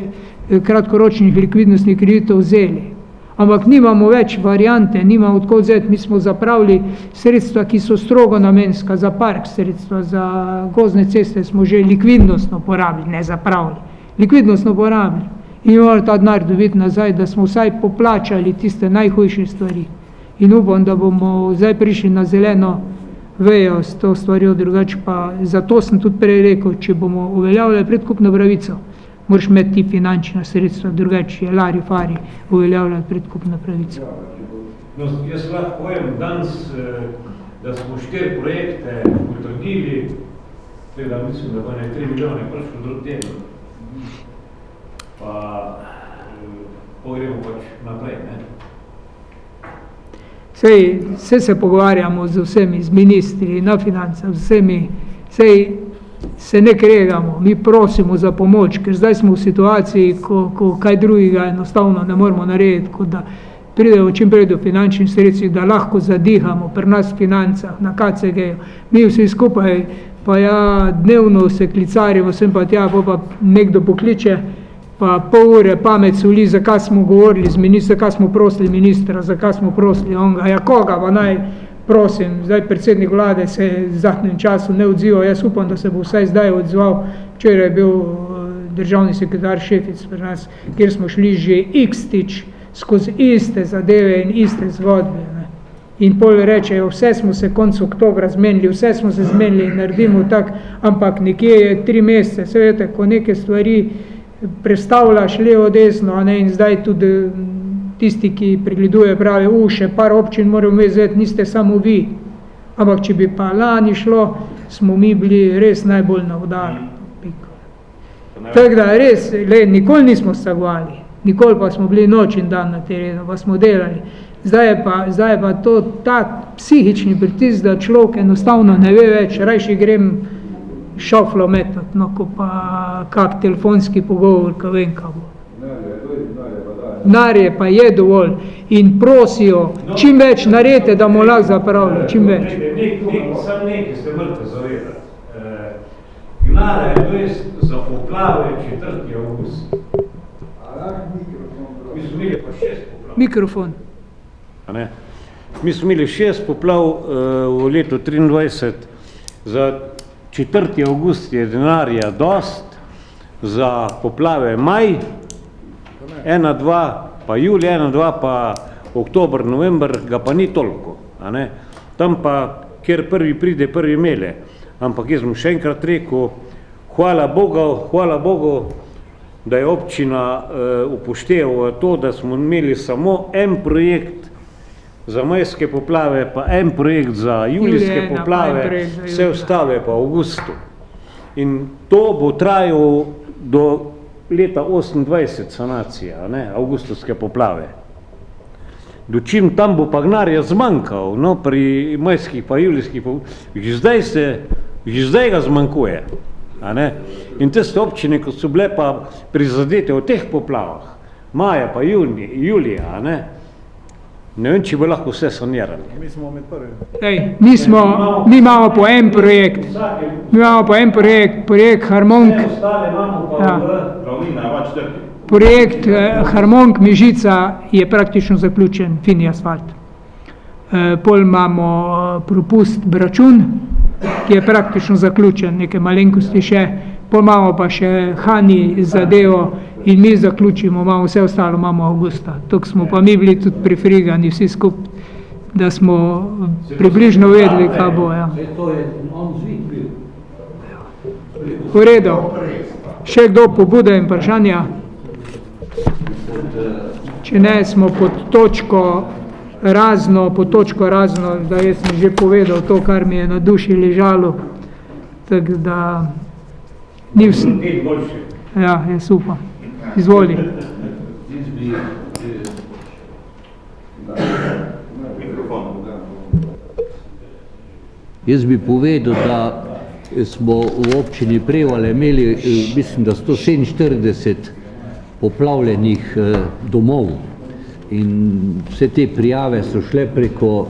[SPEAKER 1] kratkoročnih likvidnostnih kreditov vzeli, ampak nimamo več variante, nimamo od kod vzeti. Mi smo zapravili sredstva, ki so strogo namenska, za park sredstva, za gozdne ceste smo že likvidnostno porabili, ne zapravili, likvidnostno porabili. In moramo ta denar dobiti nazaj, da smo vsaj poplačali tiste najhujše stvari. In upam, da bomo zdaj prišli na zeleno vejo s to stvarjo, drugače pa zato sem tudi prej rekel, če bomo uveljavljali predkupno pravico, moraš imeti ti finančna sredstva, drugače je lari fari uveljavljati predkupno pravico.
[SPEAKER 6] No, jaz lahko povem danes, da smo 4 projekte potrdili, tega mislim, da bo ne 3 milijone prišlo drug teden. Pa pogremo pač naprej, ne?
[SPEAKER 1] Sej se pogovarjamo z vsemi, z ministri, na financah, z vsemi, sej se ne kregamo, mi prosimo za pomoč, ker zdaj smo v situaciji, ko kaj drugega enostavno ne moremo narediti, kot da pridejo čim prej do finančnih sredstv, da lahko zadihamo pri nas v financah, na KCG-ju. Mi vsi skupaj, pa ja, dnevno se klicarimo, sem pa tja, pa nekdo pokliče, pa pol ure pamet soli, zakaj smo govorili z ministrom, zakaj smo prosili ministra, zakaj smo prosili onga, ja koga pa naj prosim, zdaj predsednik vlade se v zadnjem času ne odziva, jaz upam, da se bo vsaj zdaj odzval. Včeraj je bil državni sekretar Šefic pri nas, kjer smo šli že x-tič skozi iste zadeve in iste zgodbe. Ne. In pol rečejo, vse smo se konec oktobra zmenili, vse smo se zmenili in naredimo tak, ampak nekje je 3 mesece, se vete, ko neke stvari prestavljaš levo desno, a ne, in zdaj tudi tisti, ki pregleduje, pravi, še par občin morajo vezeti, niste samo vi. Ampak če bi pa lani šlo, smo mi bili res najbolj na udaru. Tako da res, nikoli nismo sagovali, nikoli pa smo bili noč in dan na terenu, pa smo delali. Zdaj je pa to tak psihični pritisk, da človek enostavno ne ve več, rajši grem šoflo metati, no, ko pa kak telefonski pogovor, ko vem, kaj bo. Narje pa je dovolj in prosijo, čim več naredite, da bomo lahko zapravili, čim več.
[SPEAKER 6] Sam nekaj ste morate zavedati. Gnara je bil za poplave 4. avgust. Mi smo imeli pa 6 poplav.
[SPEAKER 1] Mikrofon.
[SPEAKER 6] Mi smo imeli 6 poplav v letu 23. Za 4. avgust je denarja dost, za poplave maj, 1, 2, pa julij, 1, 2, pa oktober, november, ga pa ni toliko. Tam pa, kjer prvi pride, prvi mele. Ampak jaz bom še enkrat rekel, hvala Bogu, da je občina upoštevala to, da smo imeli samo en projekt za majske poplave, pa en projekt za julijske poplave, vse ostale pa v avgustu. In to bo trajalo do leta 28 sanacija, avgustovske poplave. Dočim tam bo pa gnarja zmanjkal, pri majskih pa julijskih poplavah, že zdaj ga zmanjkuje. In tiste občine, ko so bile pa prizadete v teh poplavah, maja pa julija, ne vem, če bo lahko vse sanirali.
[SPEAKER 7] Mi smo med prvimi.
[SPEAKER 1] Mi imamo po en projekt. Projekt Harmonk. Projekt Harmonk Mežica je praktično zaključen, fini asfalt. Pol imamo propust Bračun, ki je praktično zaključen, neke malenkosti še. Pol imamo pa še Hani zadevo in mi zaključimo, imamo vse ostalo, imamo avgusta. Tok smo pa mi bili tudi prifrigani vsi skupaj, da smo približno vedeli, kaj bo. V redu. Še kdo pobude in vprašanja? Če ne, smo pod točko razno, da jaz sem že povedal to, kar mi je na duši ležalo. Tako da ni vse. Ja, jaz upam. Izvoli.
[SPEAKER 5] Jaz bi povedal, da smo v občini Prevalje imeli, mislim, da 147 poplavljenih domov in vse te prijave so šle preko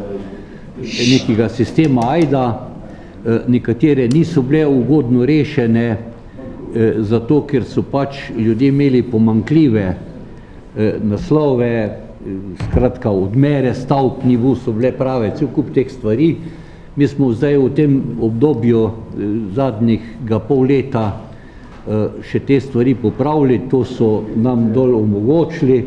[SPEAKER 5] nekega sistema AJDA, nekatere niso bile ugodno rešene, zato ker so pač ljudje imeli pomanjkljive naslove, skratka odmere stavb, nivo so bile prave, cel kup teh stvari. Mi smo zdaj v tem obdobju zadnjega pol leta še te stvari popravili, to so nam dol omogočili.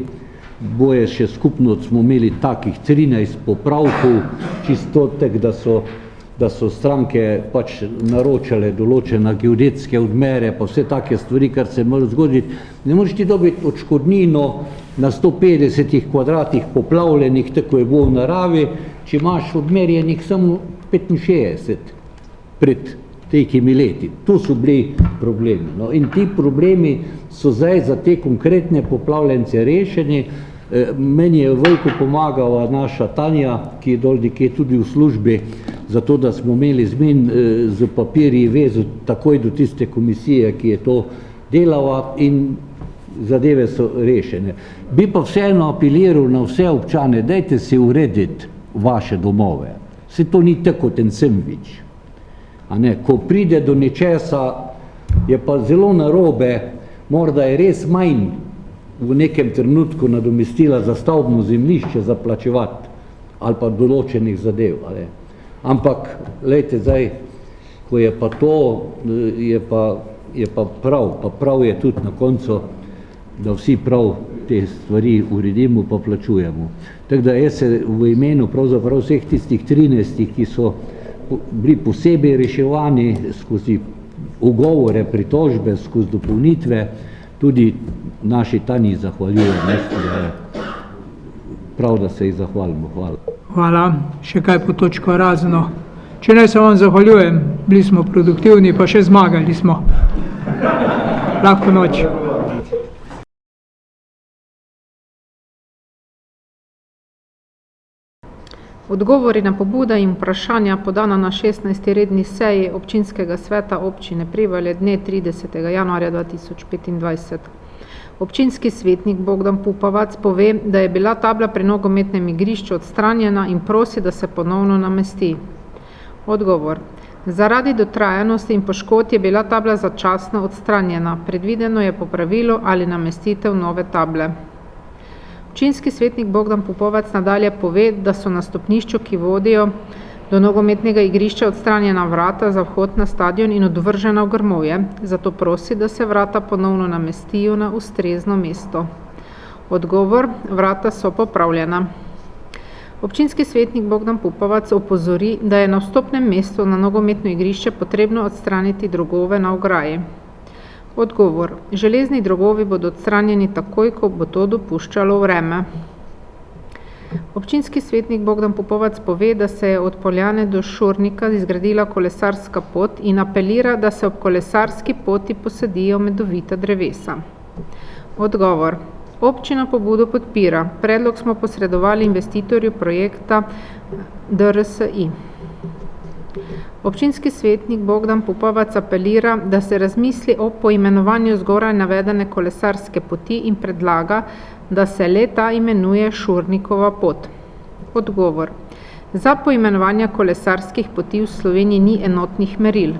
[SPEAKER 5] Boje še skupno smo imeli takih 13 popravkov, čisto tak, da so stranke pač naročale določene geodetske odmere, pa vse take stvari, kar se mora zgoditi. Ne moreš ti dobiti odškodnino na 150 kvadratih poplavljenih, tako je bilo v naravi, če imaš odmerjenih samo 65 pred tekimi leti. To so bili problemi. No, in ti problemi so zdaj za te konkretne poplavljence rešeni. Meni je veliko pomagala naša Tanja, ki je dol nekje tudi v službi, zato da smo imeli zmen z papirji vezu takoj do tiste komisije, ki je to delala in zadeve so rešene. Bi pa vseeno apeliral na vse občane, dajte si urediti vaše domove. Se to ni tako ten sendvič. Ko pride do nečesa, je pa zelo narobe, morda je res manj v nekem trenutku nadomestila za stavbno zemljišče zaplačevati ali pa določenih zadev. Ampak, glejte, zdaj, ko je pa to, je pa prav je tudi na koncu, da vsi prav te stvari uredimo pa plačujemo. Tako da jaz se v imenu pravzaprav vseh tistih 13, ki so bili posebej reševani skozi ugovore, pritožbe, skozi dopolnitve, tudi naši Tanji zahvaljujem. Prav, da se jih zahvalimo. Hvala.
[SPEAKER 1] Hvala. Še kaj po točko razno? Če ne, se vam zahvaljujem. Bili smo produktivni, pa še zmagali smo. Lahko noč.
[SPEAKER 9] Odgovori na pobude in vprašanja podana na 16. redni seji občinskega sveta občine Prevalje dne 30. januarja 2025. Občinski svetnik Bogdan Pupovac pove, da je bila tabla pri nogometnem igrišču odstranjena in prosi, da se ponovno namesti. Odgovor. Zaradi dotrajanosti in poškodb je bila tabla začasno odstranjena. Predvideno je popravilo ali namestitev nove table. Občinski svetnik Bogdan Pupovac nadalje pove, da so na stopnišču, ki vodijo do nogometnega igrišča, odstranjena vrata za vhod na stadion in odvržena v grmovje, zato prosi, da se vrata ponovno namestijo na ustrezno mesto. Odgovor, vrata so popravljena. Občinski svetnik Bogdan Pupovac opozori, da je na vstopnem mestu na nogometno igrišče potrebno odstraniti drogove na ograji. Odgovor, železni drogovi bodo odstranjeni takoj, ko bo to dopuščalo vreme. Občinski svetnik Bogdan Pupovac pove, da se je od Poljane do Šurnika izgradila kolesarska pot in apelira, da se ob kolesarski poti posadijo medovita drevesa. Odgovor. Občina pobudo podpira. Predlog smo posredovali investitorju projekta DRSI. Občinski svetnik Bogdan Pupovac apelira, da se razmisli o poimenovanju zgoraj navedene kolesarske poti in predlaga, da se le-ta imenuje Šurnikova pot. Odgovor. Za poimenovanje kolesarskih poti v Sloveniji ni enotnih meril.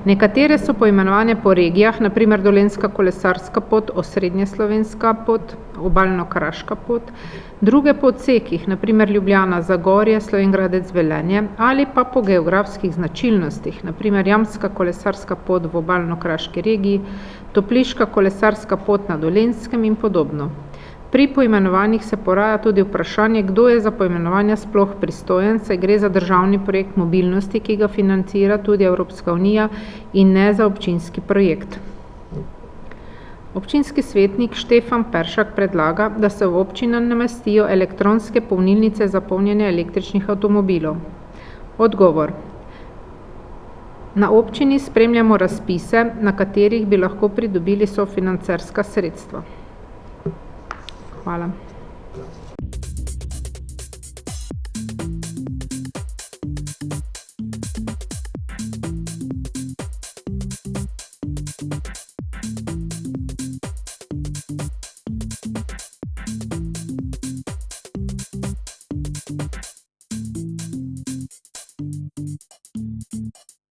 [SPEAKER 9] Nekatere so poimenovane po regijah, naprimer Dolenjska kolesarska pot, Osrednjeslovenska pot, Obalno-kraška pot, druge po odsekih, naprimer Ljubljana, Zagorje, Slovenj Gradec, Velenje, ali pa po geografskih značilnostih, naprimer Jamska kolesarska pot v Obalno-kraški regiji, Topliška kolesarska pot na Dolenjskem in podobno. Pri poimenovanjih se poraja tudi vprašanje, kdo je za poimenovanje sploh pristojen, saj gre za državni projekt mobilnosti, ki ga financira tudi Evropska unija in ne za občinski projekt. Občinski svetnik Štefan Peršak predlaga, da se v občinah namestijo elektronske polnilnice za polnjenje električnih avtomobilov. Odgovor. Na občini spremljamo razpise, na katerih bi lahko pridobili sofinancerska sredstva. Hvala.